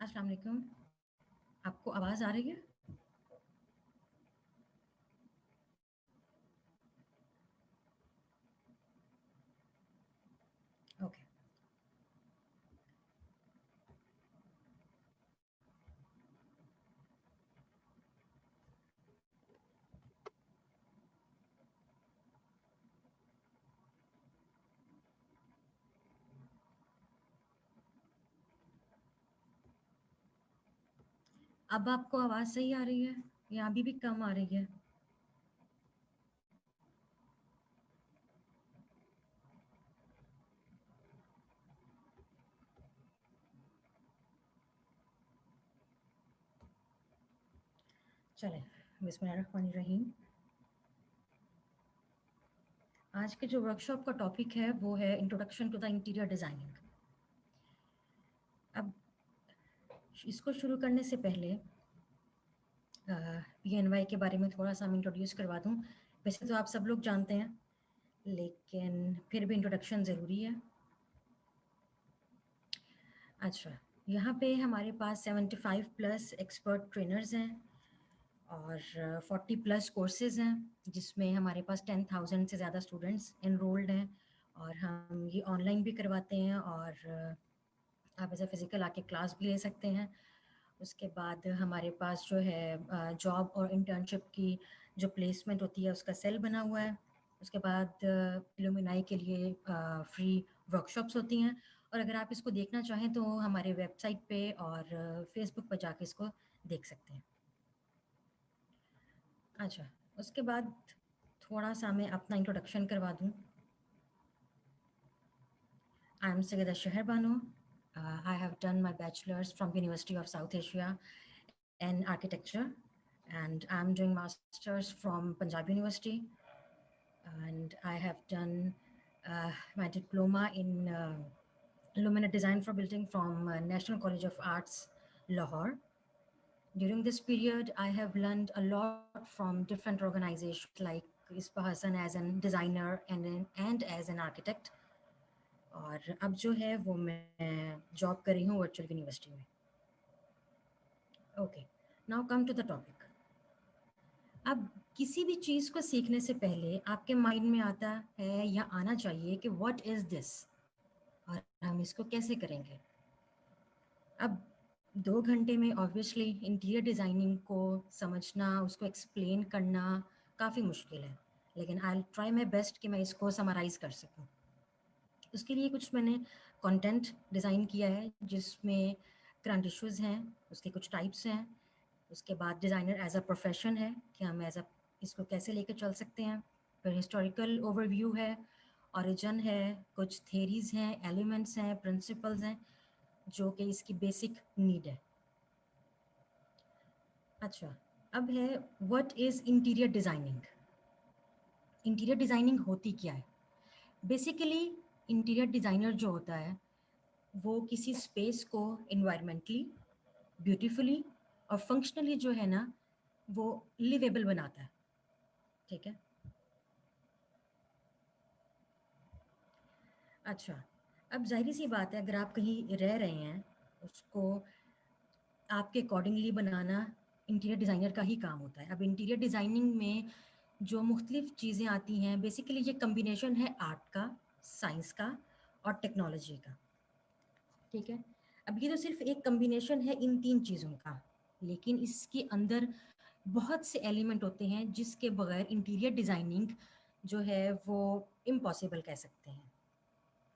अस्सलाम वालेकुम। आपको आवाज़ आ रही है? ओके। अब आपको आवाज़ सही आ रही है या अभी भी कम आ रही है? चलें, बिस्मिल्लाहिर्रहमानिर्रहीम। आज के जो वर्कशॉप का टॉपिक है वो है introduction to the interior designing. अब इसको शुरू करने से पहले पीएनवाई के बारे में थोड़ा सा हम इंट्रोड्यूस करवा दूँ। वैसे तो आप सब लोग जानते हैं, लेकिन फिर भी इंट्रोडक्शन ज़रूरी है। अच्छा, यहाँ पे हमारे पास 75 प्लस एक्सपर्ट ट्रेनर्स हैं और 40 प्लस कोर्सेज़ हैं, जिसमें हमारे पास 10,000 से ज़्यादा स्टूडेंट्स एनरोल्ड हैं। और हम ये ऑनलाइन भी करवाते हैं और आप एज़ अ फ़िज़िकल आके क्लास भी ले सकते हैं। उसके बाद हमारे पास जो है जॉब और इंटर्नशिप की जो प्लेसमेंट होती है उसका सेल बना हुआ है। उसके बाद इल्यूमिनाई के लिए फ्री वर्कशॉप्स होती हैं। और अगर आप इसको देखना चाहें तो हमारे वेबसाइट पे और फ़ेसबुक पर जाके इसको देख सकते हैं। अच्छा, उसके बाद थोड़ा-सा मैं अपना इंट्रोडक्शन करवा दूँ। आई एम सैयदा शहर Bano. I have done my bachelor's from University of South Asia in architecture, and I'm doing masters from Punjab University, and I have done my diploma in luminous design for building from National College of Arts, Lahore. During this period, I have learned a lot from different organizations like Ispa Hassan as a designer and as an architect. और अब जो है वो मैं job कर रही हूँ virtual university में। Okay, now come to the topic. अब किसी भी चीज़ को सीखने से पहले आपके माइंड में आता है या आना चाहिए कि व्हाट इज़ दिस और हम इसको कैसे करेंगे। अब 2 घंटे में ऑब्वियसली इंटीरियर डिज़ाइनिंग को समझना, उसको एक्सप्लेन करना काफ़ी मुश्किल है, लेकिन I will try my best कि मैं इसको समराइज़ कर सकूँ। उसके लिए कुछ मैंने कंटेंट डिज़ाइन किया है जिसमें करंट इश्यूज़ हैं, उसके कुछ टाइप्स हैं। उसके बाद डिज़ाइनर एज़ अ प्रोफेशन है कि हम एज़ अ इसको कैसे लेकर चल सकते हैं। फिर हिस्टोरिकल ओवरव्यू है, ओरिजिन है, कुछ थेरीज़ हैं, एलिमेंट्स हैं, प्रिंसिपल्स हैं, जो कि इसकी बेसिक नीड है। अच्छा, अब है what is interior designing. Interior designing होती क्या है? बेसिकली इंटीरियर डिज़ाइनर जो होता है वो किसी स्पेस को इन्वायरमेंटली, ब्यूटीफुली और फंक्शनली जो है ना वो लिवेबल बनाता है। ठीक है। अच्छा, अब ज़ाहिर सी बात है अगर आप कहीं रह रहे हैं उसको आपके अकॉर्डिंगली बनाना इंटीरियर डिज़ाइनर का ही काम होता है। अब इंटीरियर डिज़ाइनिंग में जो मुख्तलिफ चीज़ें आती हैं बेसिकली ये कम्बिनेशन है आर्ट का, साइंस का और टेक्नोलॉजी का। ठीक है। अब ये तो सिर्फ एक कम्बिनेशन है इन 3 चीज़ों का, लेकिन इसके अंदर बहुत से एलिमेंट होते हैं जिसके बगैर इंटीरियर डिज़ाइनिंग जो है वो इम्पॉसिबल कह सकते हैं।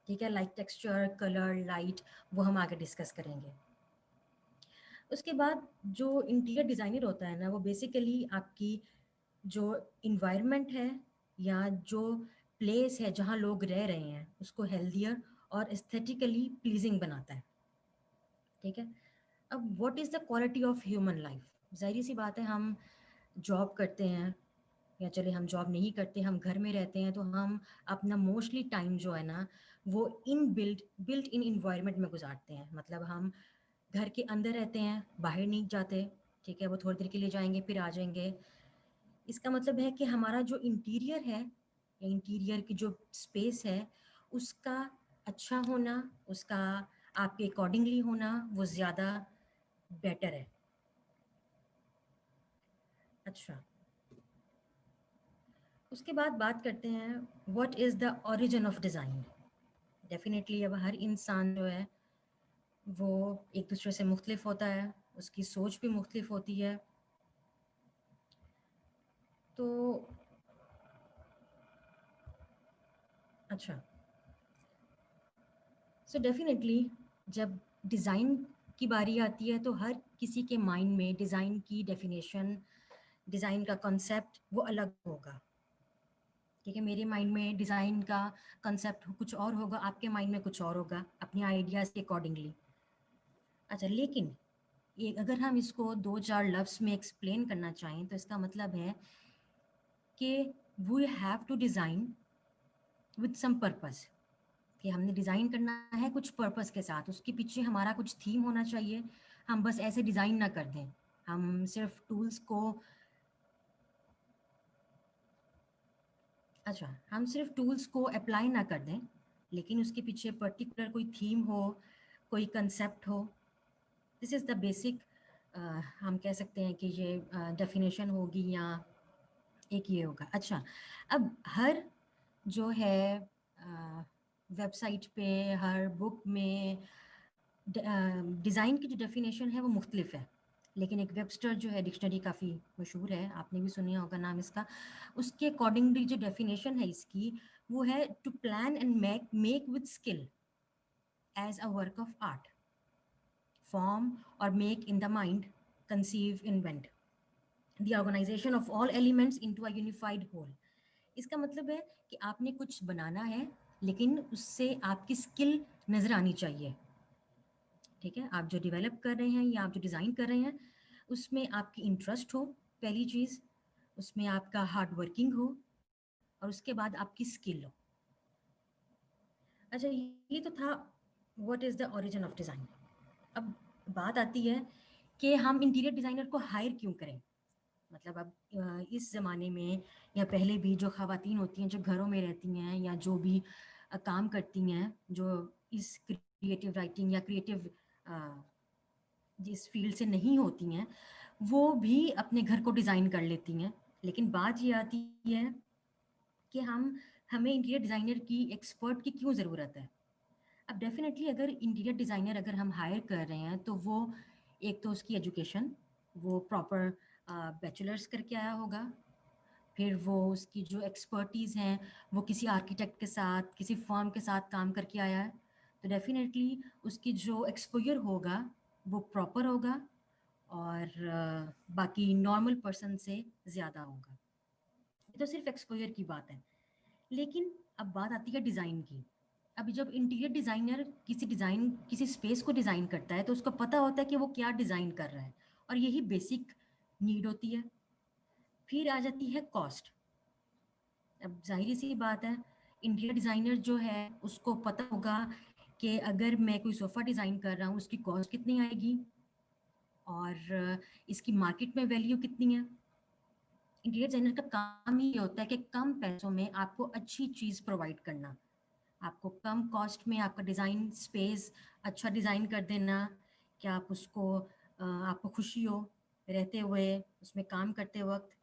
ठीक है, लाइक टेक्सचर, कलर, लाइट, वो हम आगे डिस्कस करेंगे। उसके बाद जो इंटीरियर डिज़ाइनर होता है ना वो बेसिकली आपकी जो इन्वायरमेंट है या जो प्लेस है जहाँ लोग रह रहे हैं उसको हेल्दियर और एस्थेटिकली प्लीजिंग बनाता है। ठीक है। अब what is the quality of human life. ज़ाहिर सी बात है हम जॉब करते हैं या चलिए हम जॉब नहीं करते, हम घर में रहते हैं, तो हम अपना मोस्टली टाइम जो है ना वो बिल्ट इन इन्वायरमेंट में गुजारते हैं। मतलब हम घर के अंदर रहते हैं, बाहर नहीं जाते। ठीक है, वो थोड़ी देर के लिए जाएंगे फिर आ जाएंगे। इसका मतलब है कि हमारा जो इंटीरियर है या इंटीरियर की जो स्पेस है उसका अच्छा होना, उसका आपके अकॉर्डिंगली होना वो ज़्यादा बेटर है। अच्छा, उसके बाद बात करते हैं what is the origin of design. Definitely अब हर इंसान जो है वो एक दूसरे से मुख्तलिफ होता है, उसकी सोच भी मुख्तलिफ होती है। तो अच्छा, सो डेफिनेटली जब डिज़ाइन की बारी आती है तो हर किसी के माइंड में डिज़ाइन की डेफिनेशन, डिज़ाइन का कॉन्सेप्ट वो अलग होगा। ठीक है, मेरे माइंड में डिज़ाइन का कॉन्सेप्ट कुछ और होगा, आपके माइंड में कुछ और होगा, अपने आइडियाज़ के अकॉर्डिंगली। अच्छा, लेकिन ये अगर हम इसको 2-4 लफ्ज़ में एक्सप्लेन करना चाहें तो इसका मतलब है कि we have to design with some purpose, कि हमने डिज़ाइन करना है कुछ पर्पस के साथ, उसके पीछे हमारा कुछ थीम होना चाहिए। हम बस ऐसे डिज़ाइन ना कर दें, हम सिर्फ टूल्स को अच्छा, हम सिर्फ टूल्स को अप्लाई ना कर दें, लेकिन उसके पीछे पर्टिकुलर कोई थीम हो, कोई कंसेप्ट हो। दिस इज़ द बेसिक, हम कह सकते हैं कि ये डेफिनेशन होगी या एक ये होगा। अच्छा, अब हर जो है वेबसाइट पे, हर बुक में डिज़ाइन की जो डेफिनेशन है वो मुख्तलिफ है। लेकिन एक वेबस्टर जो है डिक्शनरी काफ़ी मशहूर है, आपने भी सुना होगा नाम इसका। उसके अकॉर्डिंगली जो डेफिनेशन है इसकी वो है to plan and make with skill as a work of art, form और make in the mind, conceive invent the organisation of all elements into a unified whole. इसका मतलब है कि आपने कुछ बनाना है, लेकिन उससे आपकी स्किल नज़र आनी चाहिए। ठीक है, आप जो डेवलप कर रहे हैं या आप जो डिज़ाइन कर रहे हैं उसमें आपकी इंटरेस्ट हो, पहली चीज़, उसमें आपका हार्ड वर्किंग हो, और उसके बाद आपकी स्किल हो। अच्छा, ये तो था what is the origin of design. अब बात आती है कि हम इंटीरियर डिज़ाइनर को हायर क्यों करें। मतलब अब इस ज़माने में या पहले भी जो ख़वातीन होती हैं जो घरों में रहती हैं या जो भी काम करती हैं, जो इस क्रिएटिव राइटिंग या क्रिएटिव जिस फील्ड से नहीं होती हैं, वो भी अपने घर को डिज़ाइन कर लेती हैं। लेकिन बात ये आती है कि हमें इंटीरियर डिज़ाइनर की, एक्सपर्ट की क्यों ज़रूरत है। अब डेफिनेटली अगर इंटीरियर डिज़ाइनर अगर हम हायर कर रहे हैं तो वो एक तो उसकी एजुकेशन, वो प्रॉपर बैचलर्स करके आया होगा, फिर वो उसकी जो एक्सपर्टीज़ हैं वो किसी आर्किटेक्ट के साथ, किसी फर्म के साथ काम करके आया है, तो डेफिनेटली उसकी जो एक्सपोजर होगा वो प्रॉपर होगा और बाकी नॉर्मल पर्सन से ज़्यादा होगा। ये तो सिर्फ एक्सपोजर की बात है। लेकिन अब बात आती है डिज़ाइन की। अभी जब इंटीरियर डिज़ाइनर किसी स्पेस को डिज़ाइन करता है तो उसको पता होता है कि वो क्या डिज़ाइन कर रहा है, और यही बेसिक नीड होती है। फिर आ जाती है कॉस्ट। अब ज़ाहिर सी बात है, इंटीरियर डिज़ाइनर जो है उसको पता होगा कि अगर मैं कोई सोफ़ा डिज़ाइन कर रहा हूँ उसकी कॉस्ट कितनी आएगी और इसकी मार्केट में वैल्यू कितनी है। इंटीरियर डिज़ाइनर का काम ही ये होता है कि कम पैसों में आपको अच्छी चीज़ प्रोवाइड करना, आपको कम कॉस्ट में आपका डिज़ाइन स्पेस अच्छा डिज़ाइन कर देना कि आप उसको आपको खुशी हो रहते हुए उसमें काम करते वक्त।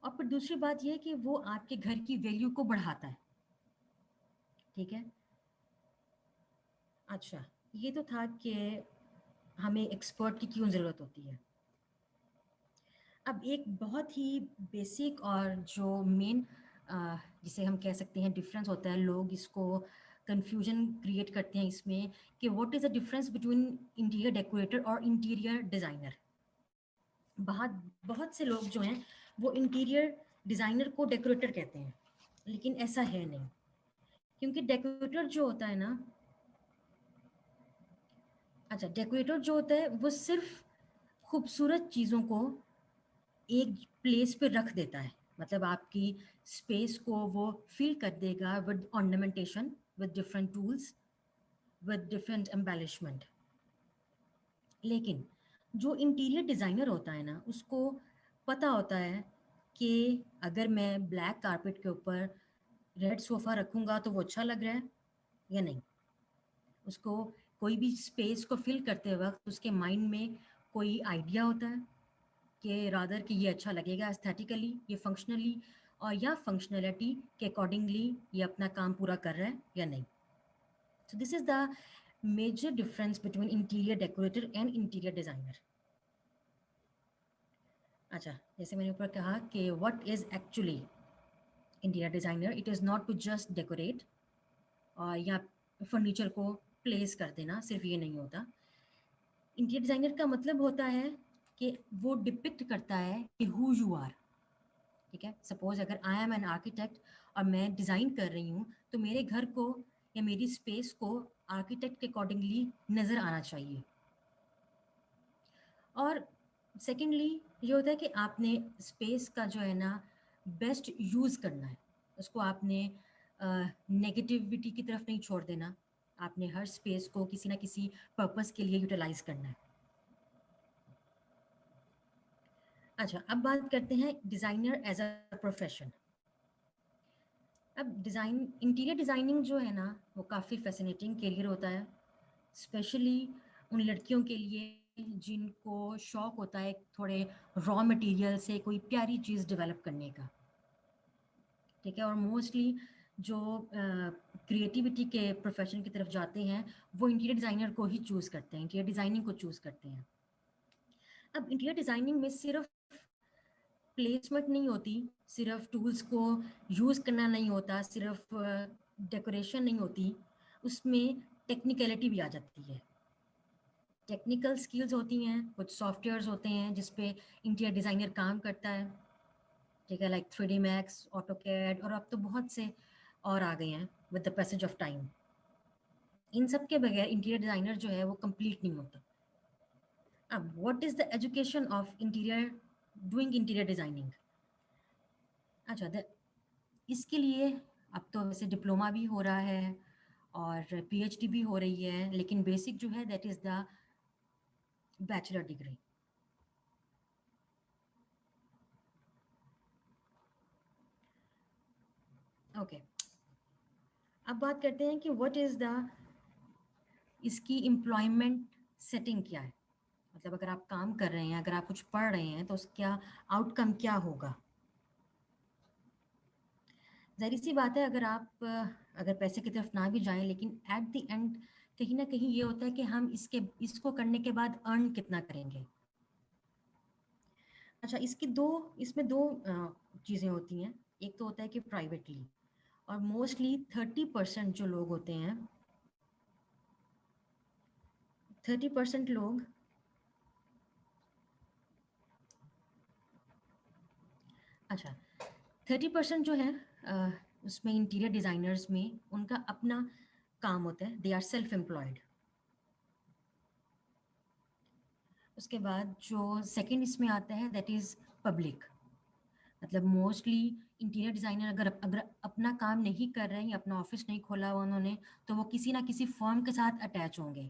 और फिर दूसरी बात ये है कि वो आपके घर की वैल्यू को बढ़ाता है। ठीक है। अच्छा, ये तो था कि हमें एक्सपर्ट की क्यों ज़रूरत होती है। अब एक बहुत ही बेसिक और जो मेन जिसे हम कह सकते हैं डिफरेंस होता है, लोग इसको कंफ्यूजन क्रिएट करते हैं इसमें कि what is the difference between interior decorator और इंटीरियर डिज़ाइनर। बहुत बहुत से लोग जो हैं वो इंटीरियर डिज़ाइनर को डेकोरेटर कहते हैं, लेकिन ऐसा है नहीं। क्योंकि डेकोरेटर जो होता है ना, अच्छा, डेकोरेटर जो होता है वो सिर्फ खूबसूरत चीज़ों को एक प्लेस पे रख देता है। मतलब आपकी स्पेस को वो फिल कर देगा with ornamentation, with different tools, with different embellishment. लेकिन जो इंटीरियर डिज़ाइनर होता है ना उसको पता होता है कि अगर मैं ब्लैक कारपेट के ऊपर रेड सोफ़ा रखूँगा तो वो अच्छा लग रहा है या नहीं। उसको कोई भी स्पेस को फिल करते वक्त उसके माइंड में कोई आइडिया होता है कि रादर कि ये अच्छा लगेगा एस्थेटिकली, ये फंक्शनली, और या फंक्शनैलिटी के अकॉर्डिंगली ये अपना काम पूरा कर रहा है या नहीं. So this is the major difference between interior decorator and interior designer. अच्छा, जैसे मैंने ऊपर कहा कि what is actually interior designer. It is not to just decorate या फर्नीचर को प्लेस कर देना, सिर्फ ये नहीं होता. इंटीरियर डिजाइनर का मतलब होता है कि वो डिपिक्ट करता है कि हु यू आर. ठीक है, सपोज अगर आई एम एन आर्किटेक्ट और मैं डिज़ाइन कर रही हूँ, तो मेरे घर को या मेरी स्पेस को आर्किटेक्ट के अकॉर्डिंगली नज़र आना चाहिए. और सेकेंडली ये होता है कि आपने स्पेस का जो है ना बेस्ट यूज़ करना है. उसको आपने नेगेटिविटी की तरफ नहीं छोड़ देना. आपने हर स्पेस को किसी ना किसी पर्पस के लिए यूटिलाइज करना है. अच्छा, अब बात करते हैं डिज़ाइनर एज अ प्रोफेशन. अब डिज़ाइन इंटीरियर डिज़ाइनिंग जो है ना वो काफ़ी फैसिनेटिंग करियर होता है, स्पेशली उन लड़कियों के लिए जिनको शौक होता है थोड़े रॉ मटेरियल से कोई प्यारी चीज़ डेवलप करने का. ठीक है, और मोस्टली जो क्रिएटिविटी के प्रोफेशन की तरफ जाते हैं वो इंटीरियर डिज़ाइनर को ही चूज़ करते हैं, इंटीरियर डिज़ाइनिंग को चूज़ करते हैं. अब इंटीरियर डिज़ाइनिंग में सिर्फ प्लेसमेंट नहीं होती, सिर्फ टूल्स को यूज़ करना नहीं होता, सिर्फ डेकोरेशन नहीं होती, उसमें टेक्निकलिटी भी आ जाती है. टेक्निकल स्किल्स होती हैं, कुछ सॉफ्टवेयर्स होते हैं जिस पे इंटीरियर डिज़ाइनर काम करता है. ठीक है, लाइक 3D मैक्स, ऑटोकैड, और अब तो बहुत से और आ गए हैं with the passage of time. इन सब के बगैर इंटीरियर डिज़ाइनर जो है वो कंप्लीट नहीं होता. अब what is the education of interior doing interior designing. अच्छा, इसके लिए अब तो वैसे डिप्लोमा भी हो रहा है और पीएचडी भी हो रही है, लेकिन बेसिक जो है that is the bachelor degree. Okay, अब बात करते हैं कि व्हाट इज़ द इसकी एम्प्लॉयमेंट सेटिंग क्या है. मतलब अगर आप काम कर रहे हैं, अगर आप कुछ पढ़ रहे हैं, तो उसका आउटकम क्या होगा. ज़ाहिर सी बात है, अगर आप अगर पैसे की तरफ ना भी जाएं, लेकिन एट द एंड कहीं ना कहीं ये होता है कि हम इसको करने के बाद अर्न कितना करेंगे. अच्छा, इसमें दो चीज़ें होती हैं. एक तो होता है कि प्राइवेटली, और मोस्टली 30% जो लोग होते हैं, 30% लोग, अच्छा 30% जो है उसमें इंटीरियर डिज़ाइनर्स में उनका अपना काम होता है, दे आर सेल्फ एम्प्लॉयड. उसके बाद जो सेकंड इसमें आता है दैट इज़ पब्लिक. मतलब मोस्टली इंटीरियर डिज़ाइनर अगर अगर अपना काम नहीं कर रहे हैं या अपना ऑफिस नहीं खोला हुआ उन्होंने, तो वो किसी ना किसी फर्म के साथ अटैच होंगे,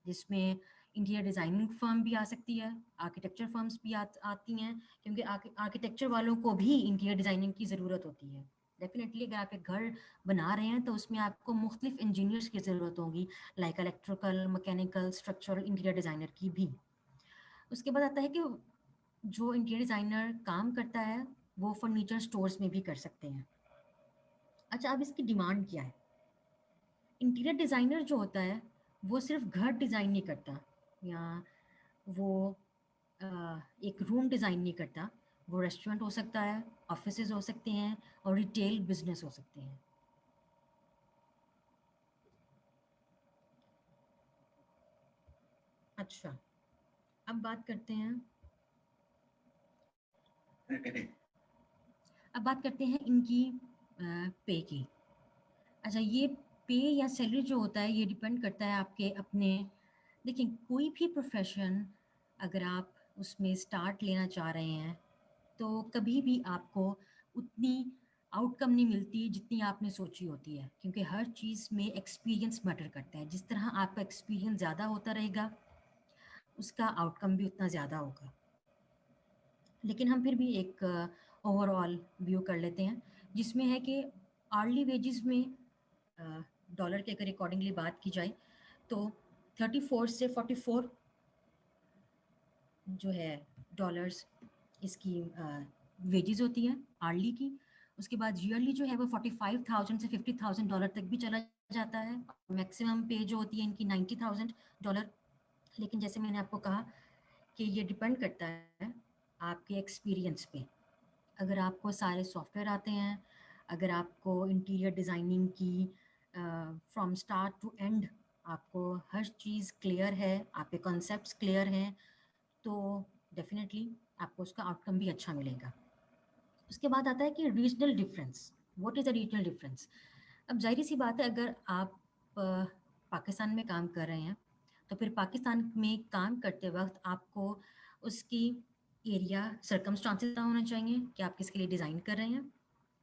जिसमें इंटीरियर डिज़ाइनिंग फर्म भी आ सकती है, आर्किटेक्चर फर्म्स भी आती हैं, क्योंकि आर्किटेक्चर वालों को भी इंटीरियर डिज़ाइनिंग की ज़रूरत होती है. डेफिनेटली अगर आप एक घर बना रहे हैं तो उसमें आपको मुख्तलिफ इंजीनियर्स की ज़रूरत होगी, like electrical, mechanical, structural interior designer की भी. उसके बाद आता है कि जो इंटीरियर डिज़ाइनर काम करता है वो फर्नीचर स्टोर्स में भी कर सकते हैं. अच्छा, अब इसकी डिमांड क्या है. इंटीरियर डिज़ाइनर जो होता है वो सिर्फ घर डिज़ाइन नहीं करता, या वो एक रूम डिज़ाइन नहीं करता. वो रेस्टोरेंट हो सकता है, ऑफिसेज हो सकते हैं, और रिटेल बिजनेस हो सकते हैं. अच्छा, अब बात करते हैं अब बात करते हैं इनकी पे की. अच्छा, ये पे या सैलरी जो होता है ये डिपेंड करता है आपके अपने. देखिए, कोई भी प्रोफेशन अगर आप उसमें स्टार्ट लेना चाह रहे हैं, तो कभी भी आपको उतनी आउटकम नहीं मिलती जितनी आपने सोची होती है, क्योंकि हर चीज़ में एक्सपीरियंस मैटर करता है. जिस तरह आपका एक्सपीरियंस ज़्यादा होता रहेगा, उसका आउटकम भी उतना ज़्यादा होगा. लेकिन हम फिर भी एक ओवरऑल व्यू कर लेते हैं, जिसमें है कि आर्ली वेजेस में डॉलर के अगर अकॉर्डिंगली बात की जाए, तो 34 से 44 जो है डॉलर्स इसकी वेजेस होती है आर्ली की। उसके बाद ईयरली जो है वो 45,000 से 50,000 डॉलर तक भी चला जाता है। मैक्सिमम पे जो होती है इनकी 90,000 डॉलर। लेकिन जैसे मैंने आपको कहा कि ये डिपेंड करता है आपके एक्सपीरियंस पे। अगर आपको सारे सॉफ्टवेयर आते हैं, अगर आपको इंटीरियर डिज़ाइनिंग की फ्रॉम स्टार्ट टू एंड आपको हर चीज़ क्लियर है, आपके कॉन्सेप्ट्स क्लियर हैं, तो डेफिनेटली आपको उसका आउटकम भी अच्छा मिलेगा। उसके बाद आता है कि regional difference. What is a regional difference? अब जाहिर सी बात है, अगर आप पाकिस्तान में काम कर रहे हैं तो फिर पाकिस्तान में काम करते वक्त आपको उसकी एरिया सर्कमस्टांसेस पता होना चाहिए कि आप किसके लिए डिज़ाइन कर रहे हैं।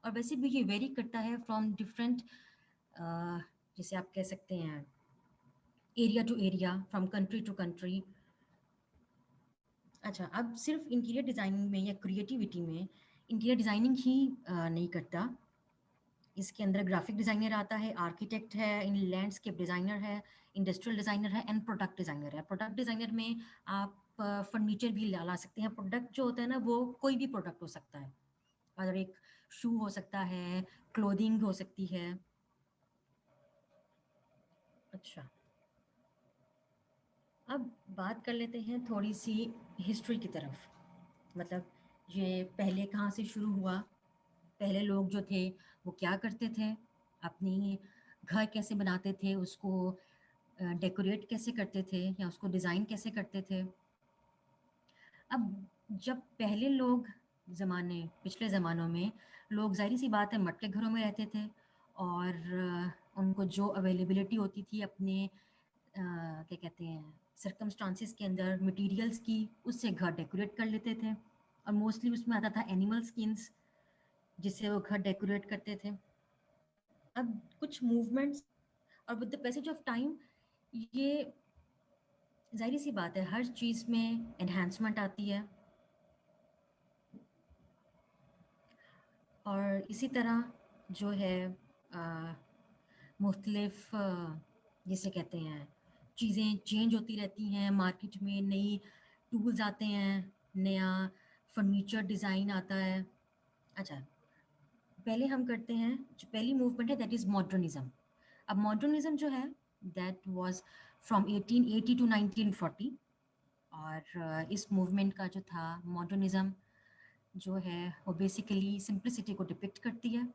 और वैसे भी ये वेरी करता है फ्रॉम डिफरेंट, जैसे आप कह सकते हैं area to area, from country to country. अच्छा, अब सिर्फ इंटीरियर डिज़ाइनिंग में या क्रिएटिविटी में इंटीरियर डिज़ाइनिंग ही नहीं करता। इसके अंदर ग्राफिक डिज़ाइनर आता है, आर्किटेक्ट है, इन लैंडस्केप डिज़ाइनर है, इंडस्ट्रियल डिज़ाइनर है एंड प्रोडक्ट डिज़ाइनर है। प्रोडक्ट डिज़ाइनर में आप फर्नीचर भी ला सकते हैं। प्रोडक्ट जो होता है ना, वो कोई भी प्रोडक्ट हो सकता है। अगर एक शू हो सकता है, क्लोथिंग हो सकती है। अच्छा, अब बात कर लेते हैं थोड़ी सी हिस्ट्री की तरफ। मतलब ये पहले कहाँ से शुरू हुआ, पहले लोग जो थे वो क्या करते थे, अपनी घर कैसे बनाते थे, उसको डेकोरेट कैसे करते थे या उसको डिज़ाइन कैसे करते थे। अब जब पहले लोग पिछले ज़मानों में लोग ज़ाहिर सी बात है मटके घरों में रहते थे, और उनको जो अवेलेबिलिटी होती थी अपने क्या कहते हैं सर्कमस्टांसिस के अंदर मटेरियल्स की, उससे घर डेकोरेट कर लेते थे। और मोस्टली उसमें आता था एनिमल स्किन्स, जिससे वो घर डेकोरेट करते थे। अब कुछ मूवमेंट्स और with the passage of time ये ज़ाहिर सी बात है हर चीज़ में एनहांसमेंट आती है। और इसी तरह जो है मुख्तलिफ जिसे कहते हैं चीज़ें चेंज होती रहती हैं। मार्केट में नई टूल्स आते हैं, नया फर्नीचर डिज़ाइन आता है। अच्छा, पहले हम करते हैं जो पहली मूवमेंट है दैट इज़ मॉडर्निज़्म। अब मॉडर्निज़्म जो है दैट वाज फ्रॉम 1880 टू 1940। और इस मूवमेंट का जो था मॉडर्निज़्म जो है वो बेसिकली सिंप्लिसिटी को डिपिक्ट करती है।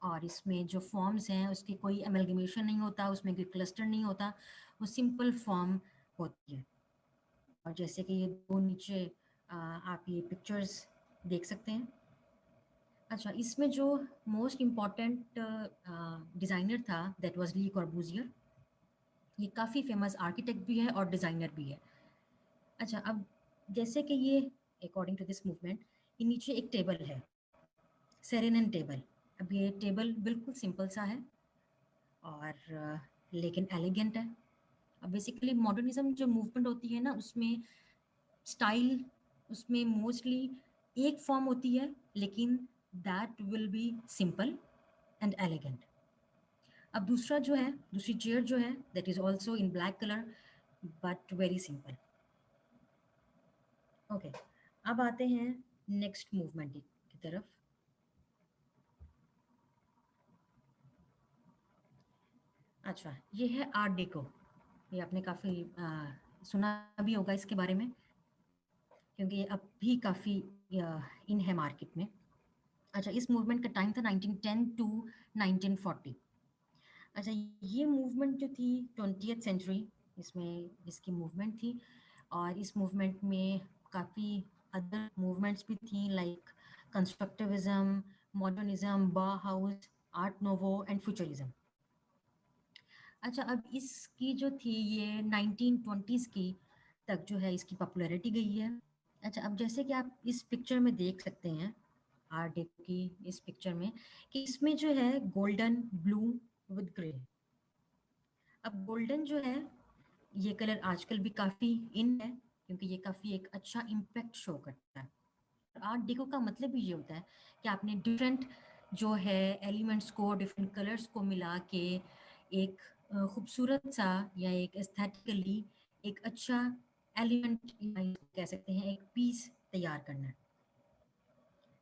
और इसमें जो फॉर्म्स हैं उसकी कोई अमेलगमेशन नहीं होता, उसमें कोई क्लस्टर नहीं होता, वो सिंपल फॉर्म होती है। और जैसे कि ये दो नीचे आप ये पिक्चर्स देख सकते हैं। अच्छा, इसमें जो मोस्ट इम्पॉर्टेंट डिज़ाइनर था दैट वाज ली कॉर्बूजियर। ये काफ़ी फेमस आर्किटेक्ट भी है और डिज़ाइनर भी है। अच्छा, अब जैसे कि ये अकॉर्डिंग टू दिस मूवमेंट ये नीचे एक टेबल है, सेरेनन टेबल। अब ये टेबल बिल्कुल सिंपल सा है और लेकिन एलिगेंट है। अब बेसिकली मॉडर्निज्म जो मूवमेंट होती है ना, उसमें स्टाइल उसमें मोस्टली एक फॉर्म होती है, लेकिन that will be simple and elegant. अब दूसरा जो है दूसरी चेयर जो है that is also in black colour but very simple. Okay, अब आते हैं नेक्स्ट मूवमेंट की तरफ। अच्छा, ये है आर्ट डेको। ये आपने काफ़ी सुना भी होगा इसके बारे में, क्योंकि ये अब भी काफ़ी इन है मार्केट में। अच्छा, इस मूवमेंट का टाइम था 1910 टू 1940। अच्छा, ये मूवमेंट जो थी 20th सेंचुरी, इसमें इसकी मूवमेंट थी। और इस मूवमेंट में काफ़ी अदर मूवमेंट्स भी थी like constructivism, modernism, Bauhaus, art nouveau and futurism. अच्छा, अब इसकी जो थी ये 1920s की तक जो है इसकी पॉपुलैरिटी गई है। अच्छा, अब जैसे कि आप इस पिक्चर में देख सकते हैं आर्ट डेको की इस पिक्चर में, कि इसमें जो है गोल्डन ब्लू विद ग्रे। अब गोल्डन जो है ये कलर आजकल भी काफ़ी इन है, क्योंकि ये काफ़ी एक अच्छा इम्पैक्ट शो करता है। आर्ट डेको का मतलब भी ये होता है कि आपने डिफरेंट जो है एलिमेंट्स को, डिफरेंट कलर्स को मिला के एक खूबसूरत सा या एक एस्थेटिकली एक अच्छा एलिमेंट या कह सकते हैं एक पीस तैयार करना है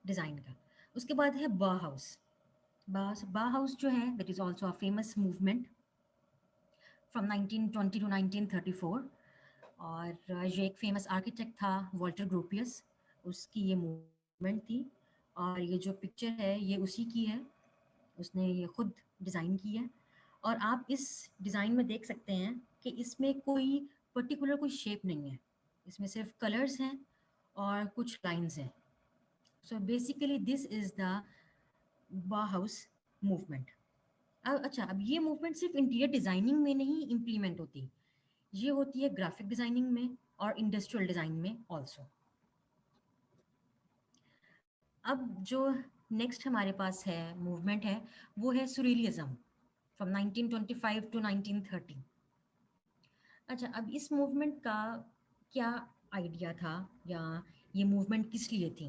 डिज़ाइन का। उसके बाद है बा हाउस। बा हाउस जो है that is also a famous movement from 1920 to 1934। और ये एक फेमस आर्किटेक्ट था वॉल्टर ग्रोपियस, उसकी ये मूवमेंट थी। और ये जो पिक्चर है ये उसी की है, उसने ये खुद डिज़ाइन की है। और आप इस डिज़ाइन में देख सकते हैं कि इसमें कोई पर्टिकुलर कोई शेप नहीं है, इसमें सिर्फ कलर्स हैं और कुछ लाइंस हैं। So basically this is the Bauhaus movement. अब अच्छा, अब ये मूवमेंट सिर्फ इंटीरियर डिज़ाइनिंग में नहीं इम्प्लीमेंट होती, ये होती है ग्राफिक डिज़ाइनिंग में और इंडस्ट्रियल डिज़ाइन में ऑल्सो। अब जो नेक्स्ट हमारे पास है मूवमेंट है वो है सुरीलिज्म फ्रॉम 1925 टू 1930। अच्छा, अब इस मूवमेंट का क्या आइडिया था या ये मूवमेंट किस लिए थी?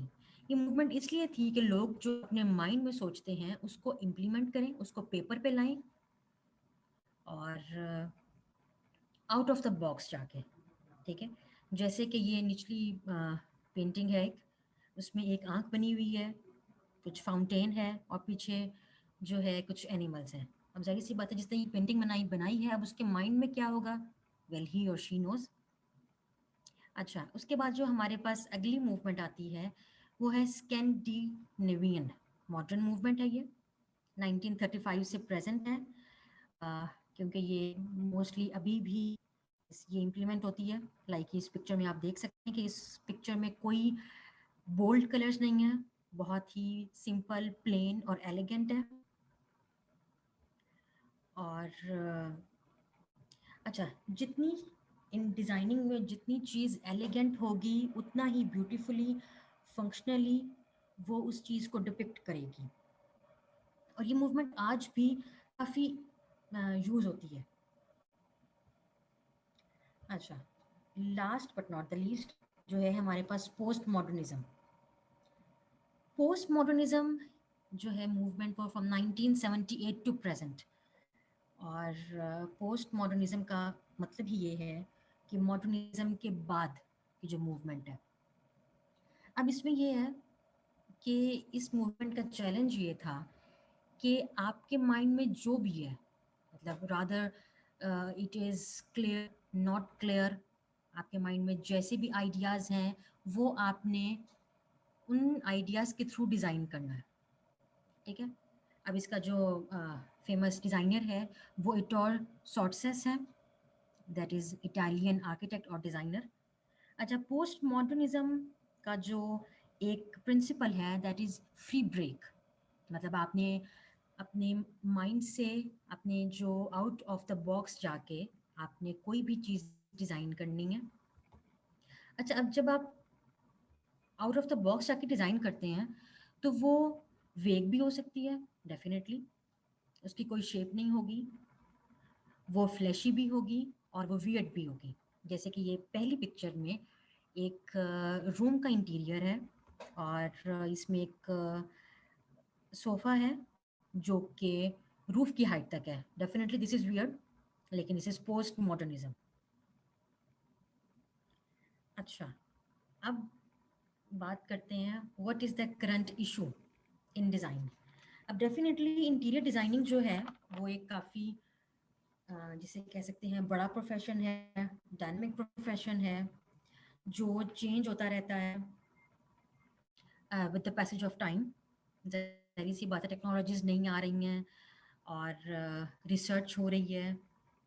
ये मूवमेंट इसलिए थी कि लोग जो अपने माइंड में सोचते हैं उसको इम्प्लीमेंट करें, उसको पेपर पे लाएं और आउट ऑफ द बॉक्स जाके, ठीक है? जैसे कि ये निचली पेंटिंग है एक, उसमें एक आँख बनी हुई है, कुछ फाउंटेन है और पीछे जो है कुछ एनिमल्स हैं। अब ज़ाहिर-सी बात है जिसने ये पेंटिंग बनाई बनाई है, अब उसके माइंड में क्या होगा? वेल ही और शी नोज़। अच्छा, उसके बाद जो हमारे पास अगली मूवमेंट आती है, वो है स्कैंडिनेवियन मॉडर्न मूवमेंट है ये, 1935 से प्रेज़ेंट है। अ, क्योंकि ये मोस्टली अभी भी ये इम्प्लीमेंट होती है। लाइक इस पिक्चर में आप देख सकते हैं कि इस पिक्चर में कोई बोल्ड कलर्स नहीं है, बहुत ही सिंपल, प्लेन और एलिगेंट है। और अच्छा, जितनी इन डिज़ाइनिंग में जितनी चीज़ एलिगेंट होगी उतना ही ब्यूटीफुली फंक्शनली वो उस चीज़ को डिपिक्ट करेगी। और ये मूवमेंट आज भी काफ़ी यूज़ होती है। अच्छा, last but not the least जो है हमारे पास पोस्ट मॉडर्निज्म। पोस्ट मॉडर्निज्म जो है movement for from 1978 to present. और पोस्ट मॉडर्निज्म का मतलब ही ये है कि मॉडर्निज्म के बाद की जो मूवमेंट है। अब इसमें ये है कि इस मूवमेंट का चैलेंज ये था कि आपके माइंड में जो भी है, मतलब rather it is clear not clear, आपके माइंड में जैसे भी आइडियाज़ हैं वो आपने उन आइडियाज़ के थ्रू डिज़ाइन करना है, ठीक है? अब इसका जो फेमस डिज़ाइनर है वो इटोर सॉर्सेस है, दैट इज़ इटालियन आर्किटेक्ट और डिज़ाइनर। अच्छा, पोस्ट मॉडर्निज्म का जो एक प्रिंसिपल है दैट इज़ फ्री ब्रेक। मतलब आपने अपने माइंड से अपने जो आउट ऑफ द बॉक्स जाके आपने कोई भी चीज़ डिज़ाइन करनी है। अच्छा, अब जब आप आउट ऑफ द बॉक्स जाके डिज़ाइन करते हैं तो वो वेग भी हो सकती है डेफिनेटली, उसकी कोई शेप नहीं होगी, वो फ्लैशी भी होगी और वो वियर्ड भी होगी। जैसे कि ये पहली पिक्चर में एक रूम का इंटीरियर है और इसमें एक सोफ़ा है जो कि रूफ़ की हाइट तक है। डेफिनेटली दिस इज़ वियर्ड, लेकिन दिस इज़ पोस्ट मॉडर्निज़्म। अच्छा, अब बात करते हैं what is the current issue in design. अब डेफिनेटली इंटीरियर डिज़ाइनिंग जो है वो एक काफ़ी जिसे कह सकते हैं बड़ा प्रोफेशन है, डायनामिक प्रोफेशन है, जो चेंज होता रहता है with the passage of time. ज़ाहिर सी बात है टेक्नोलॉजीज़ नई आ रही हैं और रिसर्च हो रही है,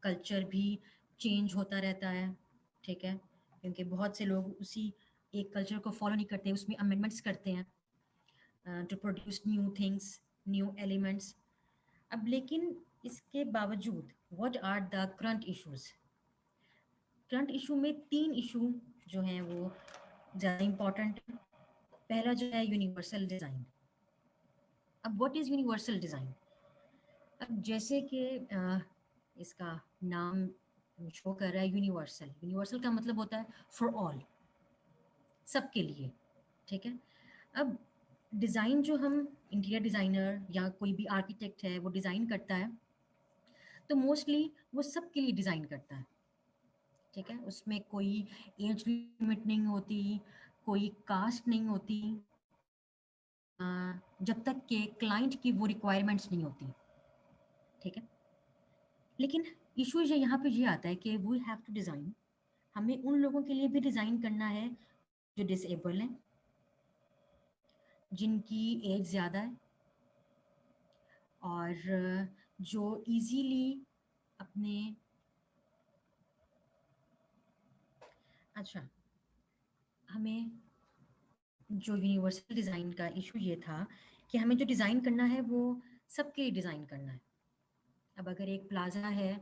कल्चर भी चेंज होता रहता है, ठीक है? क्योंकि बहुत से लोग उसी एक कल्चर को फॉलो नहीं करते, उसमें अमेंडमेंट्स करते हैं to produce new things, new elements. अब लेकिन इसके बावजूद what are the current issues? Current issue में 3 इशू जो हैं वो ज़्यादा इम्पोर्टेंट है। पहला जो है यूनिवर्सल डिज़ाइन। अब व्हाट इज़ यूनिवर्सल डिज़ाइन? अब जैसे कि इसका नाम शो कर रहा है यूनिवर्सल। यूनिवर्सल का मतलब होता है फॉर ऑल, सबके लिए, ठीक है? अब डिज़ाइन जो हम इंटीरियर डिज़ाइनर या कोई भी आर्किटेक्ट है वो डिज़ाइन करता है, तो मोस्टली वो सबके लिए डिज़ाइन करता है, ठीक है? उसमें कोई एज लिमिट नहीं होती, कोई कास्ट नहीं होती, अ, जब तक कि क्लाइंट की वो रिक्वायरमेंट्स नहीं होती, ठीक है? लेकिन इशू ये यहाँ पे ये आता है कि वी हैव टू डिज़ाइन, हमें उन लोगों के लिए भी डिज़ाइन करना है जो डिसेबल हैं, जिनकी एज ज़्यादा है और जो इजीली अपने अच्छा, हमें जो यूनिवर्सल डिज़ाइन का इशू ये था कि हमें जो डिज़ाइन करना है वो सबके लिए डिज़ाइन करना है। अब अगर एक प्लाज़ा है,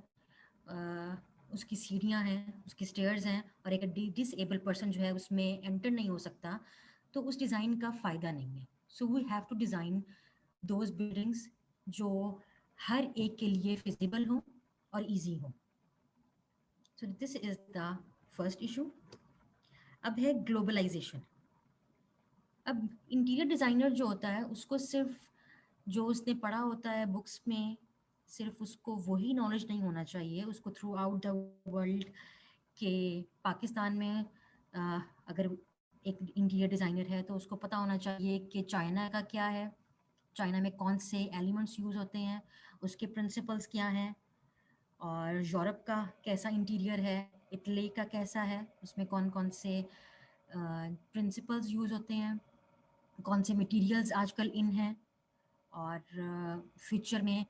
अ, उसकी सीढ़ियाँ हैं, उसकी स्टेयर्स हैं और एक डिसेबल पर्सन जो है उसमें एंटर नहीं हो सकता, तो उस डिज़ाइन का फ़ायदा नहीं है। So we have to design those buildings जो हर एक के लिए फिजिबल हो और इजी हो। सो this is the first issue. अब है ग्लोबलाइजेशन। अब इंटीरियर डिज़ाइनर जो होता है उसको सिर्फ जो उसने पढ़ा होता है बुक्स में, सिर्फ उसको वही नॉलेज नहीं होना चाहिए, उसको थ्रू आउट द वर्ल्ड के पाकिस्तान में अगर एक इंटीरियर डिज़ाइनर है तो उसको पता होना चाहिए कि चाइना का क्या है, चाइना में कौन से एलिमेंट्स यूज़ होते हैं, उसके प्रिंसिपल्स क्या हैं, और यूरोप का कैसा इंटीरियर है, इटली का कैसा है, उसमें कौन कौन से प्रिंसिपल्स यूज़ होते हैं, कौन से मटेरियल्स आजकल इन हैं, और फ्यूचर में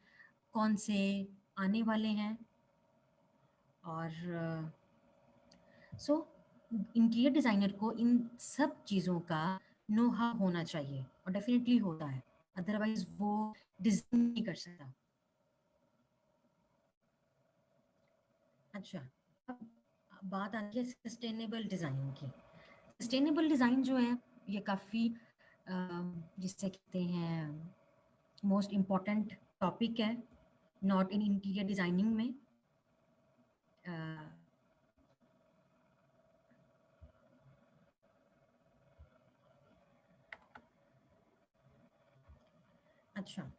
कौन से आने वाले हैं। और सो इंटीरियर डिज़ाइनर को इन सब चीज़ों का नो हाउ होना चाहिए और डेफिनेटली होता है, अदरवाइज वो डिज़ाइन नहीं कर सकता। अच्छा, अब बात आती है सस्टेनेबल डिज़ाइन की। सस्टेनेबल डिज़ाइन जो है ये काफ़ी जिसे कहते हैं मोस्ट इम्पॉर्टेंट टॉपिक है, नॉट इन इंटीरियर डिज़ाइनिंग में। अ, अच्छा,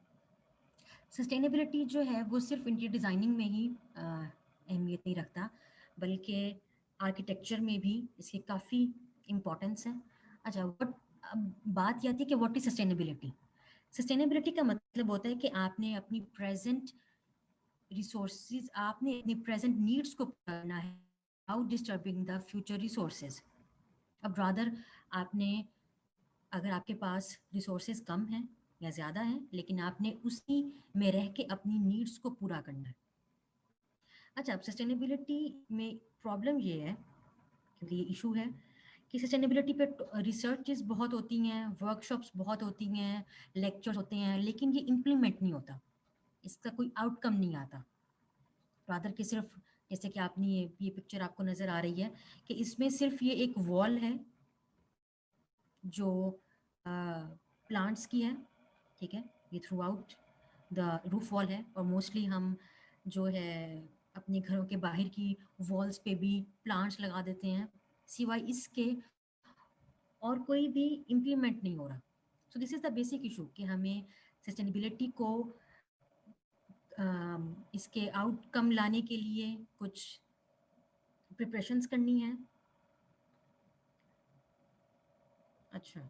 सस्टेनेबिलिटी जो है वो सिर्फ इंटीरियर डिज़ाइनिंग में ही अहमियत नहीं रखता, बल्कि आर्किटेक्चर में भी इसकी काफ़ी इम्पोर्टेंस है। अच्छा, वट अब बात ये आती है कि व्हाट इज़ सस्टेनेबिलिटी। सस्टेनेबिलिटी का मतलब होता है कि आपने अपनी प्रेजेंट रिसोर्सेज, आपने अपनी प्रेजेंट नीड्स को करना है without disturbing the future resources. अब रादर आपने, अगर आपके पास रिसोर्सेज कम हैं या ज़्यादा हैं, लेकिन आपने उसी में रह के अपनी नीड्स को पूरा करना है। अच्छा, अब सस्टेनेबिलिटी में प्रॉब्लम ये है, क्योंकि ये इशू है, कि सस्टेनेबिलिटी पे रिसर्चेस बहुत होती हैं, वर्कशॉप्स बहुत होती हैं, लेक्चर्स होते हैं, लेकिन ये इम्प्लीमेंट नहीं होता, इसका कोई आउटकम नहीं आता। रादर कि सिर्फ जैसे कि आपने ये पिक्चर आपको नज़र आ रही है कि इसमें सिर्फ ये एक वॉल है जो प्लांट्स की है, ठीक है? ये through out the roof wall है और मोस्टली हम जो है अपने घरों के बाहर की वॉल्स पे भी प्लांट्स लगा देते हैं, सिवाय इसके और कोई भी इम्प्लीमेंट नहीं हो रहा। सो this is the basic issue कि हमें सस्टेनेबिलिटी को इसके आउटकम लाने के लिए कुछ प्रिपरेशंस करनी है। अच्छा,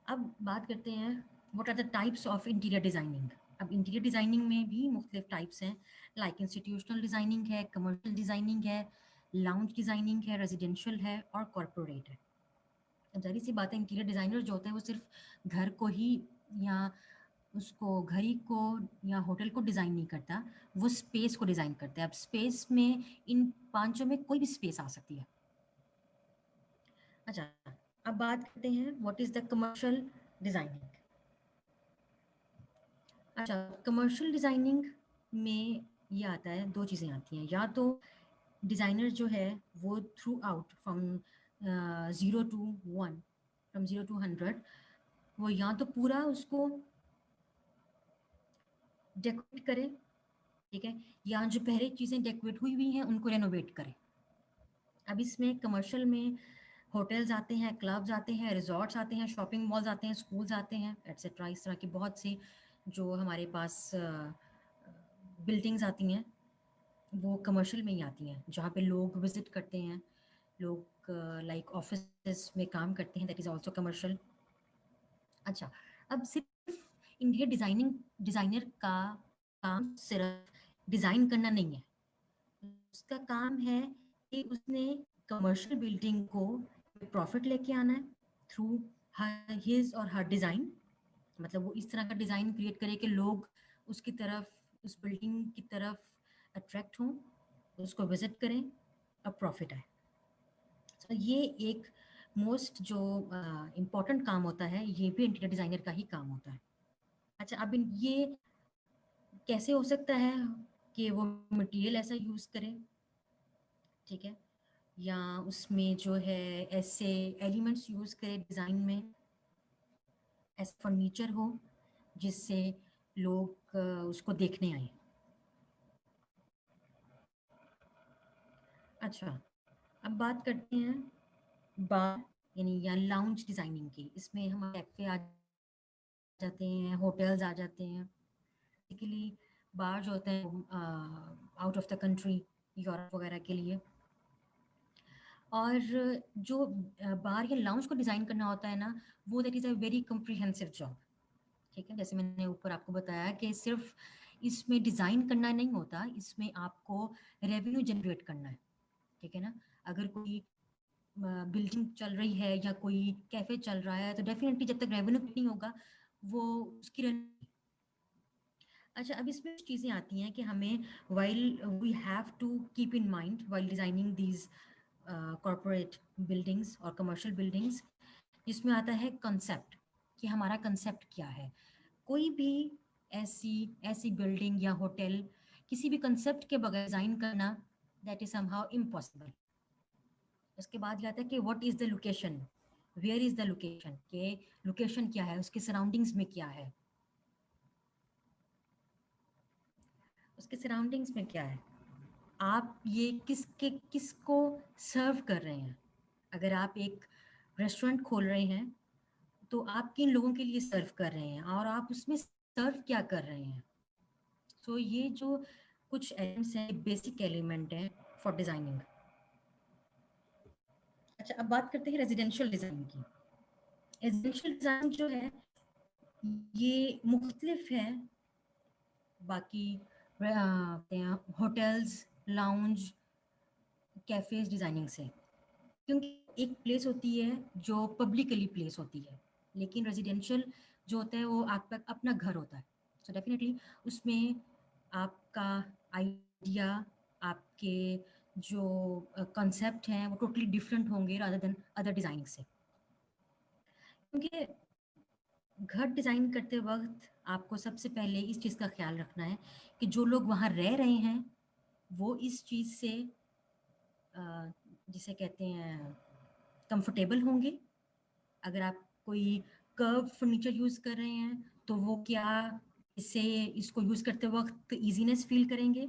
अब बात करते हैं what are the types of interior designing. अब इंटीरियर डिज़ाइनिंग में भी मुख्तलिफ टाइप्स हैं, लाइक इंस्टीट्यूशनल डिज़ाइनिंग है, कमर्शियल डिज़ाइनिंग है, लाउंज डिज़ाइनिंग है, रेजिडेंशियल है और कॉरपोरेट है। अब ज़ाहिर सी बात है, इंटीरियर डिज़ाइनर जो होता है वो सिर्फ घर को ही या उसको घड़ी को या होटल को डिज़ाइन नहीं करता, वो स्पेस को डिज़ाइन करता है। अब स्पेस में इन पांचों में कोई भी स्पेस आ सकती है। अच्छा, अब बात करते हैं what is the commercial designing. अच्छा, कमर्शियल डिज़ाइनिंग में ये आता है, 2 चीज़ें आती हैं, या तो डिज़ाइनर जो है वो throughout from 0 to 1, from 0 to 100, वो या तो पूरा उसको डेकोरेट करे, ठीक है? या जो पहले चीज़ें डेकोरेट हुई हुई हैं उनको रेनोवेट करे। अब इसमें कमर्शियल में होटल्स आते हैं, क्लब्स आते हैं, रिज़ॉर्ट्स आते हैं, शॉपिंग मॉल्स आते हैं, स्कूल्स आते हैं, एटसेट्रा। इस तरह के बहुत से जो हमारे पास बिल्डिंग्स आती हैं वो कमर्शियल में ही आती हैं, जहाँ पे लोग विजिट करते हैं, लोग लाइक ऑफिस में काम करते हैं, दैट इज़ आल्सो कमर्शियल। अच्छा, अब सिर्फ इंटीरियर डिज़ाइनर का काम सिर्फ डिज़ाइन करना नहीं है, उसका काम है कि उसने कमर्शियल बिल्डिंग को प्रॉफिट लेके आना है थ्रू हिज और हर डिज़ाइन। मतलब वो इस तरह का डिज़ाइन क्रिएट करे कि लोग उसकी तरफ, उस बिल्डिंग की तरफ अट्रैक्ट हों, उसको विजिट करें और प्रॉफिट आए। तो ये एक मोस्ट जो इम्पोर्टेंट काम होता है, ये भी इंटीरियर डिज़ाइनर का ही काम होता है। अच्छा, अब ये कैसे हो सकता है कि वो मटेरियल ऐसा यूज़ करे, ठीक है, या उसमें जो है ऐसे एलिमेंट्स यूज़ करे डिज़ाइन में, ऐसा फर्नीचर हो जिससे लोग उसको देखने आए। अच्छा, अब बात करते हैं बार यानी या लाउंज डिज़ाइनिंग की। इसमें हम कैफ़े आ जाते हैं, होटल्स आ जाते हैं। बेसिकली बार जो होते हैं out of the country, Europe वगैरह के लिए। और जो बार या लाउंज को डिज़ाइन करना होता है ना, वो that is a very comprehensive job. ठीक है, जैसे मैंने ऊपर आपको बताया कि सिर्फ इसमें डिज़ाइन करना नहीं होता, इसमें आपको रेवेन्यू जनरेट करना है। ठीक है ना, अगर कोई बिल्डिंग चल रही है या कोई कैफे चल रहा है, तो डेफिनेटली जब तक रेवेन्यू नहीं होगा वो उसकी रन। अच्छा, अब इसमें कुछ चीज़ें आती हैं कि हमें while we have to keep in mind while designing these corporate buildings और कमर्शियल बिल्डिंग्स, जिसमें आता है कंसेप्ट, कि हमारा कंसेप्ट क्या है। कोई भी ऐसी ऐसी बिल्डिंग या होटल किसी भी कंसेप्ट के बगैर डिज़ाइन करना, दैट इज समहाउ इम्पॉसिबल। उसके बाद आता है कि what is the location, where is the location, के लोकेशन क्या है, उसके सराउंडिंग्स में क्या है, उसके सराउंडिंग्स में क्या है, आप ये किसको सर्व कर रहे हैं। अगर आप एक रेस्टोरेंट खोल रहे हैं, तो आप किन लोगों के लिए सर्व कर रहे हैं और आप उसमें सर्व क्या कर रहे हैं। सो ये जो कुछ एलिमेंट्स हैं, बेसिक एलिमेंट हैं फॉर डिज़ाइनिंग। अच्छा, अब बात करते हैं रेजिडेंशियल डिज़ाइन की। रेजिडेंशियल डिज़ाइन जो है ये मुख्तलिफ है बाकी होटल्स, लाउंज, कैफ़ेज़ डिज़ाइनिंग से, क्योंकि एक प्लेस होती है जो पब्लिकली प्लेस होती है, लेकिन रेजिडेंशियल जो होता है वो आपका अपना घर होता है। सो डेफिनेटली उसमें आपका आइडिया, आपके जो कॉन्सेप्ट हैं वो टोटली डिफरेंट होंगे रादर देन अदर डिज़ाइनिंग से। क्योंकि घर डिज़ाइन करते वक्त आपको सबसे पहले इस चीज़ का ख्याल रखना है कि जो लोग वहाँ रह रहे हैं वो इस चीज़ से अ, जिसे कहते हैं कंफर्टेबल होंगे। अगर आप कोई कर्व फर्नीचर यूज़ कर रहे हैं, तो वो क्या इससे इसको यूज़ करते वक्त ईजीनेस फील करेंगे।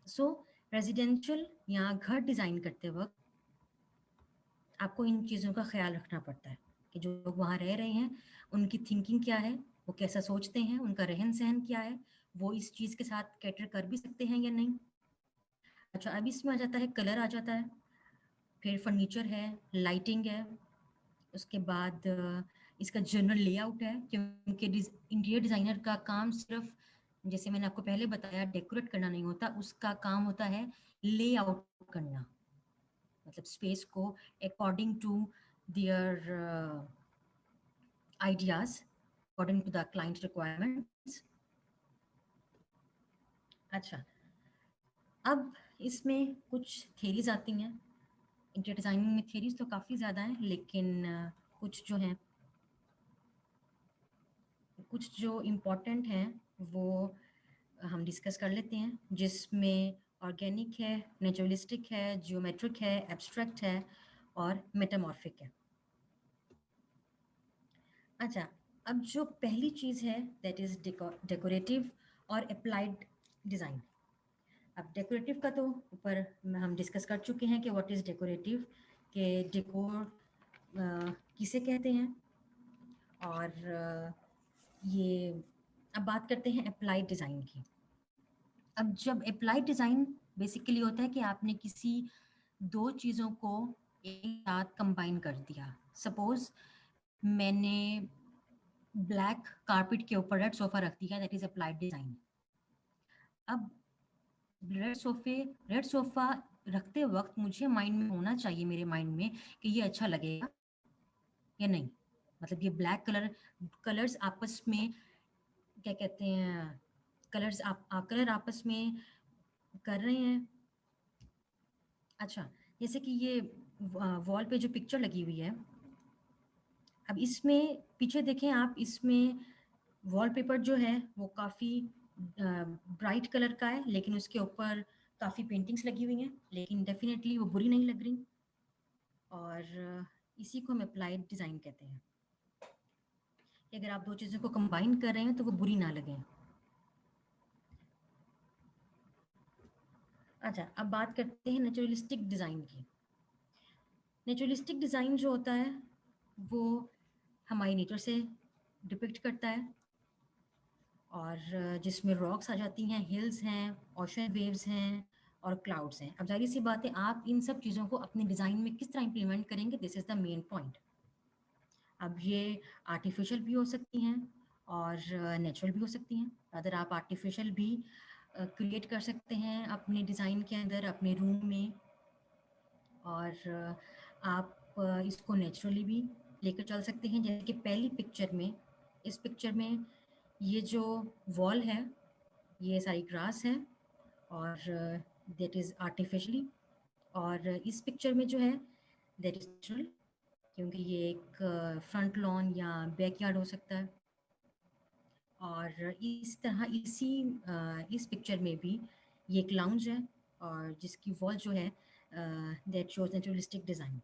सो रेजिडेंशियल या घर डिज़ाइन करते वक्त आपको इन चीज़ों का ख्याल रखना पड़ता है कि जो लोग वहाँ रह रहे हैं उनकी थिंकिंग क्या है, वो कैसा सोचते हैं, उनका रहन सहन क्या है, वो इस चीज़ के साथ कैटर कर भी सकते हैं या नहीं। अच्छा, अब इसमें आ जाता है कलर आ जाता है, फिर फर्नीचर है, लाइटिंग है, उसके बाद इसका जनरल लेआउट है, क्योंकि इंटीरियर डिज़ाइनर का काम सिर्फ, जैसे मैंने आपको पहले बताया, डेकोरेट करना नहीं होता, उसका काम होता है लेआउट करना, मतलब स्पेस को according to their ideas, according to the client requirements. अच्छा, अब इसमें कुछ थेरीज आती हैं। इंटीरियर डिज़ाइनिंग में थेरीज तो काफ़ी ज़्यादा हैं, लेकिन कुछ जो हैं, कुछ जो इम्पोर्टेंट हैं वो हम डिस्कस कर लेते हैं, जिसमें ऑर्गेनिक है, नेचुरलिस्टिक है, जियोमेट्रिक है, एब्स्ट्रैक्ट है और मेटामॉर्फिक है। अच्छा, अब जो पहली चीज़ है दैट इज़ डेकोरेटिव और अप्लाइड डिज़ाइन। अब डेकोरेटिव का तो ऊपर हम डिस्कस कर चुके हैं कि व्हाट इज़ डेकोरेटिव, के डेकोर किसे कहते हैं। और ये अब बात करते हैं अप्लाइड डिज़ाइन की। अब जब अप्लाइड डिज़ाइन बेसिकली होता है कि आपने किसी दो चीज़ों को एक साथ कंबाइन कर दिया। सपोज़ मैंने ब्लैक कारपेट के ऊपर रेड सोफ़ा रख दिया, दैट इज़ अप्लाइड डिज़ाइन। अब रेड सोफ़ा रखते वक़्त मुझे माइंड में होना चाहिए, मेरे माइंड में, कि ये अच्छा लगेगा या नहीं। मतलब ये ब्लैक कलर्स आपस में क्या कहते हैं, कलर आपस में कर रहे हैं। अच्छा, जैसे कि ये वॉल पे जो पिक्चर लगी हुई है, अब इसमें पीछे देखें आप, इसमें वॉलपेपर जो है वो काफ़ी ब्राइट कलर का है, लेकिन उसके ऊपर काफ़ी पेंटिंग्स लगी हुई हैं, लेकिन डेफिनेटली वो बुरी नहीं लग रही। और इसी को हम अप्लाइड डिज़ाइन कहते हैं कि अगर आप दो चीज़ों को कंबाइन कर रहे हैं तो वो बुरी ना लगें। अच्छा, अब बात करते हैं नेचुरलिस्टिक डिज़ाइन की। नेचुरलिस्टिक डिज़ाइन जो होता है वो हमारी नेचर से डिपिक्ट करता है, और जिसमें रॉक्स आ जाती हैं, हिल्स हैं, ओशन वेव्स हैं और क्लाउड्स हैं। अब ज़ाहिर सी बात है, आप इन सब चीज़ों को अपने डिज़ाइन में किस तरह इम्प्लीमेंट करेंगे, this is the main point. अब ये आर्टिफिशियल भी हो सकती हैं और नेचुरल भी हो सकती हैं। अगर आप आर्टिफिशियल भी क्रिएट कर सकते हैं अपने डिज़ाइन के अंदर, अपने रूम में, और आप इसको नेचुरली भी लेकर चल सकते हैं। जैसे कि पहली पिक्चर में, इस पिक्चर में ये जो वॉल है, ये सारी ग्रास है और दैट इज़ आर्टिफिशियली। और इस पिक्चर में जो है दैट इज़ नेचुरल, क्योंकि ये एक फ्रंट लॉन या बैकयार्ड हो सकता है। और इस तरह इस पिक्चर में भी ये एक लाउंज है और जिसकी वॉल जो है दैट शोज नेचुरलिस्टिक डिज़ाइन।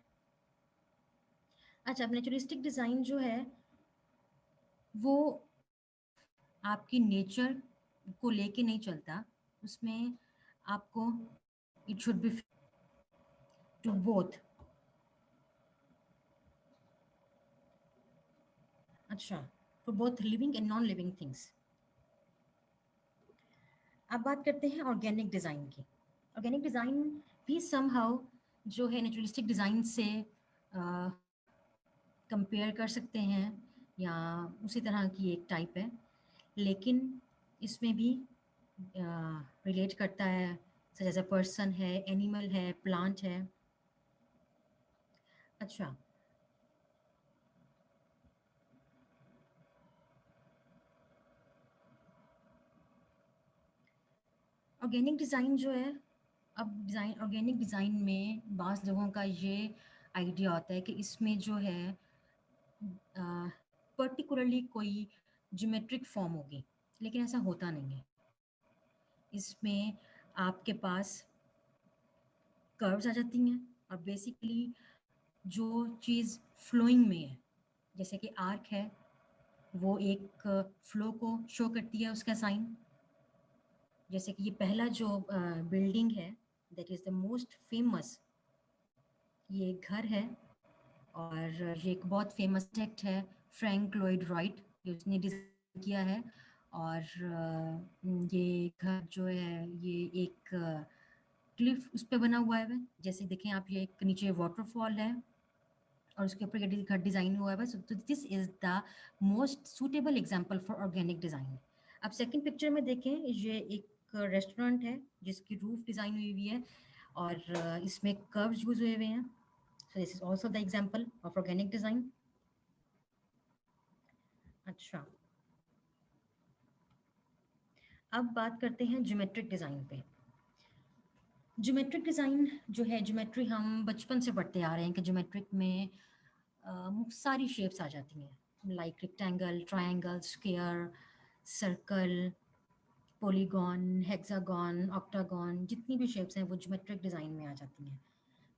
अच्छा, अब नेचुरलिस्टिक डिज़ाइन जो है वो आपकी नेचर को लेके नहीं चलता, उसमें आपको it should be to both. अच्छा, for both living and non living things. अब बात करते हैं ऑर्गेनिक डिज़ाइन की। ऑर्गेनिक डिज़ाइन भी समहाउ जो है नेचुरलिस्टिक डिज़ाइन से कंपेयर कर सकते हैं, या उसी तरह की एक टाइप है, लेकिन इसमें भी रिलेट करता है, सच एज अ पर्सन है, एनिमल है, प्लांट है। अच्छा, ऑर्गेनिक डिज़ाइन जो है, अब ऑर्गेनिक डिज़ाइन में बाज़ लोगों का ये आइडिया होता है कि इसमें जो है पर्टिकुलरली कोई ज्योमेट्रिक फॉर्म होगी, लेकिन ऐसा होता नहीं है। इसमें आपके पास कर्व्स आ जाती हैं, और बेसिकली जो चीज़ फ्लोइंग में है, जैसे कि आर्क है, वो एक फ्लो को शो करती है, उसका साइन। जैसे कि ये पहला जो बिल्डिंग है, that is the most famous, ये घर है, और ये एक बहुत फेमस आर्किटेक्ट है, फ्रैंक लॉयड राइट, ये उसने डिज़ाइन किया है। और ये घर जो है ये एक क्लिफ उस पे बना हुआ है। जैसे देखें आप, ये एक नीचे वाटरफॉल है और उसके ऊपर ये घर डिज़ाइन हुआ है। तो this is the most suitable example for organic design. अब सेकंड पिक्चर में देखें, ये एक रेस्टोरेंट है जिसकी रूफ डिज़ाइन हुई हुई है, और इसमें कर्व्स यूज हुए हुए हैं। सो this is also the example of organic design. अच्छा, अब बात करते हैं ज्योमेट्रिक डिज़ाइन पे। ज्योमेट्रिक डिज़ाइन जो है, ज्योमेट्री हम बचपन से पढ़ते आ रहे हैं कि ज्योमेट्रिक में सारी शेप्स आ जाती हैं, like rectangle, triangle, square, circle, polygon, hexagon, octagon, जितनी भी शेप्स हैं वो ज्योमेट्रिक डिज़ाइन में आ जाती हैं।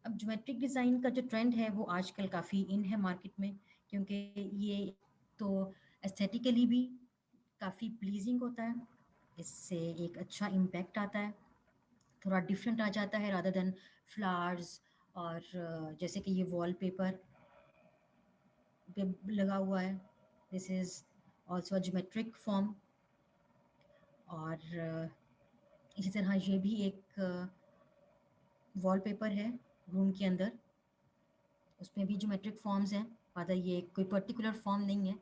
अब ज्योमेट्रिक डिज़ाइन का जो ट्रेंड है वो आजकल काफ़ी इन है मार्केट में, क्योंकि ये तो एस्थेटिकली भी काफ़ी प्लीजिंग होता है, इससे एक अच्छा इम्पैक्ट आता है, थोड़ा डिफरेंट आ जाता है रादर देन फ्लावर्स। और जैसे कि ये वॉलपेपर पे लगा हुआ है, this is also geometric form. और इसी तरह ये भी एक वॉलपेपर है रूम के अंदर, उसमें भी ज्योमेट्रिक फॉर्म्स हैं। पता ये कोई पर्टिकुलर फॉर्म नहीं है,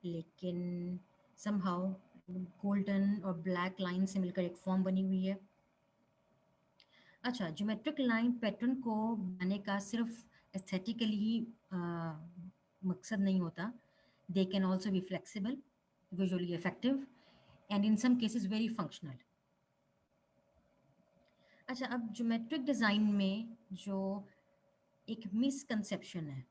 लेकिन समहाउ गोल्डन और ब्लैक लाइन से मिलकर एक फॉर्म बनी हुई है। अच्छा, ज्योमेट्रिक लाइन पैटर्न को बनाने का सिर्फ एस्थेटिकली ही मकसद नहीं होता। They can also be flexible, visually effective and in some cases very functional. अच्छा, अब ज्योमेट्रिक डिज़ाइन में जो एक मिसकंसेप्शन है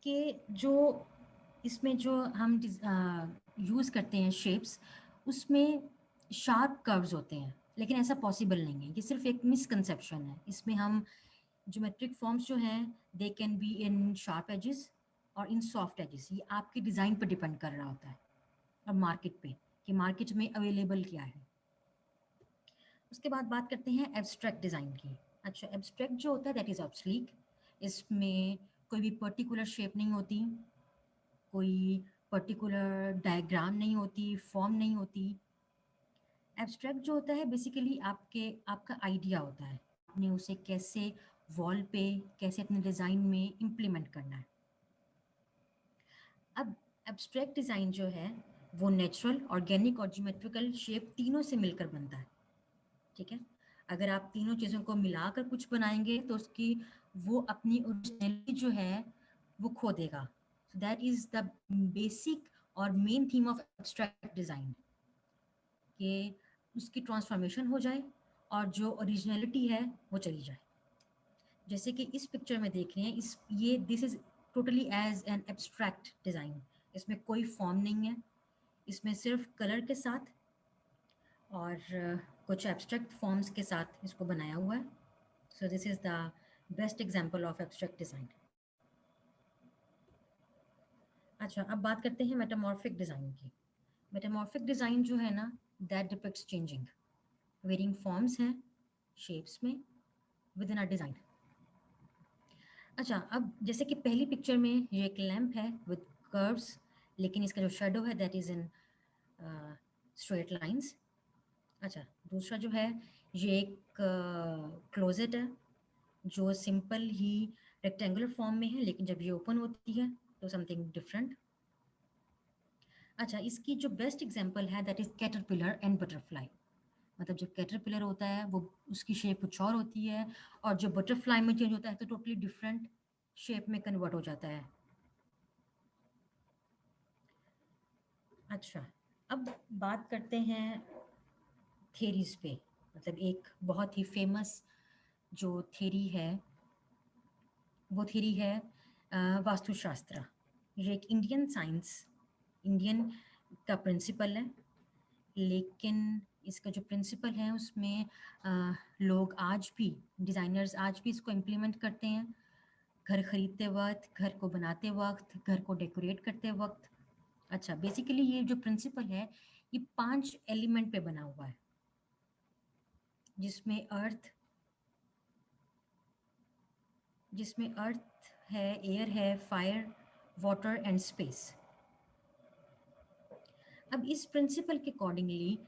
कि जो इसमें जो हम यूज़ करते हैं शेप्स, उसमें शार्प कर्व्स होते हैं, लेकिन ऐसा पॉसिबल नहीं है। ये सिर्फ एक मिसकंसेप्शन है। इसमें हम ज्योमेट्रिक फॉर्म्स जो हैं they can be in sharp edges और इन सॉफ्ट एजेस। ये आपके डिज़ाइन पर डिपेंड कर रहा होता है और मार्केट पे, कि मार्केट में अवेलेबल क्या है। उसके बाद बात करते हैं एब्स्ट्रैक्ट डिज़ाइन की। अच्छा, एब्स्ट्रैक्ट जो होता है दैट इज़ ऑब्सलीक। इसमें कोई भी पर्टिकुलर शेप नहीं होती, कोई पर्टिकुलर डायग्राम नहीं होती, फॉर्म नहीं होती। एब्स्ट्रैक्ट जो होता है बेसिकली आपका आइडिया होता है, आपने उसे कैसे वॉल पे, कैसे अपने डिज़ाइन में इम्प्लीमेंट करना है। अब एब्स्ट्रैक्ट डिज़ाइन जो है वो नेचुरल, ऑर्गेनिक और ज्योमेट्रिकल शेप तीनों से मिलकर बनता है। ठीक है, अगर आप तीनों चीज़ों को मिलाकर कुछ बनाएंगे तो उसकी वो अपनी ओरिजिनलिटी जो है वो खो देगा। So that is the basic और main theme of abstract design, कि उसकी ट्रांसफॉर्मेशन हो जाए और जो ओरिजिनलिटी है वो चली जाए। जैसे कि इस पिक्चर में देख रहे हैं, इस ये this is totally as an abstract design. इसमें कोई फॉर्म नहीं है, इसमें सिर्फ कलर के साथ और कुछ एब्स्ट्रैक्ट फॉर्म्स के साथ इसको बनाया हुआ है। So this is the best example of abstract design. अच्छा, अब बात करते हैं मेटामॉर्फिक डिज़ाइन की। मेटामॉर्फिक डिज़ाइन जो है ना, that depicts changing, varying forms हैं शेप्स में विद इन अ डिज़ाइन। अच्छा, अब जैसे कि पहली पिक्चर में ये एक लैम्प है विद कर्व्स, लेकिन इसका जो शेडो है that is in straight lines. अच्छा, दूसरा जो है ये एक क्लोजेट है जो सिंपल ही रेक्टेंगुलर फॉर्म में है, लेकिन जब ये ओपन होती है तो समथिंग डिफरेंट। अच्छा, इसकी जो बेस्ट एग्जांपल है that is caterpillar and butterfly. मतलब जब कैटरपिलर होता है वो उसकी शेप कुछ और होती है, और जब बटरफ्लाई में चेंज होता है तो टोटली डिफरेंट शेप में कन्वर्ट हो जाता है। अच्छा, अब बात करते हैं थेरीज पे। मतलब एक बहुत ही फेमस जो थेरी है वो थेरी है वास्तुशास्त्र। ये एक इंडियन साइंस, इंडियन का प्रिंसिपल है, लेकिन इसका जो प्रिंसिपल है उसमें लोग आज भी, डिज़ाइनर्स आज भी इसको इम्प्लीमेंट करते हैं। घर खरीदते वक्त, घर को बनाते वक्त, घर को डेकोरेट करते वक्त। अच्छा, बेसिकली ये जो प्रिंसिपल है ये 5 एलिमेंट पे बना हुआ है, जिसमें अर्थ जिसमें अर्थ है, एयर है, फायर, वाटर एंड स्पेस। अब इस प्रिंसिपल के अकॉर्डिंगली,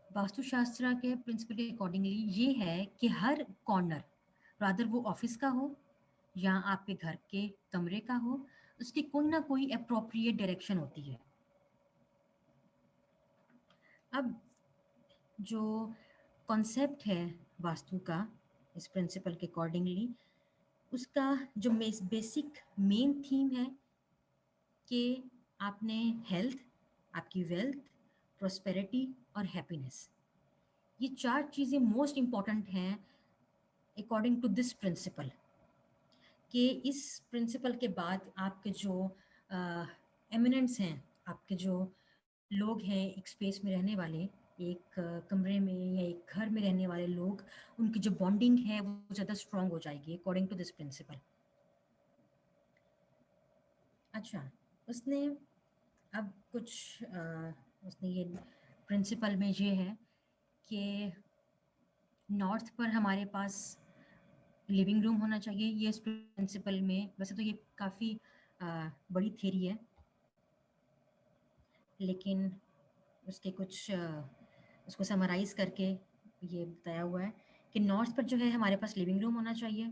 वास्तुशास्त्र के प्रिंसिपल के अकॉर्डिंगली ये है कि हर कॉर्नर, रादर वो ऑफिस का हो या आपके घर के कमरे का हो, उसकी कोई ना कोई अप्रोप्रिएट डायरेक्शन होती है। अब जो कॉन्सेप्ट है वास्तु का इस प्रिंसिपल के अकॉर्डिंगली, उसका जो बेसिक मेन थीम है कि आपने हेल्थ, आपकी वेल्थ, प्रोस्पेरिटी और हैप्पीनेस, ये 4 चीज़ें मोस्ट इम्पॉर्टेंट हैं अकॉर्डिंग टू दिस प्रिंसिपल। कि इस प्रिंसिपल के बाद आपके जो एमिनेंट्स हैं, आपके जो लोग हैं एक स्पेस में रहने वाले, एक कमरे में या एक घर में रहने वाले लोग, उनकी जो बॉन्डिंग है वो ज़्यादा स्ट्रांग हो जाएगी अकॉर्डिंग टू दिस प्रिंसिपल। अच्छा, उसने अब कुछ उसने ये प्रिंसिपल में ये है कि नॉर्थ पर हमारे पास लिविंग रूम होना चाहिए। ये इस प्रिंसिपल में, वैसे तो ये काफ़ी बड़ी थ्योरी है, लेकिन उसके कुछ उसको समराइज़ करके ये बताया हुआ है कि नॉर्थ पर जो है हमारे पास लिविंग रूम होना चाहिए,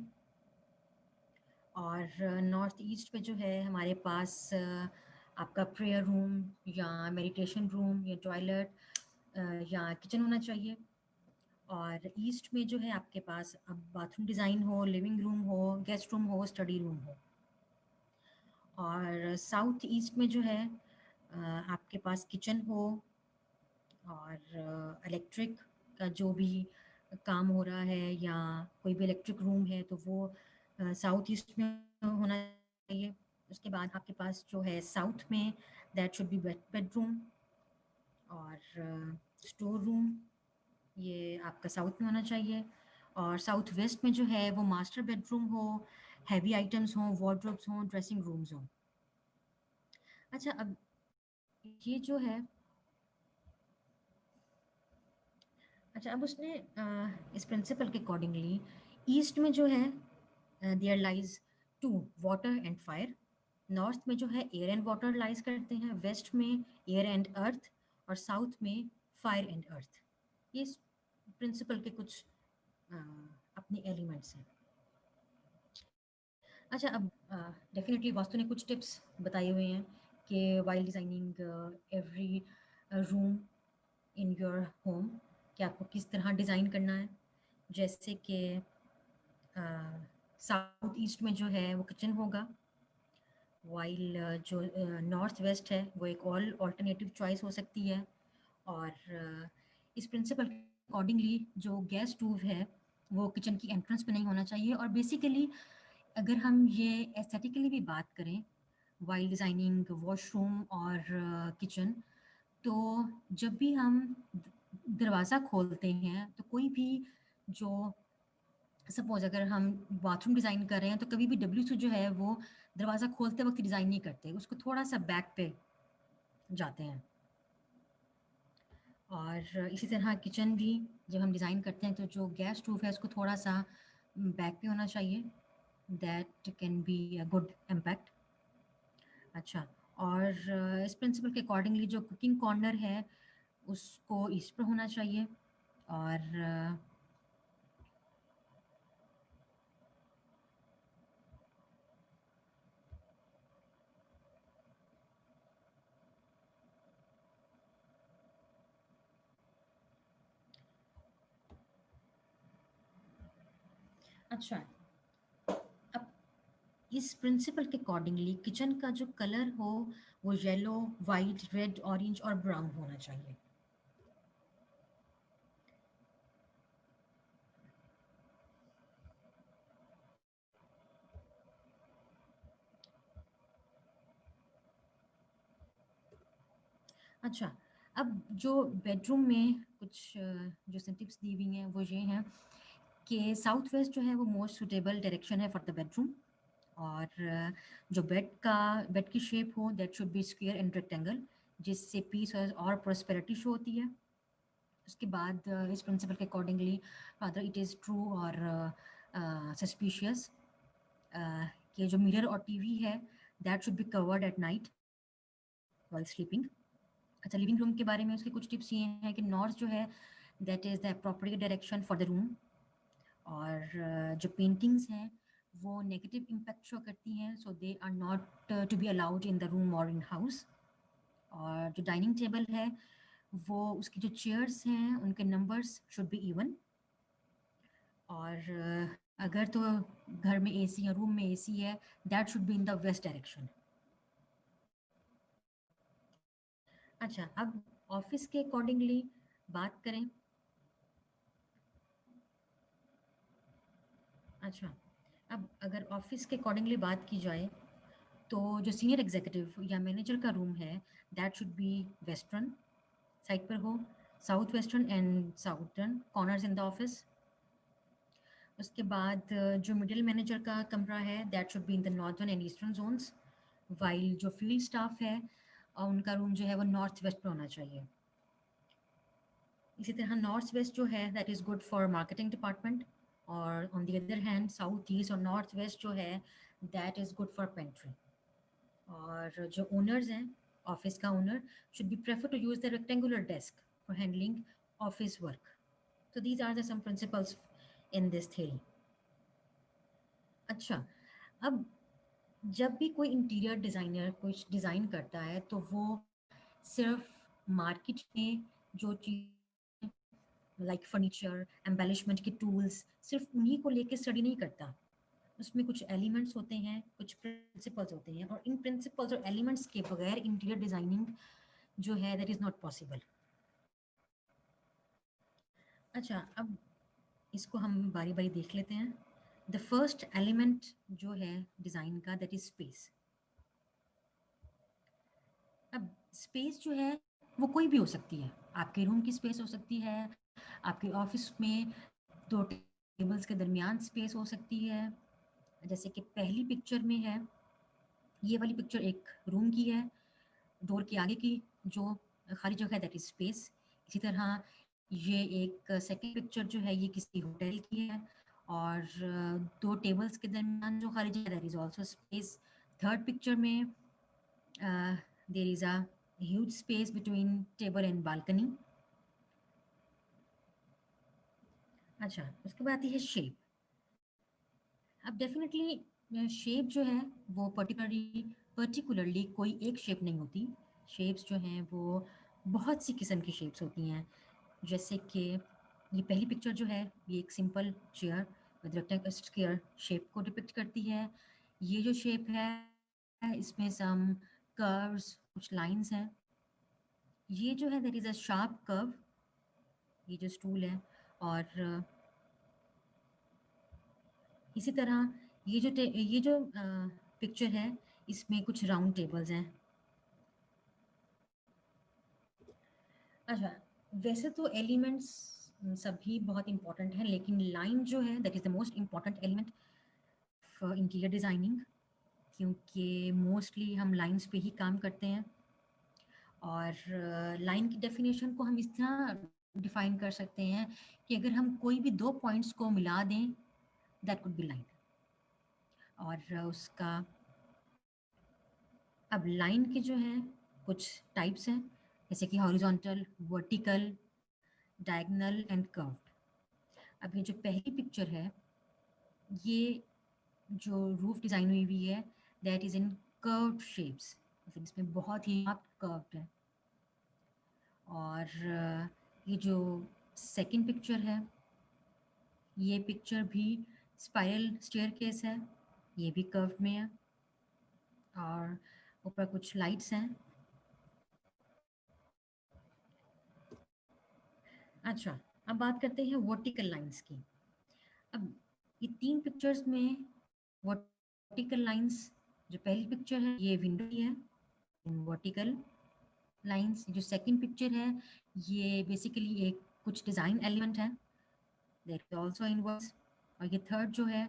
और नॉर्थ ईस्ट पे जो है हमारे पास आपका प्रेयर रूम या मेडिटेशन रूम या टॉयलेट या किचन होना चाहिए। और ईस्ट में जो है आपके पास अब बाथरूम डिज़ाइन हो, लिविंग रूम हो, गेस्ट रूम हो, स्टडी रूम हो। और साउथ ईस्ट में जो है आपके पास किचन हो, और इलेक्ट्रिक का जो भी काम हो रहा है या कोई भी इलेक्ट्रिक रूम है तो वो साउथ ईस्ट में होना चाहिए। उसके बाद आपके पास जो है साउथ में दैट शुड बी बेडरूम और स्टोर रूम, ये आपका साउथ में होना चाहिए। और साउथ वेस्ट में जो है वो मास्टर बेडरूम हो, हैवी आइटम्स हों, वार्डरोब्स हों, ड्रेसिंग रूम्स हों। अच्छा, अब ये जो है, अच्छा अब उसने इस प्रिंसिपल के अकॉर्डिंगली ईस्ट में जो है there lies two water and fire, north में जो है एयर एंड वाटर लाइज करते हैं, वेस्ट में एयर एंड अर्थ, और साउथ में फायर एंड अर्थ। ये इस प्रिंसिपल के कुछ अ, अपने एलिमेंट्स हैं। अच्छा, अब डेफिनेटली वास्तु ने कुछ टिप्स बताए हुए हैं कि while designing every room in your home कि आपको किस तरह डिज़ाइन करना है। जैसे कि साउथ ईस्ट में जो है वो किचन होगा, वाइल जो नॉर्थ वेस्ट है वो एक और ऑल्टरनेटिव चॉइस हो सकती है। और इस प्रिंसिपल के अकॉर्डिंगली जो गैस स्टोव है वो किचन की एंट्रेंस पे नहीं होना चाहिए। और बेसिकली अगर हम ये एस्थेटिकली भी बात करें वाइल डिज़ाइनिंग वॉशरूम और किचन, तो जब भी हम दरवाज़ा खोलते हैं तो कोई भी जो सपोज अगर हम बाथरूम डिज़ाइन कर रहे हैं तो कभी भी डब्ल्यू जो है वो दरवाज़ा खोलते वक्त डिज़ाइन नहीं करते, उसको थोड़ा सा बैक पे जाते हैं। और इसी तरह किचन भी जब हम डिज़ाइन करते हैं तो जो गैस स्टोव है उसको थोड़ा सा बैक पे होना चाहिए, that can be a good impact. अच्छा, और इस प्रिंसिपल के अकॉर्डिंगली जो कुकिंग कॉर्नर है उसको ईस्ट पर होना चाहिए। और अच्छा, अब इस प्रिंसिपल के अकॉर्डिंगली किचन का जो कलर हो वो येलो, वाइट, रेड, ऑरेंज और ब्राउन होना चाहिए। अच्छा, अब जो बेडरूम में कुछ जो टिप्स दी हुई हैं वो ये हैं कि साउथ वेस्ट जो है वो मोस्ट सुटेबल डायरेक्शन है फॉर द बेडरूम। और जो बेड की शेप हो that should B square and rectangle, जिससे पीस और प्रोस्पेरिटी शो होती है। उसके बाद इस प्रिंसिपल के accordingly other it is true और सस्पिशियस कि जो मिरर और टीवी है that should be covered at night while sleeping. अच्छा, लिविंग रूम के बारे में उसके कुछ टिप्स ये हैं कि नॉर्थ जो है that is the appropriate direction for the room. और जो पेंटिंग्स हैं वो नेगेटिव इम्पैक्ट शो करती हैं, so they are not to be allowed in the room और इन हाउस। और जो डाइनिंग टेबल है वो उसकी जो चेयर्स हैं उनके नंबर्स शुड बी इवन। और अगर तो घर में एसी या रूम में एसी है that should be in the west direction. अच्छा, अब ऑफिस के अकॉर्डिंगली बात करें। अच्छा, अब अगर ऑफिस के अकॉर्डिंगली बात की जाए तो जो सीनियर एग्जीक्यूटिव या मैनेजर का रूम है that should be western side पर हो, south western and southern corners in the office. उसके बाद जो मिडिल मैनेजर का कमरा है that should be in the northern and eastern zones, while जो फील्ड स्टाफ है उनका रूम जो है वो नॉर्थ वेस्ट में होना चाहिए। इसी तरह नॉर्थ वेस्ट जो है that is good for marketing department, और on the other hand south east और नॉर्थ वेस्ट जो है that is good for pantry. और जो ओनर्स हैं Office का owner should be prefer to use the rectangular desk for handling office work. So these are the some principles in this theory. अच्छा, अब जब भी कोई इंटीरियर डिज़ाइनर कुछ डिज़ाइन करता है तो वो सिर्फ मार्केट में जो चीज़ लाइक फर्नीचर एम्बेलिशमेंट के टूल्स सिर्फ उन्हीं को लेके स्टडी नहीं करता। उसमें कुछ एलिमेंट्स होते हैं, कुछ प्रिंसिपल्स होते हैं, और इन प्रिंसिपल्स और एलिमेंट्स के बगैर इंटीरियर डिज़ाइनिंग जो है दैट इज़ नॉट पॉसिबल। अच्छा, अब इसको हम बारी बारी देख लेते हैं। द फर्स्ट एलिमेंट जो है डिज़ाइन का दैट इज़ स्पेस। अब स्पेस जो है वो कोई भी हो सकती है। आपके रूम की स्पेस हो सकती है, आपके ऑफिस में दो टेबल्स के दरमियान स्पेस हो सकती है। जैसे कि पहली पिक्चर में है, ये वाली पिक्चर एक रूम की है, डोर के आगे की जो खाली जगह है दैट इज स्पेस। इसी तरह ये एक सेकंड पिक्चर जो है ये किसी होटल की है, और दो टेबल्स के दरमियान जो खाली जगह that is also space. Third picture में there is a huge space between table and balcony. अच्छा, उसके बाद आती है शेप। अब डेफिनेटली शेप जो है वो पर्टिकुलरली कोई एक शेप नहीं होती। शेप्स जो हैं वो बहुत सी किस्म की शेप्स होती हैं। जैसे कि ये पहली पिक्चर जो है ये एक simple chair with rectangle square shape को डिपिक्ट करती है। ये जो शेप है इसमें सम कर्व्स, कुछ लाइंस हैं। ये जो है that is a sharp curve, ये जो स्टूल है। और इसी तरह ये जो पिक्चर है इसमें कुछ राउंड टेबल्स हैं। अच्छा, वैसे तो एलिमेंट्स सभी बहुत इंपॉर्टेंट हैं, लेकिन लाइन जो है that is the most important element for interior designing, क्योंकि मोस्टली हम लाइंस पे ही काम करते हैं। और लाइन की डेफिनेशन को हम इस तरह डिफाइन कर सकते हैं कि अगर हम कोई भी दो पॉइंट्स को मिला दें दैट कुड बी लाइन। और उसका अब लाइन के जो हैं कुछ टाइप्स हैं, जैसे कि horizontal, vertical, diagonal and curved. अब ये जो पहली पिक्चर है ये जो रूफ डिज़ाइन हुई हुई है that is in curved shapes, मतलब इसमें बहुत ही कर्व्ड है। और ये जो सेकंड पिक्चर है ये पिक्चर भी स्पाइरल स्टेयरकेस है, ये भी कर्व में है, और ऊपर कुछ लाइट्स हैं। अच्छा, अब बात करते हैं वर्टिकल लाइंस की। अब ये तीन पिक्चर्स में वर्टिकल लाइंस, जो पहली पिक्चर है ये विंडो की है, वर्टिकल लाइंस। जो सेकंड पिक्चर है ये बेसिकली एक कुछ डिज़ाइन एलिमेंट है दैट इज आल्सो इनवर्स। और ये थर्ड जो है,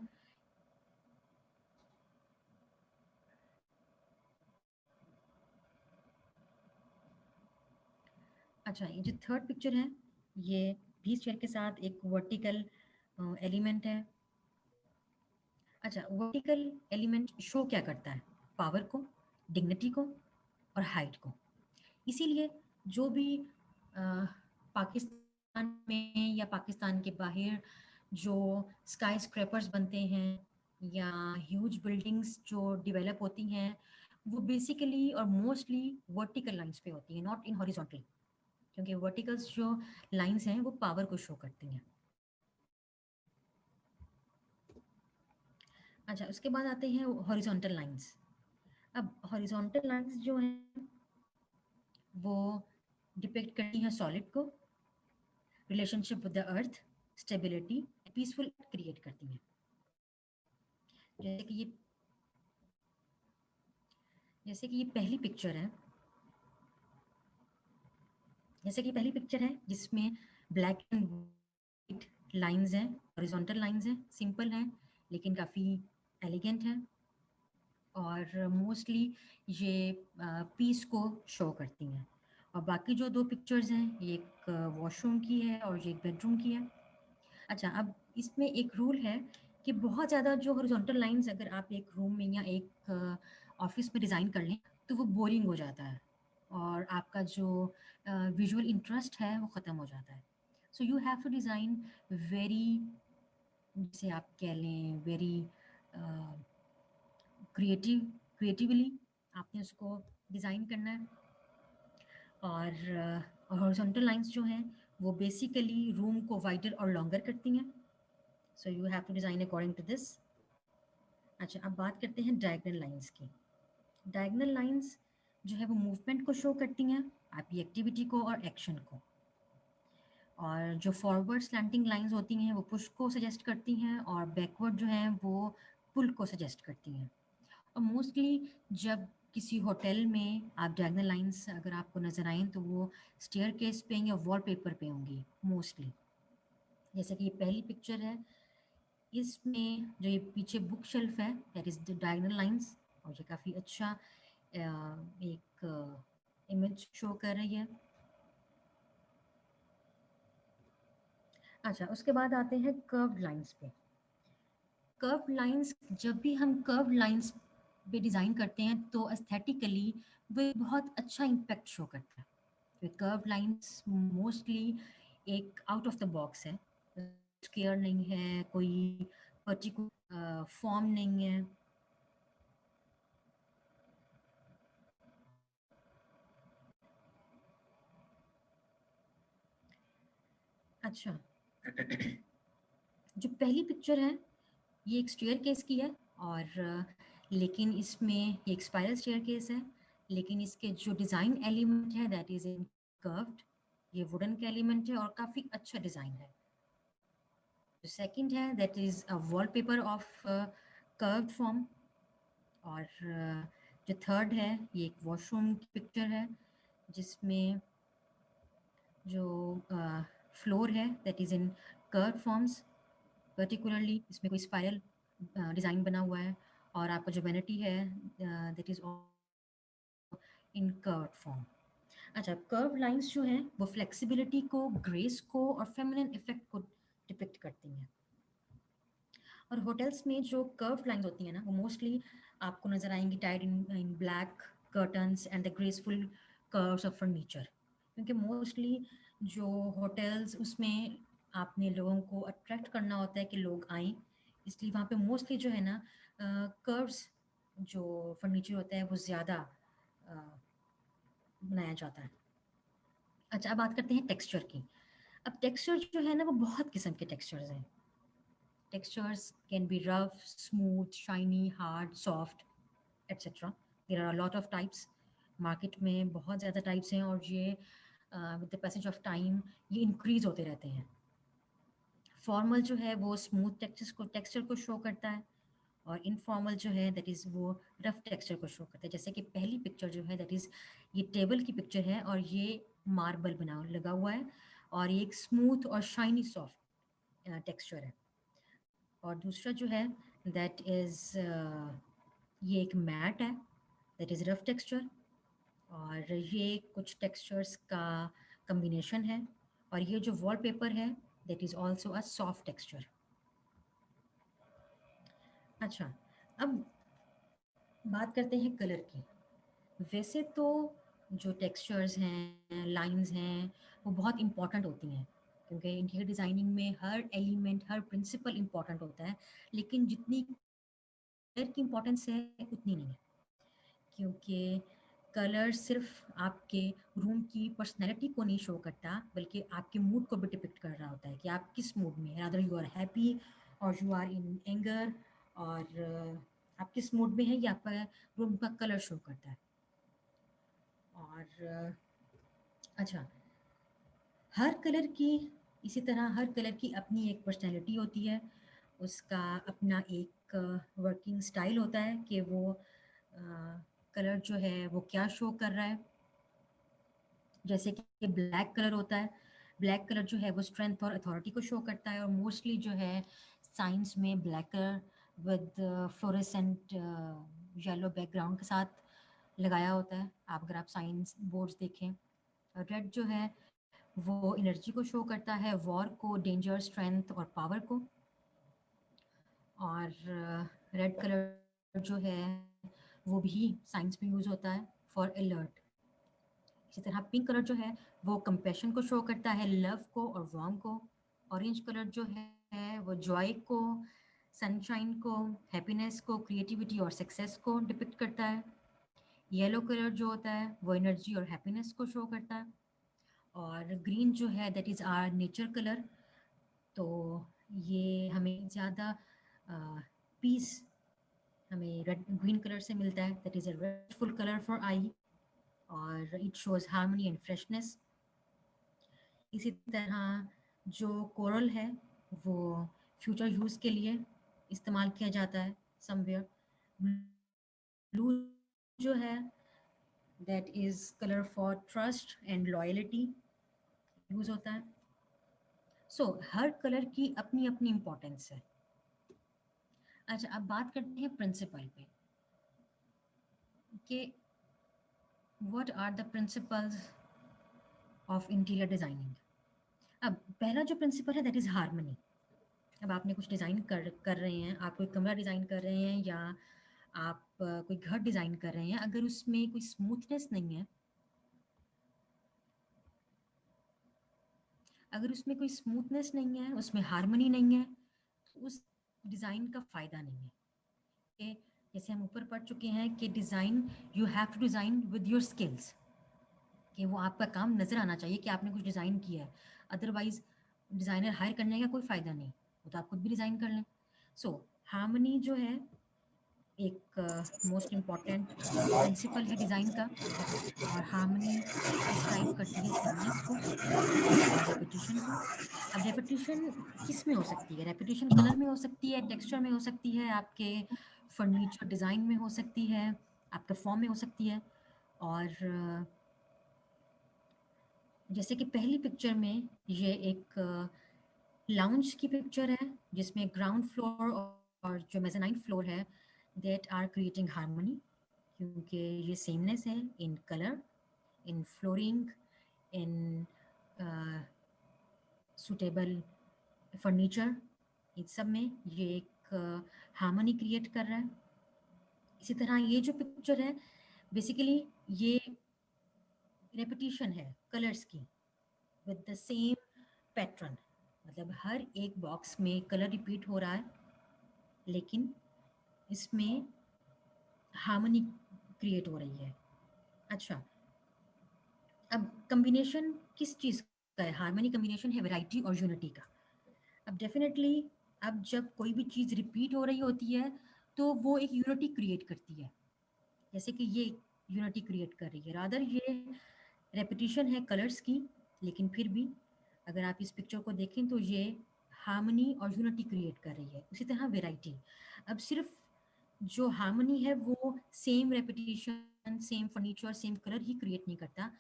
अच्छा ये जो थर्ड पिक्चर है ये भी चेयर के साथ एक वर्टिकल एलिमेंट है। अच्छा, वर्टिकल एलिमेंट शो क्या करता है? पावर को, डिग्निटी को और हाइट को। इसीलिए जो भी अ, पाकिस्तान में या पाकिस्तान के बाहर जो स्काई स्क्रैपर्स बनते हैं या ह्यूज बिल्डिंग्स जो डेवलप होती हैं वो बेसिकली और मोस्टली वर्टिकल लाइंस पे होती हैं, नॉट इन हॉरिजॉन्टल, क्योंकि वर्टिकल्स जो लाइंस हैं वो पावर को शो करती हैं। अच्छा, उसके बाद आते हैं हॉरिजॉन्टल लाइंस। अब हॉरिजॉन्टल लाइंस जो हैं वो डिपिक्ट करती हैं सॉलिड को, relationship with the earth, stability, peaceful create करती हैं। जैसे कि ये जैसे कि ये पहली पिक्चर है जैसे कि पहली पिक्चर है जिसमें ब्लैक एंड वाइट लाइंस हैं, हॉरिजॉन्टल लाइंस हैं, सिंपल हैं लेकिन काफ़ी एलिगेंट हैं, और मोस्टली ये पीस को शो करती हैं। और बाकी जो दो पिक्चर्स हैं ये एक वॉशरूम की है और ये एक बेडरूम की है। अच्छा, अब इसमें एक रूल है कि बहुत ज़्यादा जो हॉरिजॉन्टल लाइंस अगर आप एक रूम में या एक ऑफिस में डिज़ाइन कर लें तो वो बोरिंग हो जाता है। और आपका जो विजुअल इंटरेस्ट है वो ख़त्म हो जाता है. So you have to design very, जिसे आप कह लें वेरी क्रिएटिवली आपने उसको डिज़ाइन करना है. और हॉरिजॉन्टल लाइंस जो हैं वो बेसिकली रूम को वाइडर और लॉन्गर करती हैं. So you have to design according to this. अच्छा, अब बात करते हैं डायगोनल लाइंस की. डायगोनल लाइंस जो है वो मूवमेंट को शो करती हैं, आपकी एक्टिविटी को और एक्शन को. और जो फॉरवर्ड स्लैंटिंग लाइंस होती हैं वो पुश को सजेस्ट करती हैं, और बैकवर्ड जो हैं वो पुल को सजेस्ट करती हैं. और मोस्टली जब किसी होटल में आप डायगोनल लाइंस अगर आपको नज़र आएँ तो वो स्टेयरकेस पे या वॉलपेपर पे होंगी मोस्टली. जैसे कि ये पहली पिक्चर है, इसमें जो ये पीछे बुक शेल्फ है that is the diagonal lines, और ये काफ़ी अच्छा एक इमेज शो कर रही है. अच्छा, उसके बाद आते हैं कर्व्ड लाइंस पे. कर्व्ड लाइंस, जब भी हम कर्व्ड लाइंस पे डिज़ाइन करते हैं तो एस्थेटिकली वो एक बहुत अच्छा इम्पैक्ट शो करता है. कर्व्ड लाइंस मोस्टली एक आउट ऑफ द बॉक्स है, स्क्वायर नहीं है, कोई पर्टिकुलर फॉर्म नहीं है. अच्छा, जो पहली पिक्चर है ये एक स्टेयर केस की है, और लेकिन इसमें ये एक स्पाइरल स्टेयर केस है, लेकिन इसके जो डिज़ाइन एलिमेंट है दैट इज़ इन कर्व्ड. ये वुडन का एलिमेंट है और काफ़ी अच्छा डिज़ाइन है. जो सेकंड है that is a wallpaper of curved form. और जो थर्ड है ये एक वॉशरूम की पिक्चर है, जिसमें जो फ्लोर है that is in curved forms. Particularly इसमें कोई स्पाइरल डिज़ाइन बना हुआ है, और आपका जो वैनिटी है that is in curved form. अच्छा, कर्व लाइंस जो हैं वो फ्लेक्सिबिलिटी को, ग्रेस को और फेमिनिन इफेक्ट को डिपिक्ट करती हैं. और होटल्स में जो कर्व लाइंस होती हैं ना वो मोस्टली आपको नज़र आएंगी tied in in black curtains and the graceful curves of furniture. क्योंकि मोस्टली जो होटल्स उसमें आपने लोगों को अट्रैक्ट करना होता है कि लोग आएँ, इसलिए वहाँ पे मोस्टली जो है ना कर्व्स जो फर्नीचर होता है वो ज़्यादा बनाया जाता है. अच्छा, अब बात करते हैं टेक्सचर की. अब टेक्सचर जो है ना वो बहुत किस्म के टेक्सचर्स हैं. Textures can be rough, smooth, shiny, hard, soft, etcetera. There are a lot of types. Market में बहुत ज़्यादा टाइप्स हैं, और ये with the passage of time ये इंक्रीज होते रहते हैं. फॉर्मल जो है वो स्मूथ टेक्सचर को शो करता है, और इनफॉर्मल जो है दैट इज़ वो रफ टेक्सचर को शो करता है. जैसे कि पहली पिक्चर जो है दैट इज़ ये टेबल की पिक्चर है, और ये मार्बल बना लगा हुआ है, और ये एक स्मूथ और शाइनी सॉफ्ट टेक्सचर है. और दूसरा जो है दैट इज़ ये एक मैट है दैट इज़ रफ टेक्सचर, और ये कुछ टेक्सचर्स का कम्बिनेशन है. और ये जो वॉलपेपर है that is also a soft texture. अच्छा, अब बात करते हैं कलर की. वैसे तो जो टेक्सचर्स हैं, लाइंस हैं, वो बहुत इम्पॉर्टेंट होती हैं, क्योंकि इंटीरियर डिज़ाइनिंग में हर एलिमेंट, हर प्रिंसिपल इम्पॉर्टेंट होता है. लेकिन जितनी कलर की इम्पोर्टेंस है उतनी नहीं है, क्योंकि कलर सिर्फ आपके रूम की पर्सनैलिटी को नहीं शो करता, बल्कि आपके मूड को भी डिपिक्ट कर रहा होता है कि आप किस मूड में हैं. अदर यू आर हैप्पी और यू आर इन एंगर, और आप किस मूड में हैं ये आपका रूम का कलर शो करता है. और अच्छा, हर कलर की इसी तरह हर कलर की अपनी एक पर्सनैलिटी होती है, उसका अपना एक वर्किंग स्टाइल होता है कि वो कलर जो है वो क्या शो कर रहा है. जैसे कि ब्लैक कलर होता है, ब्लैक कलर जो है वो स्ट्रेंथ और अथॉरिटी को शो करता है, और मोस्टली जो है साइंस में black colour with fluorescent yellow background के साथ लगाया होता है. आप अगर आप साइंस बोर्ड्स देखें, रेड जो है वो एनर्जी को शो करता है, वॉर को, डेंजर, स्ट्रेंथ और पावर को. और रेड कलर जो है वो भी साइंस में यूज़ होता है फॉर अलर्ट. इसी तरह पिंक कलर जो है वो कंपैशन को शो करता है, लव को और वार्म को। ऑरेंज कलर जो है वो जॉय को, सनशाइन को, हैप्पीनेस को, क्रिएटिविटी और सक्सेस को डिपिक्ट करता है। येलो कलर जो होता है वो एनर्जी और हैप्पीनेस को शो करता है। और ग्रीन जो है that is our nature colour, तो ये हमें ज़्यादा पीस हमें रेड ग्रीन कलर से मिलता है, that is a restful colour for eye, और it shows harmony and freshness. इसी तरह जो कोरल है वो फ्यूचर यूज़ के लिए इस्तेमाल किया जाता है समवेयर। ब्लू जो है that is colour for trust and loyalty use होता है। सो हर कलर की अपनी अपनी इम्पोर्टेंस है। अच्छा, अब बात करते हैं प्रिंसिपल पे कि what are the principles of interior designing. अब पहला जो प्रिंसिपल है दैट इज़ हार्मनी। अब आपने कुछ डिज़ाइन कर रहे हैं, आप कोई कमरा डिज़ाइन कर रहे हैं या आप कोई घर डिज़ाइन कर रहे हैं, अगर उसमें कोई स्मूथनेस नहीं है, अगर उसमें कोई स्मूथनेस नहीं है, उसमें हार्मनी नहीं है, तो उस डिज़ाइन का फ़ायदा नहीं है। कि जैसे हम ऊपर पढ़ चुके हैं कि design, you have to design with your skills, कि वो आपका काम नज़र आना चाहिए कि आपने कुछ डिज़ाइन किया है। अदरवाइज़ डिज़ाइनर हायर करने का कोई फ़ायदा नहीं, वो तो आप खुद भी डिज़ाइन कर लें। सो हार्मनी जो है एक मोस्ट इम्पॉर्टेंट प्रिंसिपल है डिज़ाइन का, और हार्मनी डिस्क्राइब करती है सेमनेस को और रेपिटेशन को। अब रेपिटेशन किस में हो सकती है? रेपिटेशन कलर में हो सकती है, टेक्सचर में हो सकती है, आपके फर्नीचर डिज़ाइन में हो सकती है, आपके फॉर्म में हो सकती है। और जैसे कि पहली पिक्चर में ये एक लाउंज की पिक्चर है जिसमें ग्राउंड फ्लोर और जो मेज़ानाइन फ्लोर है दैट आर क्रिएटिंग हार्मनी, क्योंकि ये सेमनेस है in colour, in flooring, in suitable furniture, इन सब में ये एक हार्मनी क्रिएट कर रहा है। इसी तरह ये जो पिक्चर है बेसिकली ये रेपिटेशन है कलर्स की विद द सेम पैटर्न, मतलब हर एक बॉक्स में कलर रिपीट हो रहा है, लेकिन इसमें हार्मनी क्रिएट हो रही है। अच्छा, अब कम्बिनेशन किस चीज़ का है? हार्मनी कम्बिनेशन है वैरायटी और यूनिटी का। अब डेफिनेटली अब जब कोई भी चीज़ रिपीट हो रही होती है तो वो एक यूनिटी क्रिएट करती है, जैसे कि ये यूनिटी क्रिएट कर रही है। रादर ये रेपिटेशन है कलर्स की, लेकिन फिर भी अगर आप इस पिक्चर को देखें तो ये हार्मनी और यूनिटी क्रिएट कर रही है। उसी तरह वैरायटी, अब सिर्फ जो हार्मनी है वो same repetition, same furniture, same colour ही क्रिएट नहीं करता,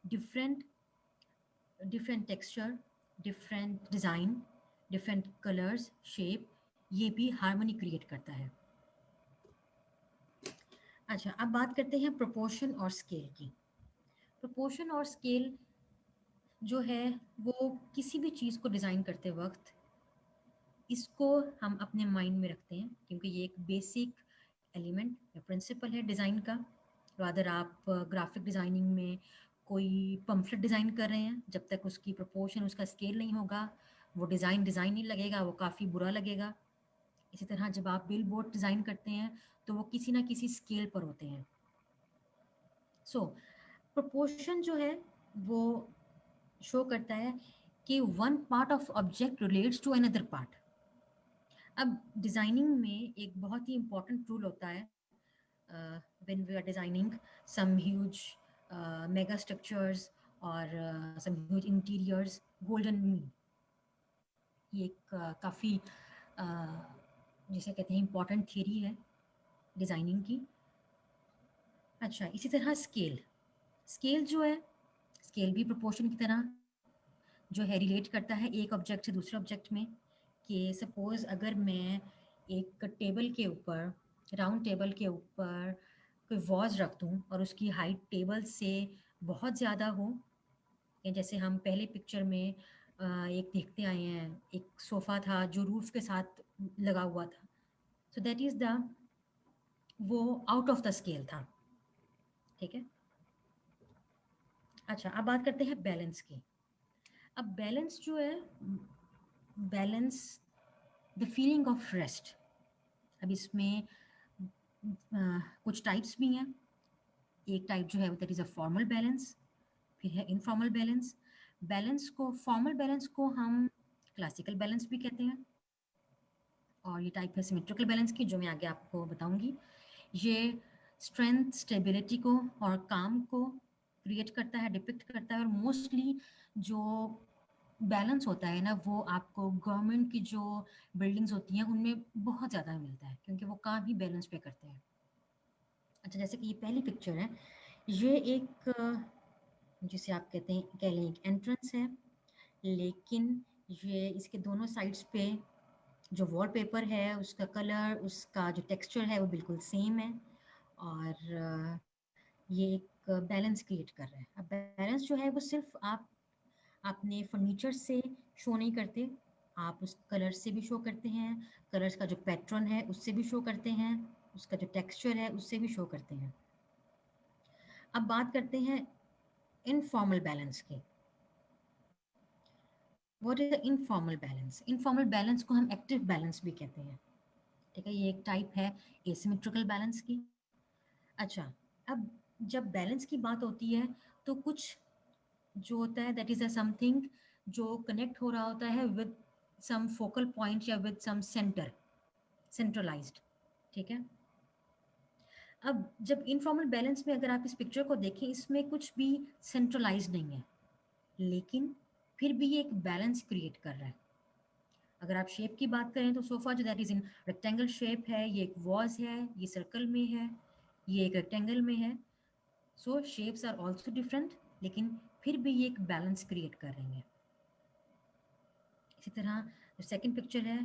different different texture, different design, different colours, shape, ये भी हार्मनी क्रिएट करता है। अच्छा, अब बात करते हैं प्रोपोर्शन और स्केल की। प्रोपोर्शन और स्केल जो है वो किसी भी चीज़ को डिज़ाइन करते वक्त इसको हम अपने माइंड में रखते हैं, क्योंकि ये एक बेसिक एलिमेंट या प्रिंसिपल है डिज़ाइन का। तो अगर आप ग्राफिक डिज़ाइनिंग में कोई पम्फलेट डिज़ाइन कर रहे हैं, जब तक उसकी प्रोपोर्शन, उसका स्केल नहीं होगा, वो डिज़ाइन डिज़ाइन नहीं लगेगा, वो काफ़ी बुरा लगेगा। इसी तरह जब आप बिल बोर्ड डिज़ाइन करते हैं तो वो किसी ना किसी स्केल पर होते हैं। सो प्रोपोर्शन जो है वो शो करता है कि one part of object relates to another part. अब डिज़ाइनिंग में एक बहुत ही इम्पॉर्टेंट रूल होता है when we are designing some huge mega structures और some huge interiors, golden mean, ये एक काफ़ी जिसे कहते हैं इम्पॉर्टेंट थियरी है डिज़ाइनिंग की। अच्छा, इसी तरह स्केल, स्केल जो है, स्केल भी प्रोपोर्शन की तरह जो है रिलेट करता है एक ऑब्जेक्ट से दूसरे ऑब्जेक्ट में। कि सपोज़ अगर मैं एक टेबल के ऊपर, राउंड टेबल के ऊपर कोई वॉज रख दूँ और उसकी हाइट टेबल से बहुत ज़्यादा हो, या जैसे हम पहले पिक्चर में एक देखते आए हैं, एक सोफ़ा था जो रूफ के साथ लगा हुआ था, सो दैट इज़ द, वो आउट ऑफ द स्केल था। ठीक है, अच्छा, अब बात करते हैं बैलेंस की। अब बैलेंस जो है, balance the feeling of rest. अब इसमें कुछ टाइप्स भी हैं। एक टाइप जो है that is a formal balance, फिर है इनफॉर्मल बैलेंस। बैलेंस को, फॉर्मल बैलेंस को हम क्लासिकल बैलेंस भी कहते हैं, और ये टाइप है सिमेट्रिकल बैलेंस की, जो मैं आगे आपको बताऊंगी। ये स्ट्रेंथ, स्टेबिलिटी को और काम को क्रिएट करता है, डिपिक्ट करता है। और मोस्टली जो बैलेंस होता है ना, वो आपको गवर्नमेंट की जो बिल्डिंग्स होती हैं उनमें बहुत ज़्यादा मिलता है, क्योंकि वो काम ही बैलेंस पे करते हैं। अच्छा, जैसे कि ये पहली पिक्चर है, ये एक जिसे आप कहते हैं, कह लें, एक एंट्रेंस है, लेकिन ये इसके दोनों साइड्स पे जो वॉलपेपर है, उसका कलर, उसका जो टेक्सचर है, वो बिल्कुल सेम है। और ये एक बैलेंस क्रिएट कर रहा है। अब बैलेंस जो है वो सिर्फ आप अपने फर्नीचर से शो नहीं करते, आप उस कलर से भी शो करते हैं, कलर्स का जो पैटर्न है उससे भी शो करते हैं, उसका जो टेक्सचर है उससे भी शो करते हैं। अब बात करते हैं इनफॉर्मल बैलेंस की। What is the informal balance? Informal balance को हम एक्टिव बैलेंस भी कहते हैं। ठीक है, ये एक टाइप है एसिमेट्रिकल बैलेंस की। अच्छा, अब जब बैलेंस की बात होती है तो कुछ जो होता है दैट इज अ समथिंग जो कनेक्ट हो रहा होता है विद सम फोकल पॉइंट या विद सम सेंटर, सेंट्रलाइज्ड। ठीक है। अब जब इनफॉर्मल बैलेंस में अगर आप इस पिक्चर को देखें, इसमें कुछ भी सेंट्रलाइज्ड नहीं है, लेकिन फिर भी ये एक बैलेंस क्रिएट कर रहा है। अगर आप शेप की बात करें तो सोफा जो that is in rectangle shape है, ये एक वॉज है, ये सर्कल में है, ये एक रेक्टेंगल में है। सो शेप्स आर ऑल्सो डिफरेंट, लेकिन फिर भी ये एक बैलेंस क्रिएट कर रही है। इसी तरह जो सेकंड पिक्चर है,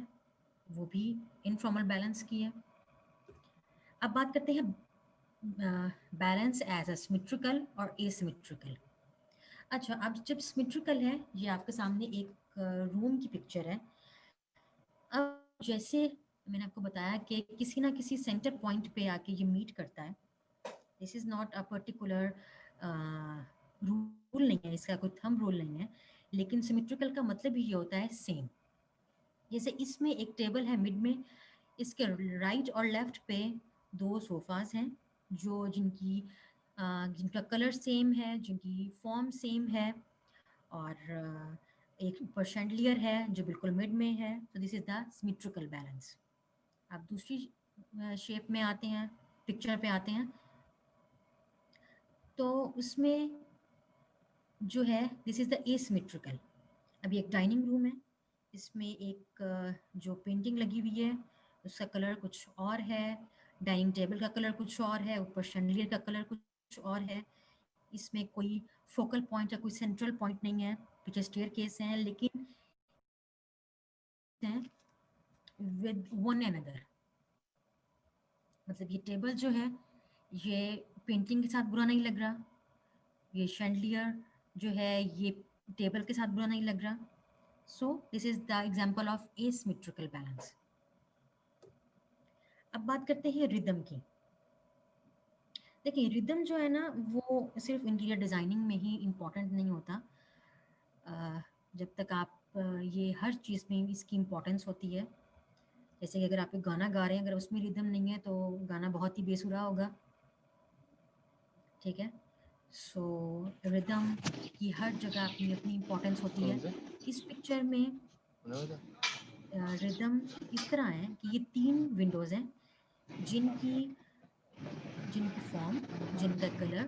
वो भी इनफॉर्मल बैलेंस की है। अब बात करते हैं बैलेंस एज अ सिमेट्रिकल और एसिमेट्रिकल। अच्छा, अब जब सिमेट्रिकल है, ये आपके सामने एक रूम की पिक्चर है। अब जैसे मैंने आपको बताया कि किसी ना किसी सेंटर पॉइंट पे आके ये मीट करता है। This is not a particular rule नहीं है, इसका कोई थंब रूल नहीं है, लेकिन सिमेट्रिकल का मतलब ही ये होता है सेम। जैसे इसमें एक टेबल है मिड में, इसके राइट और लेफ्ट पे दो सोफाज हैं, जो जिनका कलर सेम है, जिनकी फॉर्म सेम है, और एक ऊपर शैंडलियर है जो बिल्कुल मिड में है। तो this is the symmetrical balance. आप दूसरी शेप में आते हैं, पिक्चर पे आते हैं, तो उसमें जो है दिस इज द एसिमेट्रिकल। अभी एक डाइनिंग रूम है, इसमें एक जो पेंटिंग लगी हुई है उसका कलर कुछ और है, डाइनिंग टेबल का कलर कुछ और है, ऊपर शैंडलियर का कलर कुछ और है। इसमें कोई फोकल पॉइंट या कोई सेंट्रल पॉइंट नहीं है, पीछे स्टेयर केस हैं, लेकिन हैं विद वन अनदर। मतलब ये टेबल जो है, ये पेंटिंग के साथ बुरा नहीं लग रहा, ये शैंडलियर जो है ये टेबल के साथ बुरा नहीं लग रहा। सो this is the example of asymmetrical balance. अब बात करते हैं रिदम की। देखिए, रिदम जो है ना, वो सिर्फ इंटीरियर डिज़ाइनिंग में ही इम्पोर्टेंट नहीं होता। अ, जब तक आप ये हर चीज़ में इसकी इम्पोर्टेंस होती है। जैसे कि अगर आप एक गाना गा रहे हैं, अगर उसमें रिदम नहीं है तो गाना बहुत ही बेसुरा होगा। ठीक है। सो रिदम की हर जगह अपनी अपनी इम्पोर्टेंस होती है। कौन सा इस पिक्चर में बना बता। रिदम इस तरह है कि ये 3 विंडोज़ हैं, जिनकी जिनकी फॉर्म, जिनका कलर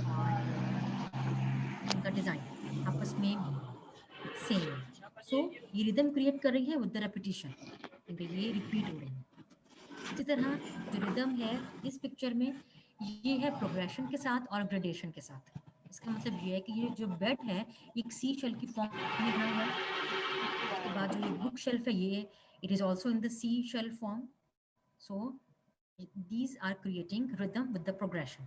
और जिनका डिज़ाइन आपस में सेम है। सो ये रिदम क्रिएट कर रही है विद द रेपिटिशन, क्योंकि ये रिपीट हो रही है। इसी तरह जो रिदम है इस पिक्चर में, ये है प्रोग्रेशन के साथ और ग्रेडेशन के साथ। इसका मतलब ये है कि ये जो बेड है, एक सी शेल की फॉर्म में बना हुआ है। उसके बाद जो ये बुक शेल्फ है, ये it is also in the seashell form. So these are creating rhythm with the progression.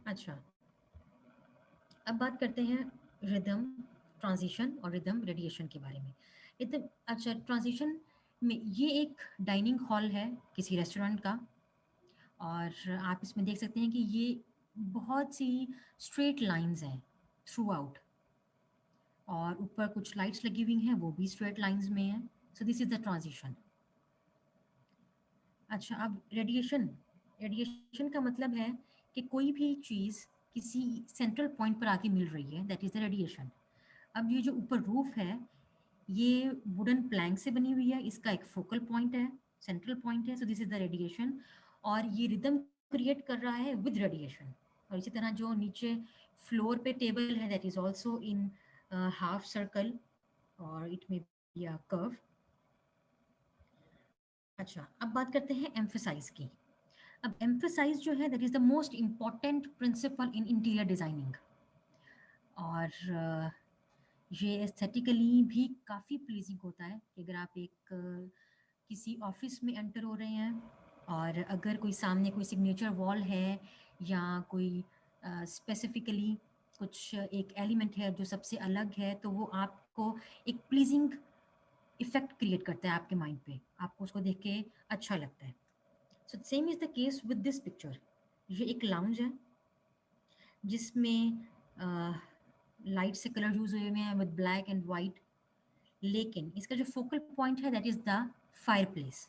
अच्छा, अब बात करते हैं रिदम ट्रांजिशन और रिदम रेडिएशन के बारे में। इतने अच्छा, ट्रांजिशन में ये एक डाइनिंग हॉल है किसी रेस्टोरेंट का, और आप इसमें देख सकते हैं कि ये बहुत सी स्ट्रेट लाइंस हैं थ्रू आउट, और ऊपर कुछ लाइट्स लगी हुई हैं वो भी स्ट्रेट लाइंस में हैं। सो दिस इज द ट्रांजिशन। अच्छा, अब रेडिएशन। रेडिएशन का मतलब है कि कोई भी चीज़ किसी सेंट्रल पॉइंट पर आके मिल रही है, दैट इज़ द रेडिएशन। अब ये जो ऊपर रूफ है, ये वुडन प्लैंक से बनी हुई है, इसका एक फोकल पॉइंट है, सेंट्रल पॉइंट है, so this is the radiation. और ये रिदम क्रिएट कर रहा है विद रेडिएशन। और इसी तरह जो नीचे फ्लोर पे टेबल है, that is also in half circle, और it may be a curve. अच्छा, अब बात करते हैं एम्फसाइज की। अब एम्फसाइज जो है, that is the most important principal in interior designing. और ये एस्थेटिकली भी काफ़ी प्लीजिंग होता है कि अगर आप एक किसी ऑफिस में एंटर हो रहे हैं, और अगर कोई सामने कोई सिग्नेचर वॉल है, या कोई स्पेसिफिकली कुछ एक एलिमेंट है जो सबसे अलग है, तो वो आपको एक प्लीजिंग इफेक्ट क्रिएट करता है आपके माइंड पे, आपको उसको देख के अच्छा लगता है। So same is the case with this picture. ये एक लाउंज है जिसमें लाइट से कलर यूज हुए हैं विद ब्लैक एंड वाइट, लेकिन इसका जो फोकल पॉइंट है, that is the fire place.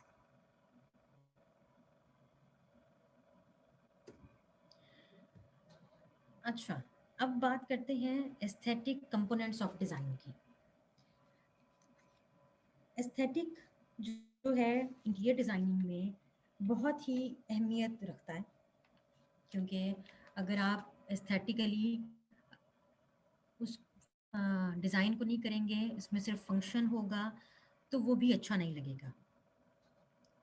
अच्छा, अब बात करते हैं एस्थेटिक कंपोनेंट्स ऑफ डिज़ाइन की। एस्थेटिक जो है इंटीरियर डिज़ाइनिंग में बहुत ही अहमियत रखता है, क्योंकि अगर आप एस्थेटिकली उस डिज़ाइन को नहीं करेंगे, इसमें सिर्फ फंक्शन होगा, तो वो भी अच्छा नहीं लगेगा।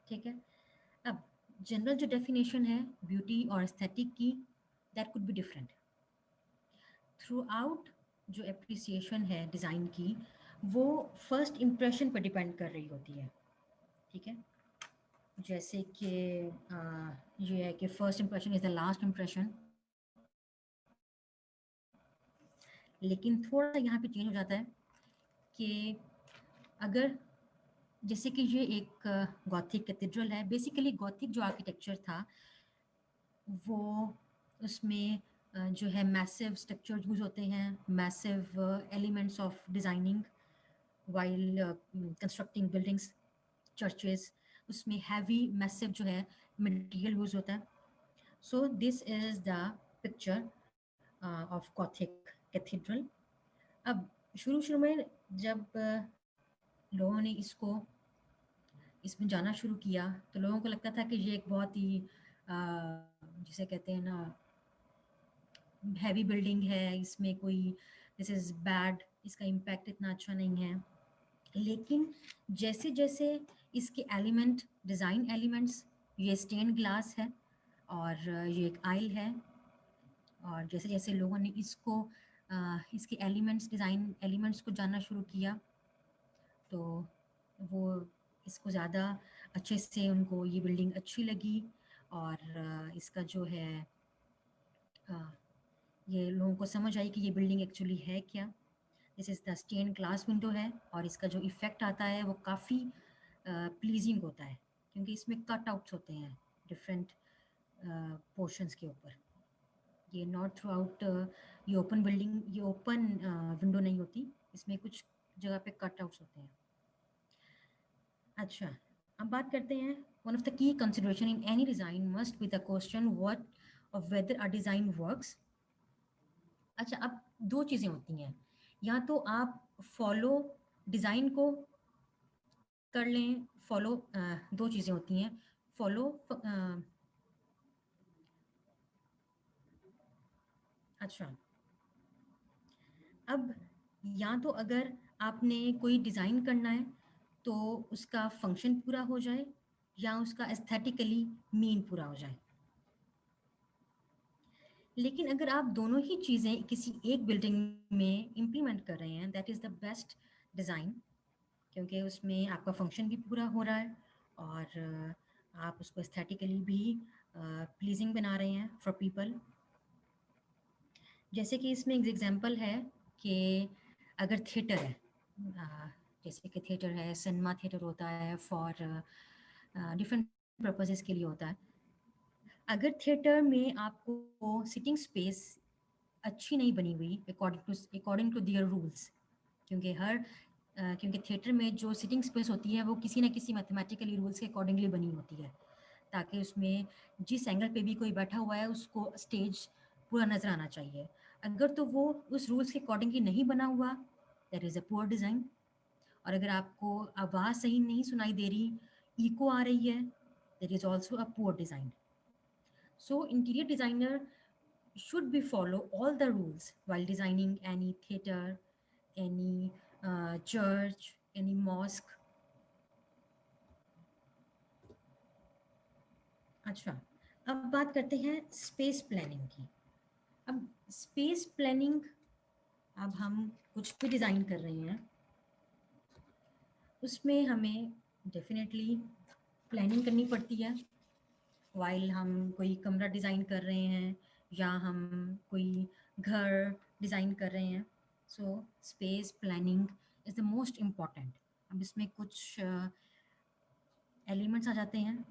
ठीक है। अब जनरल जो डेफिनेशन है ब्यूटी और एस्थेटिक की, that could be different through out. जो एप्रिसिएशन है डिज़ाइन की, वो फर्स्ट इम्प्रेशन पर डिपेंड कर रही होती है। ठीक है। जैसे कि ये है कि first impression is the last impression, लेकिन थोड़ा सा यहाँ पे चेंज हो जाता है कि अगर, जैसे कि ये एक गॉथिक कैथेड्रल है, बेसिकली गॉथिक जो आर्किटेक्चर था वो, उसमें जो है मैसिव स्ट्रक्चर यूज होते हैं, massive elements of designing while constructing buildings, churches, उसमें हैवी मैसिव जो है मटेरियल यूज होता है। So this is the picture of Gothic cathedral. अब शुरू शुरू में जब लोगों ने इसमें जाना शुरू किया, तो लोगों को लगता था कि ये एक बहुत ही जिसे कहते हैं ना, हैवी बिल्डिंग है, इसमें कोई, दिस इज़ बैड, इसका इम्पैक्ट इतना अच्छा नहीं है। लेकिन जैसे जैसे इसके एलिमेंट, डिज़ाइन एलिमेंट्स, ये स्टेन ग्लास है और ये एक आइल है, और जैसे जैसे लोगों ने इसके एलिमेंट्स, डिज़ाइन एलिमेंट्स को जानना शुरू किया, तो वो इसको ज़्यादा अच्छे से, उनको ये बिल्डिंग अच्छी लगी। और इसका जो है अ, ये लोगों को समझ आई कि ये बिल्डिंग एक्चुअली है क्या। This is the stain glass window है, और इसका जो इफ़ेक्ट आता है वो काफ़ी प्लीजिंग होता है, क्योंकि इसमें कट आउट्स होते हैं डिफरेंट पोर्शंस के ऊपर। ये नॉट थ्रू आउट ये ओपन बिल्डिंग, ये ओपन विंडो नहीं होती, इसमें कुछ जगह पे कट आउट्स होते हैं। अच्छा, अब बात करते हैं, one of the key consideration in any design must be the question what of weather a design works. अच्छा, अब दो चीज़ें होती हैं, या तो आप फॉलो डिज़ाइन को कर लें, फॉलो, दो चीज़ें होती हैं, फॉलो, अच्छा, अब या तो अगर आपने कोई डिज़ाइन करना है तो उसका फंक्शन पूरा हो जाए, या उसका एस्थेटिकली मीन पूरा हो जाए। लेकिन अगर आप दोनों ही चीज़ें किसी एक बिल्डिंग में इम्प्लीमेंट कर रहे हैं, that is the best design, क्योंकि उसमें आपका फंक्शन भी पूरा हो रहा है, और आप उसको एस्थेटिकली भी प्लीजिंग बना रहे हैं फॉर पीपल। जैसे कि इसमें एक एग्जांपल है कि अगर थिएटर है, जैसे कि थिएटर है, सिनेमा थिएटर होता है फॉर डिफरेंट पर्पसेस के लिए होता है। अगर थिएटर में आपको सिटिंग स्पेस अच्छी नहीं बनी हुई अकॉर्डिंग टू दियर रूल्स, क्योंकि क्योंकि थिएटर में जो सिटिंग स्पेस होती है वो किसी न किसी मैथमेटिकली रूल्स के अकॉर्डिंगली बनी होती है, ताकि उसमें जिस एंगल पे भी कोई बैठा हुआ है उसको स्टेज पूरा नज़र आना चाहिए। अगर तो वो उस रूल्स के अकॉर्डिंगली नहीं बना हुआ, that is a poor design. और अगर आपको आवाज़ सही नहीं सुनाई दे रही, इको आ रही है, that is also a poor design. So interior designer should be follow all the rules while designing any theater, any church, any mosque. अच्छा, अब बात करते हैं स्पेस प्लानिंग की। अब स्पेस प्लानिंग, अब हम कुछ भी डिज़ाइन कर रहे हैं उसमें हमें डेफिनेटली प्लानिंग करनी पड़ती है। वाइल हम कोई कमरा डिज़ाइन कर रहे हैं या हम कोई घर डिज़ाइन कर रहे हैं, so space planning is the most important. अब इसमें कुछ एलिमेंट्स आ जाते हैं,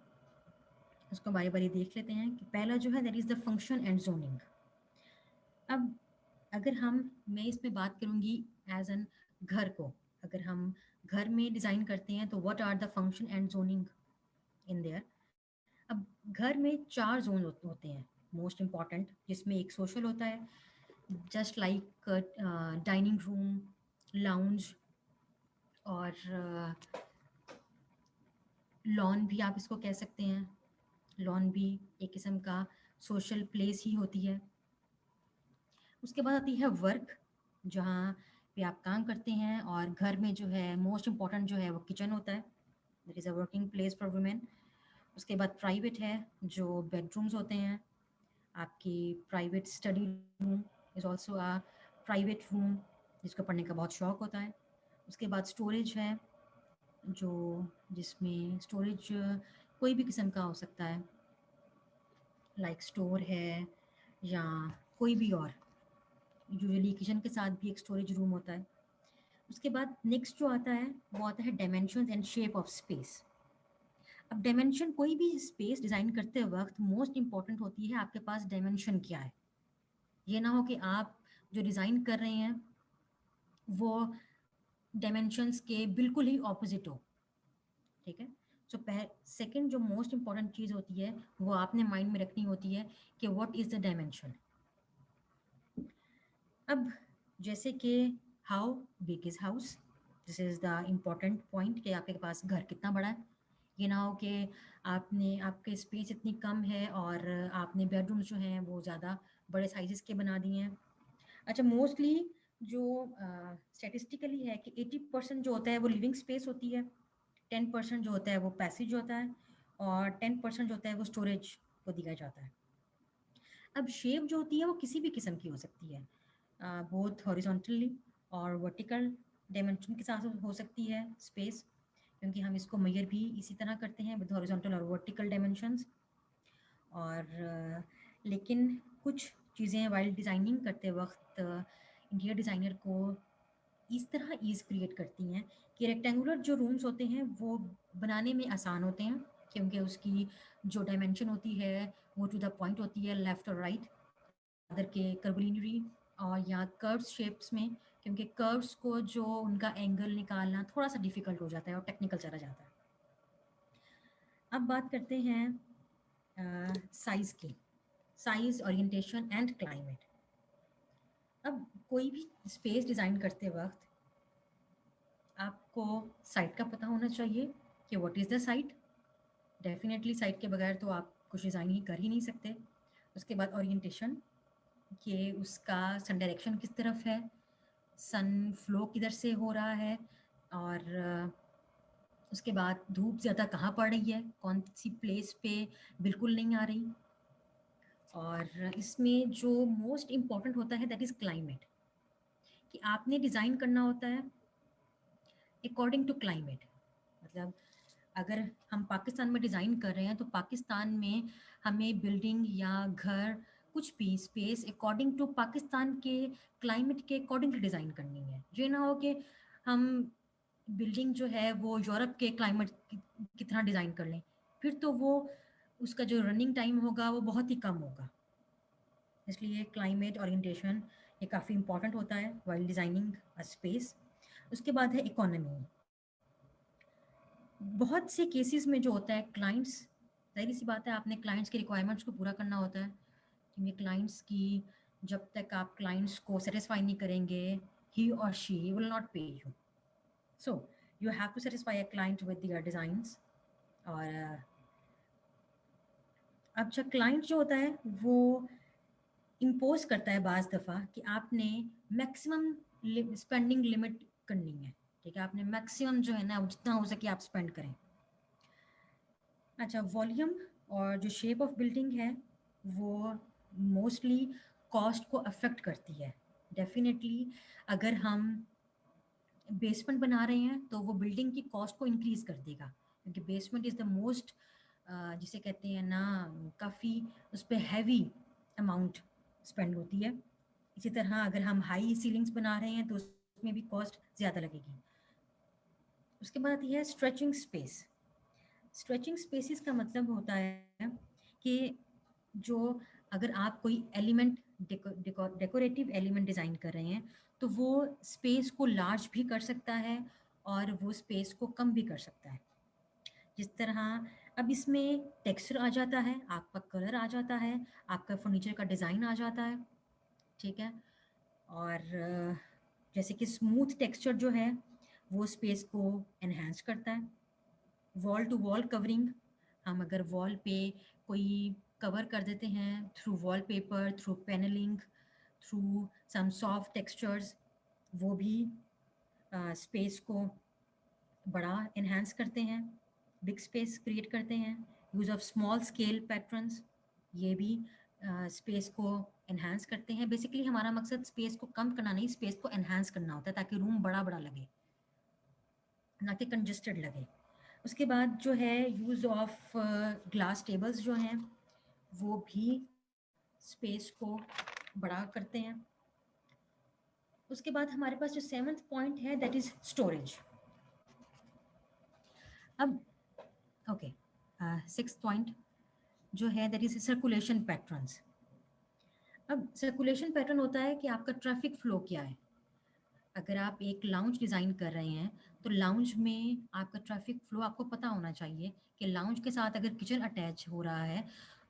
उसको बारी बारी देख लेते हैं। कि पहला जो है that is the function and zoning. अब अगर मैं इसमें बात करूँगी एज एन घर को, अगर हम घर में डिज़ाइन करते हैं तो what are the function and zoning in there. अब घर में 4 ज़ोन होते हैं मोस्ट इम्पॉर्टेंट, जिसमें एक सोशल होता है, just like dining room, lounge और लॉन भी आप इसको कह सकते हैं। लॉन भी एक किस्म का सोशल प्लेस ही होती है। उसके बाद आती है वर्क, जहाँ पे आप काम करते हैं, और घर में जो है मोस्ट इम्पॉर्टेंट जो है वो किचन होता है, that is a working place for women. उसके बाद प्राइवेट है, जो बेडरूम्स होते हैं, आपकी private study room is also a private room, जिसको पढ़ने का बहुत शौक होता है। उसके बाद स्टोरेज है, जो जिसमें स्टोरेज कोई भी किस्म का हो सकता है, लाइक स्टोर है या कोई भी और। यूजुअली किचन के साथ भी एक स्टोरेज रूम होता है। उसके बाद नेक्स्ट जो आता है वो आता है dimensions and shape of space. अब डायमेंशन, कोई भी स्पेस डिज़ाइन करते वक्त मोस्ट इंपॉर्टेंट होती है आपके पास डायमेंशन क्या है। ये ना हो कि आप जो डिज़ाइन कर रहे हैं वो डायमेंशंस के बिल्कुल ही ऑपोजिट हो, ठीक है। सो सेकंड जो मोस्ट इंपॉर्टेंट चीज़ होती है वो आपने माइंड में रखनी होती है कि व्हाट इज़ द डायमेंशन। अब जैसे कि how big is house, this is the important point कि आपके पास घर कितना बड़ा है। ये ना हो कि आपके स्पेस इतनी कम है और आपने बेडरूम्स जो हैं वो ज़्यादा बड़े साइज़ के बना दिए हैं। अच्छा, मोस्टली जो स्टैटिस्टिकली है कि 80% जो होता है वो लिविंग स्पेस होती है, 10% जो होता है वो पैसेज होता है, और 10% जो होता है वो स्टोरेज को दिया जाता है। अब शेप जो होती है वो किसी भी किस्म की हो सकती है, बोथ हॉरिजॉन्टली और वर्टिकल डायमेंशन के साथ हो सकती है स्पेस, क्योंकि हम इसको मेजर भी इसी तरह करते हैं विद हॉरिजॉन्टल और वर्टिकल डायमेंशंस। और लेकिन कुछ चीज़ें वाइल डिज़ाइनिंग करते वक्त इंटीरियर डिज़ाइनर को इस तरह ईज़ क्रिएट करती हैं कि रेक्टेंगुलर जो रूम्स होते हैं वो बनाने में आसान होते हैं, क्योंकि उसकी जो डायमेंशन होती है वो टू द पॉइंट होती है, लेफ़्ट और राइट, अदर के कर्वलिनरी और या कर्व्स शेप्स में, क्योंकि कर्व्स को जो उनका एंगल निकालना थोड़ा सा डिफ़िकल्ट हो जाता है और टेक्निकल चला जाता है। अब बात करते हैं साइज़ की, साइज़, ओरिएंटेशन एंड क्लाइमेट। अब कोई भी स्पेस डिज़ाइन करते वक्त आपको साइट का पता होना चाहिए कि what is the site. Definitely site के बगैर तो आप कुछ डिज़ाइन ही कर ही नहीं सकते। उसके बाद ओरिएंटेशन, कि उसका सन डायरेक्शन किस तरफ है, सन फ्लो किधर से हो रहा है, और उसके बाद धूप ज़्यादा कहाँ पड़ रही है, कौन सी प्लेस पे बिल्कुल नहीं आ रही। और इसमें जो मोस्ट इम्पॉर्टेंट होता है दैट इज़ क्लाइमेट, कि आपने डिज़ाइन करना होता है अकॉर्डिंग टू क्लाइमेट। मतलब अगर हम पाकिस्तान में डिज़ाइन कर रहे हैं तो पाकिस्तान में हमें बिल्डिंग या घर, कुछ भी स्पेस अकॉर्डिंग टू पाकिस्तान के क्लाइमेट के अकॉर्डिंग डिज़ाइन करनी है। ये ना हो कि हम बिल्डिंग जो है वो यूरोप के क्लाइमेट की तरह डिज़ाइन कर लें, फिर तो वो उसका जो रनिंग टाइम होगा वो बहुत ही कम होगा। इसलिए क्लाइमेट ओरिएंटेशन ये काफ़ी इंपॉर्टेंट होता है वाइल डिज़ाइनिंग अ स्पेस। उसके बाद है इकोनॉमी। बहुत से केसेस में जो होता है क्लाइंट्स, ज़ाहिर सी बात है आपने क्लाइंट्स के रिक्वायरमेंट्स को पूरा करना होता है, क्योंकि क्लाइंट्स की जब तक आप क्लाइंट्स को सेटिस्फाई नहीं करेंगे, ही और she will not pay you. So you have to satisfy a client with your designs. और अब जब क्लाइंट जो होता है वो इम्पोज करता है बाज़ दफ़ा कि आपने मैक्सिमम स्पेंडिंग लिमिट करनी है, ठीक है, आपने मैक्सिमम जो है ना जितना हो सके आप स्पेंड करें। अच्छा, वॉल्यूम और जो शेप ऑफ बिल्डिंग है वो मोस्टली कॉस्ट को अफेक्ट करती है। डेफिनेटली अगर हम बेसमेंट बना रहे हैं तो वो बिल्डिंग की कॉस्ट को इंक्रीज़ कर देगा, क्योंकि बेसमेंट इज़ द मोस्ट, जिसे कहते हैं ना, काफ़ी उस पे हैवी अमाउंट स्पेंड होती है। इसी तरह अगर हम हाई सीलिंग्स बना रहे हैं तो उसमें भी कॉस्ट ज़्यादा लगेगी। उसके बाद ये है स्ट्रेचिंग स्पेस। स्ट्रेचिंग स्पेसिस का मतलब होता है कि जो अगर आप कोई एलिमेंट डेकोरेटिव एलिमेंट डिज़ाइन कर रहे हैं तो वो स्पेस को लार्ज भी कर सकता है और वो स्पेस को कम भी कर सकता है। जिस तरह अब इसमें टेक्सचर आ जाता है, आपका कलर आ जाता है, आपका फर्नीचर का डिज़ाइन आ जाता है, ठीक है। और जैसे कि स्मूथ टेक्सचर जो है वो स्पेस को एनहांस करता है। वॉल टू वॉल कवरिंग, हम अगर वॉल पे कोई कवर कर देते हैं through wallpaper, through panelling, through some soft textures, वो भी स्पेस को बड़ा एनहांस करते हैं, बिग स्पेस क्रिएट करते हैं। Use of small scale patterns, ये भी स्पेस को एनहांस करते हैं। बेसिकली हमारा मकसद स्पेस को कम करना नहीं, स्पेस को एनहांस करना होता है ताकि रूम बड़ा बड़ा लगे, ना कि कंजेस्टेड लगे। उसके बाद जो है यूज़ ऑफ ग्लास टेबल्स जो हैं वो भी स्पेस को बड़ा करते हैं। उसके बाद हमारे पास जो सेवंथ पॉइंट है दैट इज़ स्टोरेज। अब ओके, सिक्स्थ पॉइंट जो है दैट इज़ सर्कुलेशन पैटर्न्स। अब सर्कुलेशन पैटर्न होता है कि आपका ट्रैफिक फ्लो क्या है। अगर आप एक लाउंज डिज़ाइन कर रहे हैं तो लाउंज में आपका ट्रैफिक फ्लो आपको पता होना चाहिए कि लाउंज के साथ अगर किचन अटैच हो रहा है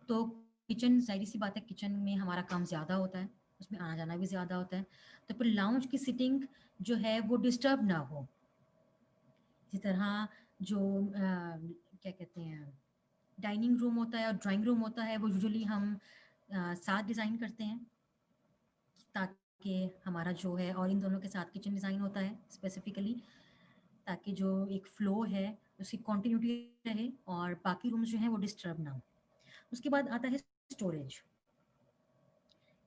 तो किचन, जाहिर सी बात है किचन में हमारा काम ज़्यादा होता है, उसमें आना जाना भी ज़्यादा होता है, तो फिर लाउंज की सिटिंग जो है वो डिस्टर्ब ना हो। इसी तरह जो क्या कहते हैं, डाइनिंग रूम होता है और ड्राइंग रूम होता है वो यूजुअली हम साथ डिज़ाइन करते हैं ताकि हमारा जो है, और इन दोनों के साथ किचन डिज़ाइन होता है स्पेसिफिकली, ताकि जो एक फ्लो है उसकी कंटिन्यूटी रहे और बाकी रूम्स जो हैं वो डिस्टर्ब ना हो। उसके बाद आता है स्टोरेज।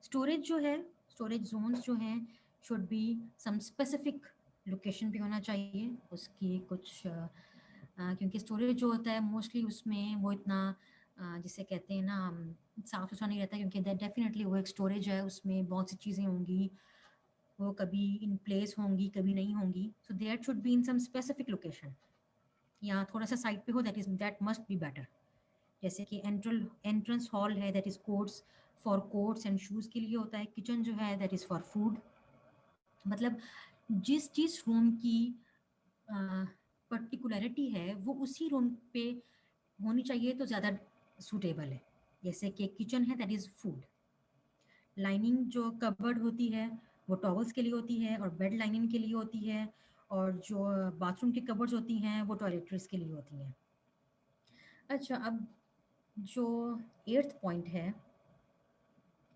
स्टोरेज जो है, स्टोरेज जोन्स जो हैं should be some specific location पे होना चाहिए उसकी कुछ क्योंकि स्टोरेज जो होता है मोस्टली उसमें वो इतना जिसे कहते हैं ना साफ सुथरा नहीं रहता, क्योंकि डेफिनेटली वो एक स्टोरेज है, उसमें बहुत सी चीज़ें होंगी, वो कभी इन प्लेस होंगी कभी नहीं होंगी। So there should be in some specific location, या थोड़ा सा साइड पे हो, दैट मस्ट बी बेटर। जैसे कि एंट्रेंस हॉल है that is courts, for courts and shoes के लिए होता है। किचन जो है दैट इज़ फॉर फूड। मतलब जिस रूम की पर्टिकुलरिटी है वो उसी रूम पे होनी चाहिए तो ज़्यादा सूटेबल है। जैसे कि किचन है दैट इज़ फूड। लाइनिंग जो कबर्ड होती है वो टॉवल्स के लिए होती है और बेड लाइनिंग के लिए होती है, और जो बाथरूम की कबर्ड्स होती हैं वो टॉयलेटरीज के लिए होती हैं। अच्छा, अब जो एट्थ पॉइंट है,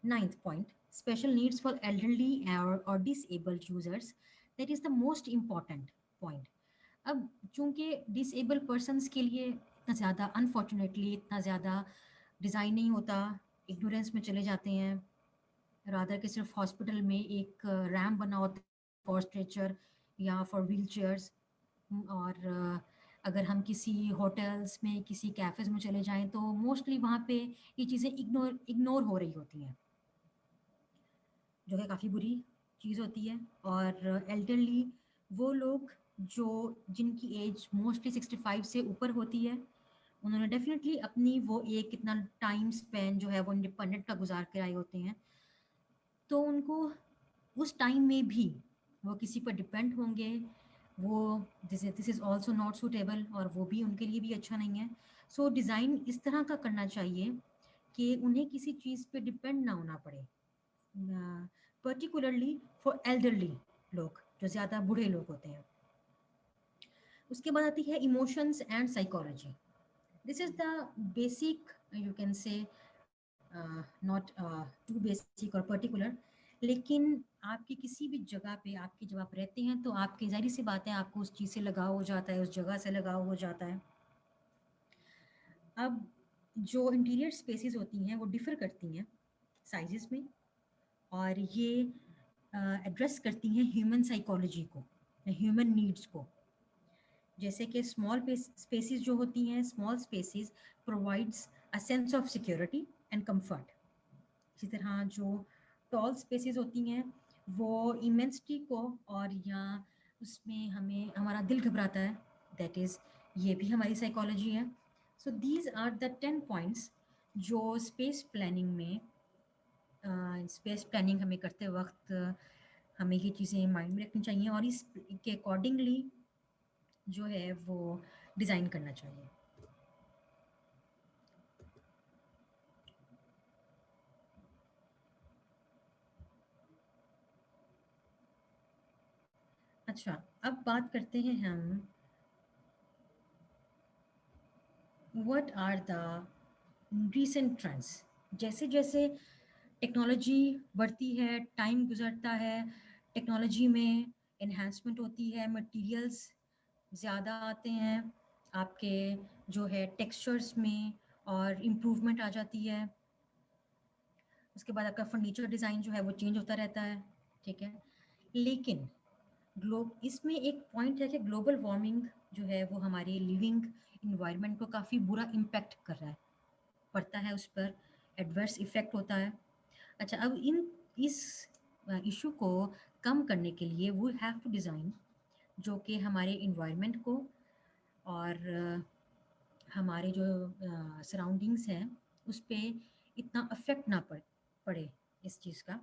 ninth point, special needs for elderly और disabled users, that is the most important point. अब चूंकि डिसेबल पर्सनस के लिए इतना ज़्यादा, अनफॉर्चुनेटली इतना ज़्यादा डिज़ाइन नहीं होता, इग्नोरेंस में चले जाते हैं, रादर कि सिर्फ हॉस्पिटल में एक रैम्प बना होता है फॉर स्ट्रेचर या फॉर व्हील चेयर्स। और अगर हम किसी होटल्स में, किसी कैफ़ेज़ में चले जाएं तो मोस्टली वहाँ पे ये चीज़ें इग्नोर इग्नोर हो रही होती हैं, जो है काफ़ी बुरी चीज़ होती है। और एल्डरली वो लोग जो जिनकी एज मोस्टली 65 से ऊपर होती है उन्होंने डेफिनेटली अपनी वो एक कितना टाइम स्पेन जो है वो इंडिपेंडेंट का गुजार कर आए होते हैं, तो उनको उस टाइम में भी वो किसी पर डिपेंड होंगे, वो this is also not suitable, और वो भी उनके लिए भी अच्छा नहीं है। सो डिज़ाइन इस तरह का करना चाहिए कि उन्हें किसी चीज़ पे डिपेंड ना होना पड़े, पर्टिकुलरली फॉर एल्डरली लोग, जो ज़्यादा बूढ़े लोग होते हैं। उसके बाद आती है emotions and psychology. This is the basic, you can say not too basic और पर्टिकुलर, लेकिन आपकी किसी भी जगह पे आपकी जब आप रहते हैं तो आपकी ज़ाहिर सी बात है आपको उस चीज़ से लगाव हो जाता है, उस जगह से लगाव हो जाता है। अब जो इंटीरियर स्पेसेस होती हैं वो डिफ़र करती हैं साइजेस में, और ये एड्रेस करती हैं ह्यूमन साइकोलॉजी को, ह्यूमन नीड्स को। जैसे कि स्मॉल स्पेसेस जो होती हैं, small spaces provides a sense of security and comfort. इसी तरह जो टॉल स्पेसेस होती हैं वो इमेंसिटी को, और या उसमें हमें हमारा दिल घबराता है, दैट इज़, ये भी हमारी साइकोलॉजी है। So these are the 10 points जो स्पेस प्लानिंग हमें करते वक्त हमें ये चीज़ें माइंड में रखनी चाहिए, और इस के अकॉर्डिंगली जो है वो डिज़ाइन करना चाहिए। अच्छा, अब बात करते हैं हम what are the recent trends. जैसे जैसे टेक्नोलॉजी बढ़ती है, टाइम गुजरता है, टेक्नोलॉजी में एनहांसमेंट होती है, मटेरियल्स ज़्यादा आते हैं, आपके जो है टेक्सचर्स में और इम्प्रूवमेंट आ जाती है। उसके बाद आपका फर्नीचर डिज़ाइन जो है वो चेंज होता रहता है, ठीक है। लेकिन इसमें एक पॉइंट है कि ग्लोबल वार्मिंग जो है वो हमारे लिविंग इन्वायरमेंट को काफ़ी बुरा इम्पैक्ट कर रहा है, पड़ता है उस पर, एडवर्स इफ़ेक्ट होता है। अच्छा, अब इस इशू को कम करने के लिए वी हैव टू डिज़ाइन जो कि हमारे इन्वायरमेंट को और हमारे जो सराउंडिंग्स हैं उस पे इतना अफेक्ट ना पड़े इस चीज़ का।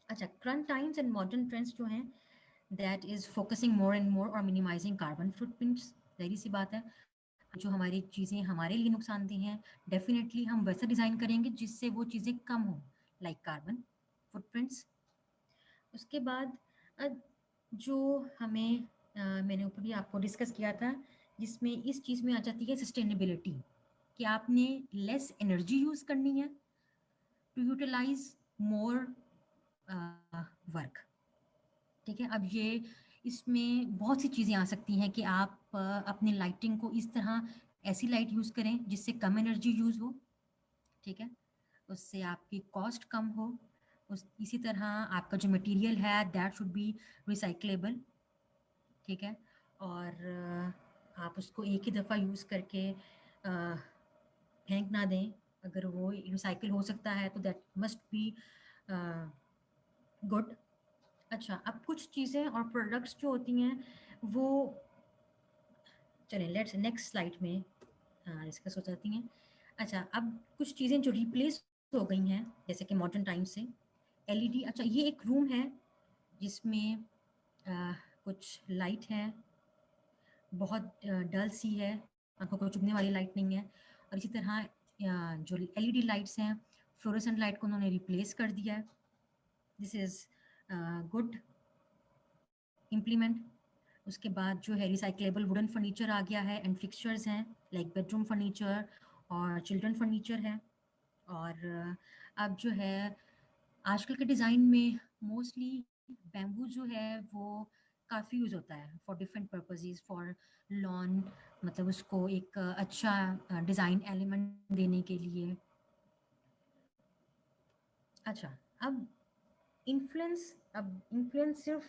अच्छा, current times and modern trends जो हैं, that is focusing more and more और मिनिमाइजिंग कार्बन फुटप्रिंट्स। ज़ाहिर सी बात है, जो हमारी चीज़ें हमारे लिए नुकसानदेह हैं, डेफिनेटली हम वैसा डिज़ाइन करेंगे जिससे वो चीज़ें कम हों, लाइक कार्बन फुटप्रिंट्स। उसके बाद अ, जो मैंने ऊपर भी आपको डिस्कस किया था, जिसमें इस चीज़ में आ जाती है सस्टेनेबिलिटी, कि आपने लेस एनर्जी यूज़ करनी है टू यूटिलाइज मोर वर्क, ठीक है। अब ये इसमें बहुत सी चीज़ें आ सकती हैं कि आप अपनी लाइटिंग को इस तरह ऐसी लाइट यूज़ करें जिससे कम एनर्जी यूज़ हो, ठीक है, उससे आपकी कॉस्ट कम हो। इसी तरह आपका जो मटेरियल है दैट शुड बी रिसाइक्लेबल, ठीक है, और आप उसको एक ही दफ़ा यूज़ करके फेंक ना दें। अगर वो रिसाइकिल हो सकता है तो दैट मस्ट बी गुड। अच्छा, अब कुछ चीज़ें और प्रोडक्ट्स जो होती हैं वो, चलें लेट्स नेक्स्ट स्लाइड में डिस्कस हो जाती हैं। अच्छा, अब कुछ चीज़ें जो रिप्लेस हो गई हैं जैसे कि मॉडर्न टाइम से, एलईडी। अच्छा, ये एक रूम है जिसमें कुछ लाइट है, बहुत डल सी है, आंखों को चुभने वाली लाइट नहीं है। और इसी तरह जो एलईडी लाइट्स हैं, फ्लोरेसेंट लाइट को उन्होंने रिप्लेस कर दिया है। This is good implement. उसके बाद जो है रिसाइक्लेबल वुडन फर्नीचर आ गया है, एंड फिक्सचर्स हैं लाइक बेडरूम फर्नीचर और चिल्ड्रन फर्नीचर है। और अब जो है आजकल के डिज़ाइन में मोस्टली बैम्बू जो है वो काफ़ी यूज़ होता है for different purposes, for lawn, मतलब उसको एक अच्छा डिज़ाइन एलिमेंट देने के लिए। अच्छा, अब इन्फ्लुएंस सिर्फ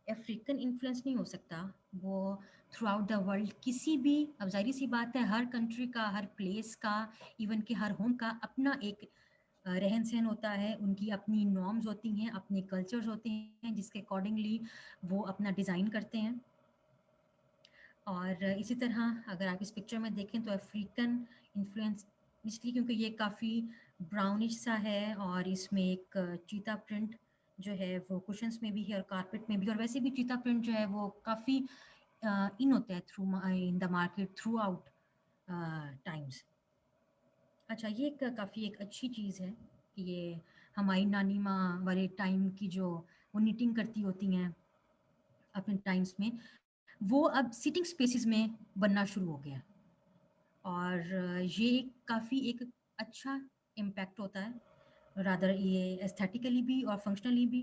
अफ्रीकन इन्फ्लुएंस नहीं हो सकता, वो थ्रू आउट द वर्ल्ड किसी भी, अब ज़ाहिर सी बात है हर कंट्री का, हर प्लेस का, इवन कि हर होम का अपना एक रहन सहन होता है, उनकी अपनी नॉर्म्स होती हैं, अपने कल्चर्स होते हैं जिसके अकॉर्डिंगली वो अपना डिज़ाइन करते हैं। और इसी तरह अगर आप इस पिक्चर में देखें तो अफ्रीकन इन्फ्लुएंस इसलिए क्योंकि ये काफ़ी ब्राउनिश सा है और इसमें एक चीता प्रिंट जो है वो कुशन्स में भी है और कारपेट में भी, और वैसे भी चीता प्रिंट जो है वो काफ़ी इन होता है through in the market through out times. अच्छा, ये एक काफ़ी एक अच्छी चीज़ है कि ये हमारी नानी माँ वाले टाइम की जो वो निटिंग करती होती हैं अपने टाइम्स में, वो अब सिटिंग स्पेसेस में बनना शुरू हो गया। और ये काफ़ी एक अच्छा इम्पैक्ट होता है, रादर ये एस्थेटिकली भी और फंक्शनली भी,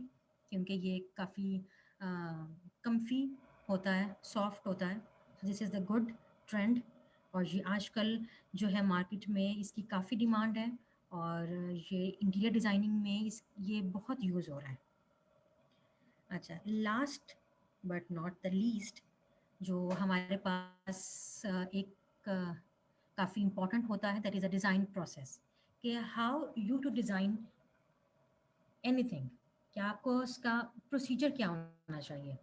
क्योंकि ये काफ़ी कम्फी होता है, सॉफ्ट होता है। This is the good trend, और ये आजकल जो है मार्केट में इसकी काफ़ी डिमांड है, और ये इंटीरियर डिज़ाइनिंग में इस ये बहुत यूज़ हो रहा है। अच्छा, last but not the least जो हमारे पास एक काफ़ी इम्पोर्टेंट होता है, that is a design process, कि how you to design anything, क्या आपको उसका प्रोसीजर क्या होना चाहिए।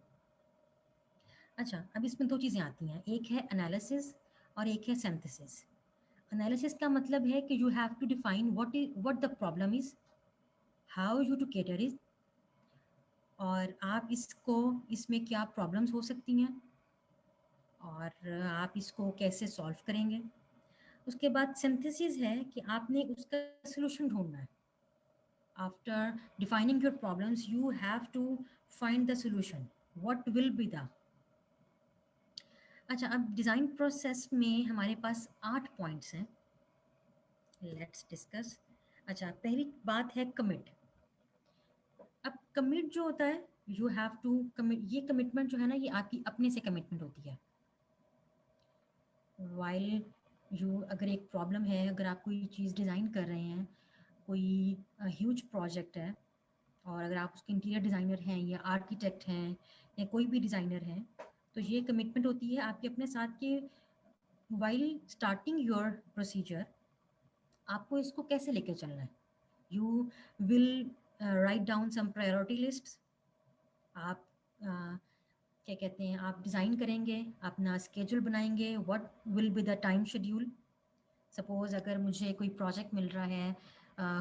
अच्छा, अब इसमें दो चीज़ें आती हैं, एक है एनालिसिस और एक है सिंथेसिस। एनालिसिस का मतलब है कि you have to define what the problem is, how you to cater is, और आप इसको इसमें क्या प्रॉब्लम्स हो सकती हैं और आप इसको कैसे सॉल्व करेंगे। उसके बाद सिंथेसिस है कि आपने उसका सॉल्यूशन ढूंढना है। After defining your problems you have to find the solution, what will be the. अच्छा, अब डिज़ाइन प्रोसेस में हमारे पास 8 पॉइंट्स हैं, लेट्स डिस्कस। अच्छा, पहली बात है कमिट। अब कमिट जो होता है, यू हैव टू कमिट, ये कमिटमेंट जो है ना, ये आपकी अपने से कमिटमेंट होती है। वाइल यू, अगर एक प्रॉब्लम है, अगर आप कोई चीज़ डिज़ाइन कर रहे हैं, कोई ह्यूज प्रोजेक्ट है, और अगर आप उसके इंटीरियर डिज़ाइनर हैं या आर्किटेक्ट हैं या कोई भी डिज़ाइनर हैं, तो ये कमिटमेंट होती है आपके अपने साथ कि वाइल स्टार्टिंग योर प्रोसीजर आपको इसको कैसे लेकर चलना है। You will write down some priority lists. आप क्या कहते हैं, आप डिज़ाइन करेंगे, अपना स्केड्यूल बनाएंगे, what will be the time schedule. Suppose अगर मुझे कोई प्रोजेक्ट मिल रहा है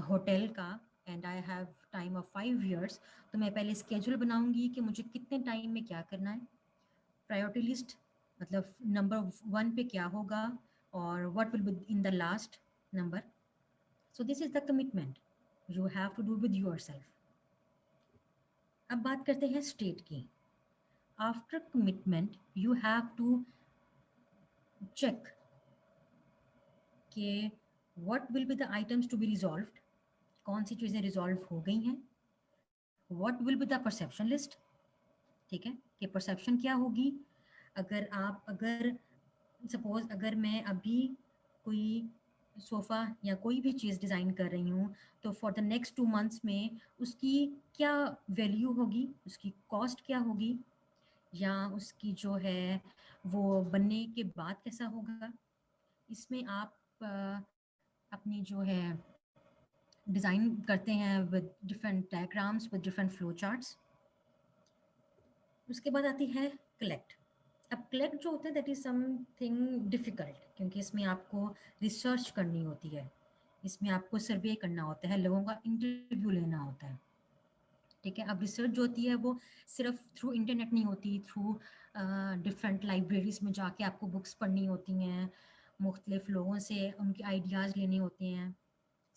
होटल का, and I have time of 5 years, तो मैं पहले स्केड्यूल बनाऊंगी कि मुझे कितने टाइम में क्या करना है। प्रायोरिटी लिस्ट मतलब नंबर 1 पे क्या होगा और what will be in the last number. So this is the commitment you have to do with yourself. अब बात करते हैं स्टेट की। After commitment you have to check कि what will be the items to be resolved, कौन सी चीज़ें resolve हो गई हैं। What will be the perception list, ठीक है, कि परसेप्शन क्या होगी। अगर सपोज अगर मैं अभी कोई सोफ़ा या कोई भी चीज़ डिज़ाइन कर रही हूँ, तो फॉर द नेक्स्ट 2 मंथ्स में उसकी क्या वैल्यू होगी, उसकी कॉस्ट क्या होगी, या उसकी जो है वो बनने के बाद कैसा होगा। इसमें आप अपनी जो है डिज़ाइन करते हैं with different diagrams, with different flow charts. उसके बाद आती है कलेक्ट। अब कलेक्ट जो होता है दैट इज़ समथिंग डिफ़िकल्ट, क्योंकि इसमें आपको रिसर्च करनी होती है, इसमें आपको सर्वे करना होता है, लोगों का इंटरव्यू लेना होता है, ठीक है। अब रिसर्च जो होती है वो सिर्फ थ्रू इंटरनेट नहीं होती, थ्रू डिफरेंट लाइब्रेरीज में जाके आपको बुक्स पढ़नी होती हैं, मुख्तलिफ लोगों से उनके आइडियाज़ लेने होते हैं।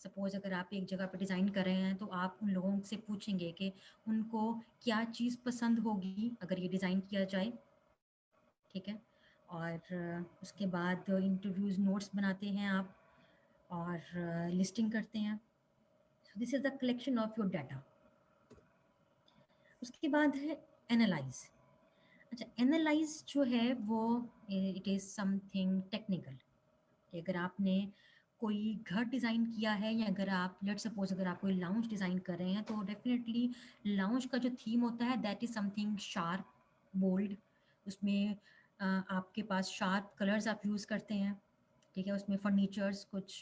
सपोज़ अगर आप एक जगह पे डिज़ाइन कर रहे हैं, तो आप उन लोगों से पूछेंगे कि उनको क्या चीज़ पसंद होगी अगर ये डिज़ाइन किया जाए, ठीक है। और उसके बाद इंटरव्यूज़ नोट्स बनाते हैं आप, और लिस्टिंग करते हैं। सो this is the collection of your data. उसके बाद है एनालाइज। अच्छा, एनालाइज जो है वो इट इज़ समथिंग टेक्निकल, कि अगर आपने कोई घर डिज़ाइन किया है, या अगर आप लेट सपोज अगर आप कोई लाउंज डिज़ाइन कर रहे हैं, तो डेफिनेटली लाउंज का जो थीम होता है that is something sharp, bold. उसमें आपके पास शार्प कलर्स आप यूज़ करते हैं, ठीक है। उसमें फर्नीचर्स कुछ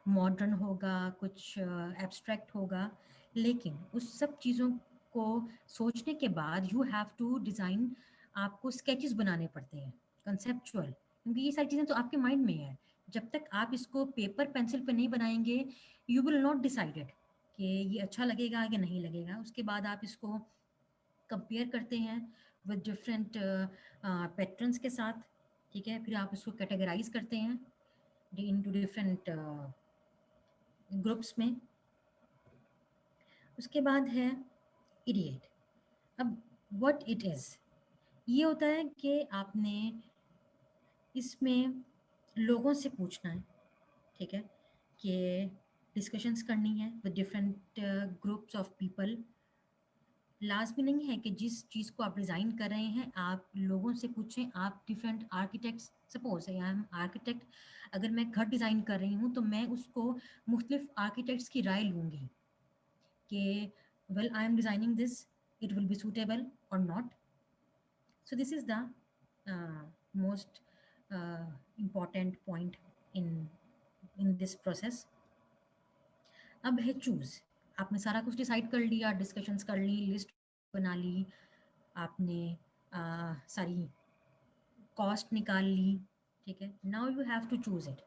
मॉडर्न होगा, कुछ एब्स्ट्रैक्ट होगा, लेकिन उस सब चीज़ों को सोचने के बाद यू हैव टू डिज़ाइन, आपको स्केचेस बनाने पड़ते हैं कंसेप्चुअल, क्योंकि ये सारी चीज़ें तो आपके माइंड में है। जब तक आप इसको पेपर पेंसिल पे नहीं बनाएंगे, यू विल नॉट डिसाइडेड कि ये अच्छा लगेगा या नहीं लगेगा। उसके बाद आप इसको कंपेयर करते हैं विद डिफरेंट पैटर्न्स के साथ, ठीक है। फिर आप उसको कैटेगराइज करते हैं इनटू डिफरेंट ग्रुप्स में। उसके बाद है इडिएट। अब व्हाट इट इज़, ये होता है कि आपने इसमें लोगों से पूछना है, ठीक है, कि डिस्कशंस करनी है with different groups of people. लाजमी नहीं है कि जिस चीज़ को आप डिज़ाइन कर रहे हैं आप लोगों से पूछें। आप डिफरेंट आर्किटेक्ट्स, सपोज है आई एम आर्किटेक्ट, अगर मैं घर डिज़ाइन कर रही हूँ तो मैं उसको मुख्तलिफ आर्किटेक्ट्स की राय लूँगी कि well I am designing this, it will be suitable और not. So this is the most important point in this process. अब है चूज। आपने सारा कुछ डिसाइड कर लिया, डिस्कशंस कर ली, लिस्ट बना ली, आपने सारी कॉस्ट निकाल ली, ठीक है। Now you have to choose it.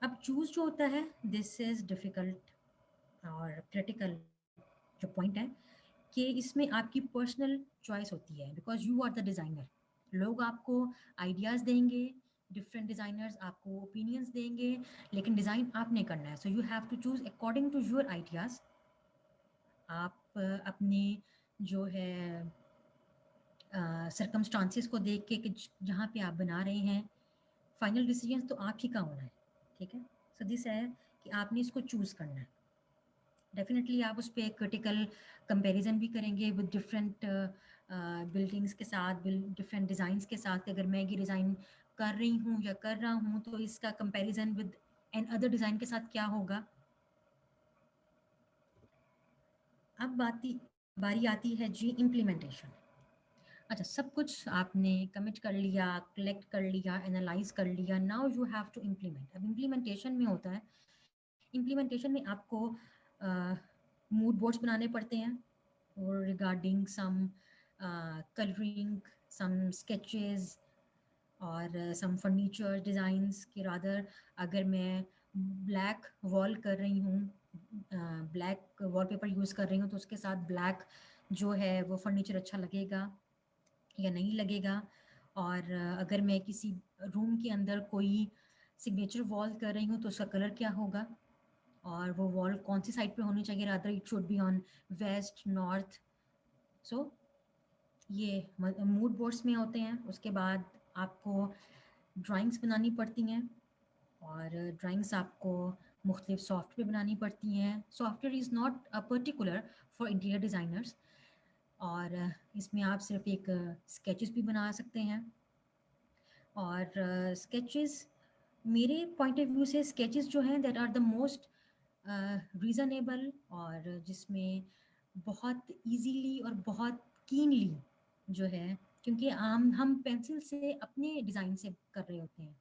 अब चूज जो होता है, दिस इज डिफिकल्ट और क्रिटिकल जो पॉइंट है कि इसमें आपकी पर्सनल चॉइस होती है, because you are the designer. लोग आपको आइडियाज़ देंगे, डिफरेंट डिज़ाइनर्स आपको ओपिनियंस देंगे, लेकिन डिज़ाइन आपने करना है। So you have to choose according to your ideas. आप अपने जो है सरकमस्टांसिस को देख के कि जहाँ पे आप बना रहे हैं, फाइनल डिसीजन तो आप ही का होना है, ठीक है। सो दिस है कि आपने इसको चूज़ करना है। डेफिनेटली आप उस पर क्रिटिकल कंपैरिजन भी करेंगे विद डिफरेंट बिल्डिंग्स के साथ, डिफरेंट डिज़ाइंस के साथ। अगर मैं ये डिज़ाइन कर रही हूँ या कर रहा हूँ तो इसका comparison with another design के साथ क्या होगा। अब बारी आती है जी इम्प्लीमेंटेशन। अच्छा, सब कुछ आपने कमिट कर लिया, कलेक्ट कर लिया, एनालाइज कर लिया, now you have to implement. अब इम्प्लीमेंटेशन में होता है, इम्प्लीमेंटेशन में आपको मूड बोर्ड्स बनाने पड़ते हैं और रिगार्डिंग सम कलरिंग, सम स्केचेस और सम फर्नीचर डिज़ाइंस के रादर। अगर मैं ब्लैक वॉल कर रही हूँ, ब्लैक वॉलपेपर यूज़ कर रही हूँ, तो उसके साथ ब्लैक जो है वो फर्नीचर अच्छा लगेगा या नहीं लगेगा। और अगर मैं किसी रूम के अंदर कोई सिग्नेचर वॉल कर रही हूँ तो उसका कलर क्या होगा, और वो वॉल कौन सी साइड पे होनी चाहिए, rather it should be on west, north. So ये मूड बोर्ड्स में होते हैं। उसके बाद आपको ड्राइंग्स बनानी पड़ती हैं, और ड्राइंग्स आपको मुख्तलिफ सॉफ्टवेयर बनानी पड़ती हैं। Software is not a particular for interior designers, और इसमें आप सिर्फ एक स्केचेस भी बना सकते हैं। और स्केचेस, मेरे पॉइंट ऑफ व्यू से स्केचेस जो हैं that are the most reasonable, और जिसमें बहुत इजीली और बहुत कीनली जो है, क्योंकि हम पेंसिल से अपने डिज़ाइन से कर रहे होते हैं,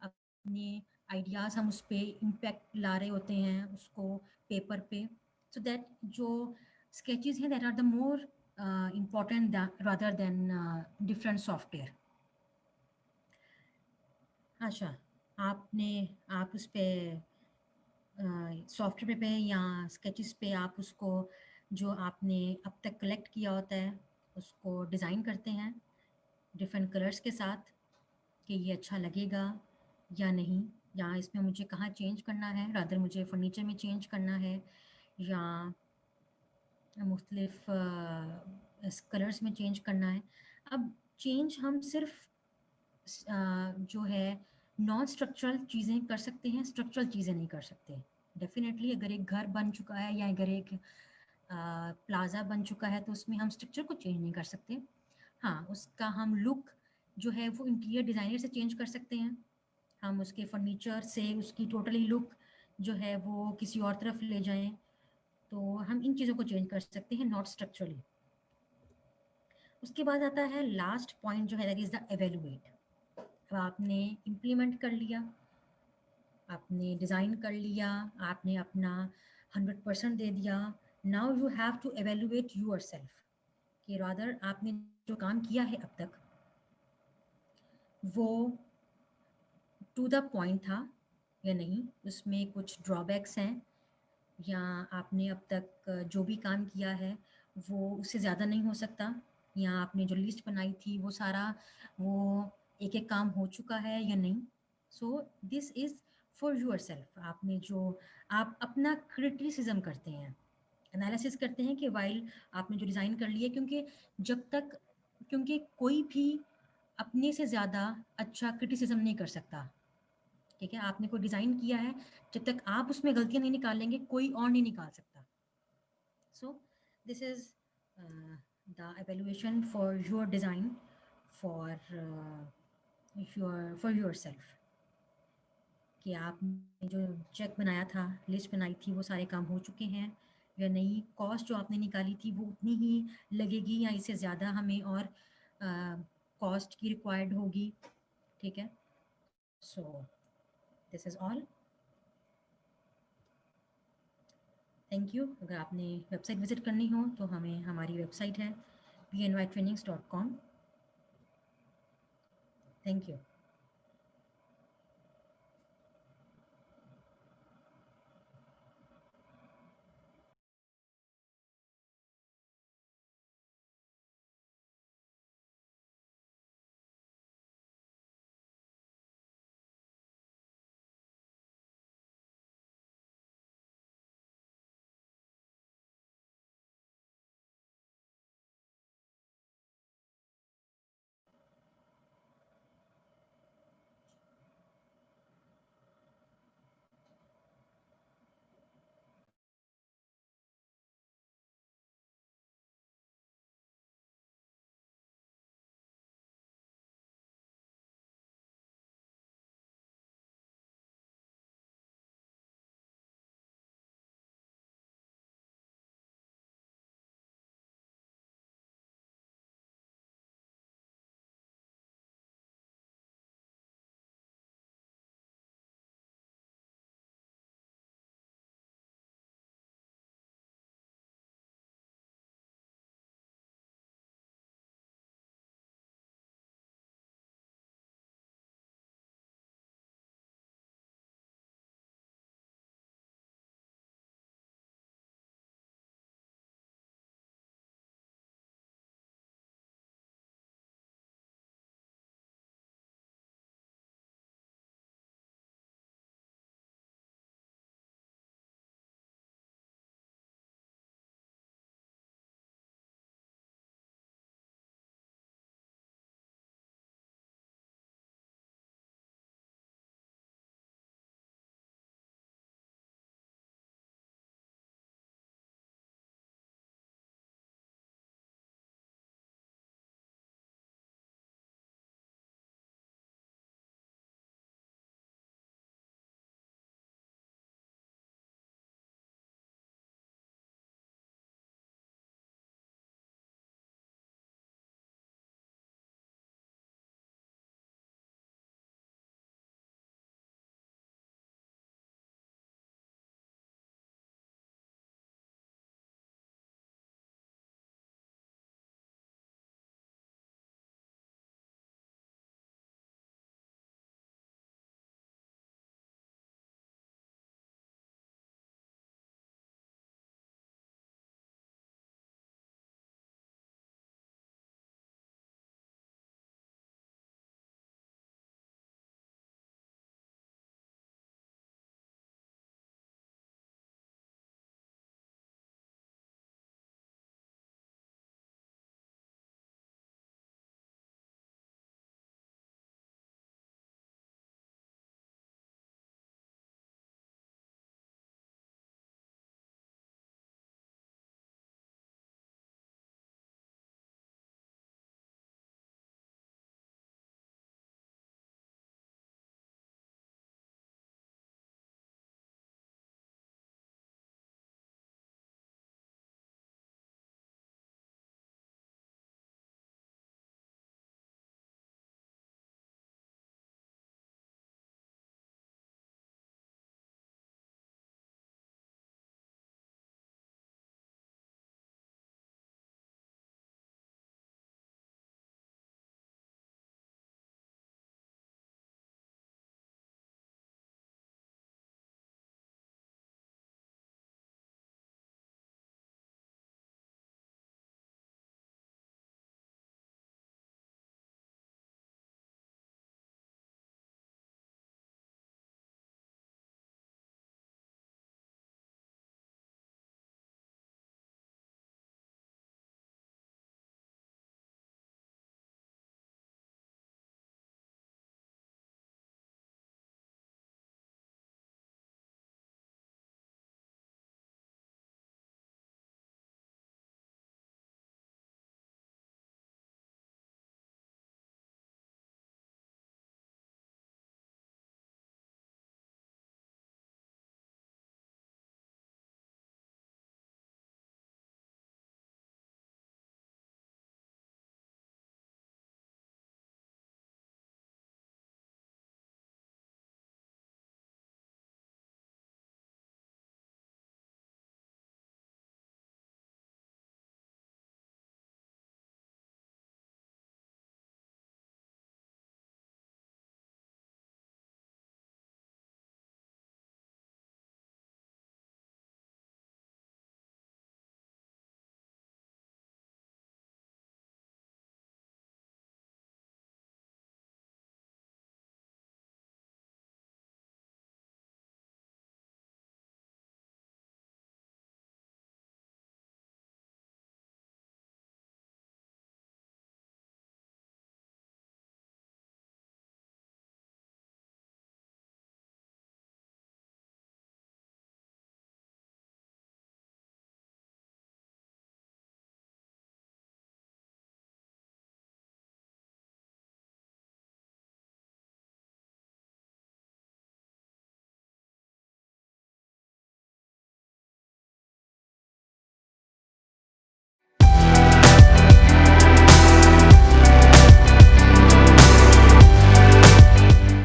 अपने आइडियाज़ हम उस पर इम्पैक्ट ला रहे होते हैं उसको पेपर पे। सो दैट जो स्केचेस हैं that are the more important rather than different software. अच्छा, आप उस पे सॉफ्टवेयर पे या स्केचेस पे आप उसको जो आपने अब तक कलेक्ट किया होता है उसको डिज़ाइन करते हैं डिफरेंट कलर्स के साथ कि ये अच्छा लगेगा या नहीं, या इसमें मुझे कहाँ चेंज करना है, रादर मुझे फर्नीचर में चेंज करना है या मुख्तलिफ कलर्स में चेंज करना है। अब चेंज हम सिर्फ जो है नॉन स्ट्रक्चरल चीज़ें कर सकते हैं, स्ट्रक्चरल चीज़ें नहीं कर सकते। डेफिनेटली अगर एक घर बन चुका है या अगर एक प्लाज़ा बन चुका है तो उसमें हम स्ट्रक्चर को चेंज नहीं कर सकते। हाँ, उसका हम लुक जो है वो इंटीरियर डिज़ाइनर से चेंज कर सकते हैं। हम उसके फर्नीचर से उसकी टोटली लुक जो है वो किसी और तरफ ले जाएं, तो हम इन चीज़ों को चेंज कर सकते हैं, नॉट स्ट्रक्चरली। उसके बाद आता है लास्ट पॉइंट जो है दैट इज़ द एवेलुएट। अब आपने इम्प्लीमेंट कर लिया, आपने डिज़ाइन कर लिया, आपने अपना 100% दे दिया। Now you have to evaluate yourself कि रादर आपने जो काम किया है अब तक वो टू द पॉइंट था या नहीं, उसमें कुछ ड्रॉबैक्स हैं, या आपने अब तक जो भी काम किया है वो उससे ज़्यादा नहीं हो सकता, या आपने जो लिस्ट बनाई थी वो सारा वो एक एक काम हो चुका है या नहीं। So this is for your self. आपने जो आप अपना क्रिटिसिज्म करते हैं, एनालिसिस करते हैं कि वाइल आपने जो डिज़ाइन कर लिया, क्योंकि जब तक क्योंकि कोई भी अपने से ज़्यादा अच्छा क्रिटिसिज्म नहीं कर सकता। ठीक है, आपने कोई डिज़ाइन किया है, जब तक आप उसमें गलतियाँ नहीं निकालेंगे कोई और नहीं निकाल सकता। सो this is the evaluation for your design for for yourself, कि आपने जो चेक बनाया था, लिस्ट बनाई थी, वो सारे काम हो चुके हैं या नहीं, कॉस्ट जो आपने निकाली थी वो उतनी ही लगेगी या इससे ज़्यादा हमें और कॉस्ट की रिक्वायर्ड होगी। ठीक है, so this is all. Thank you. अगर आपने वेबसाइट विज़िट करनी हो तो हमें हमारी वेबसाइट है pnytrainings.com। Thank you.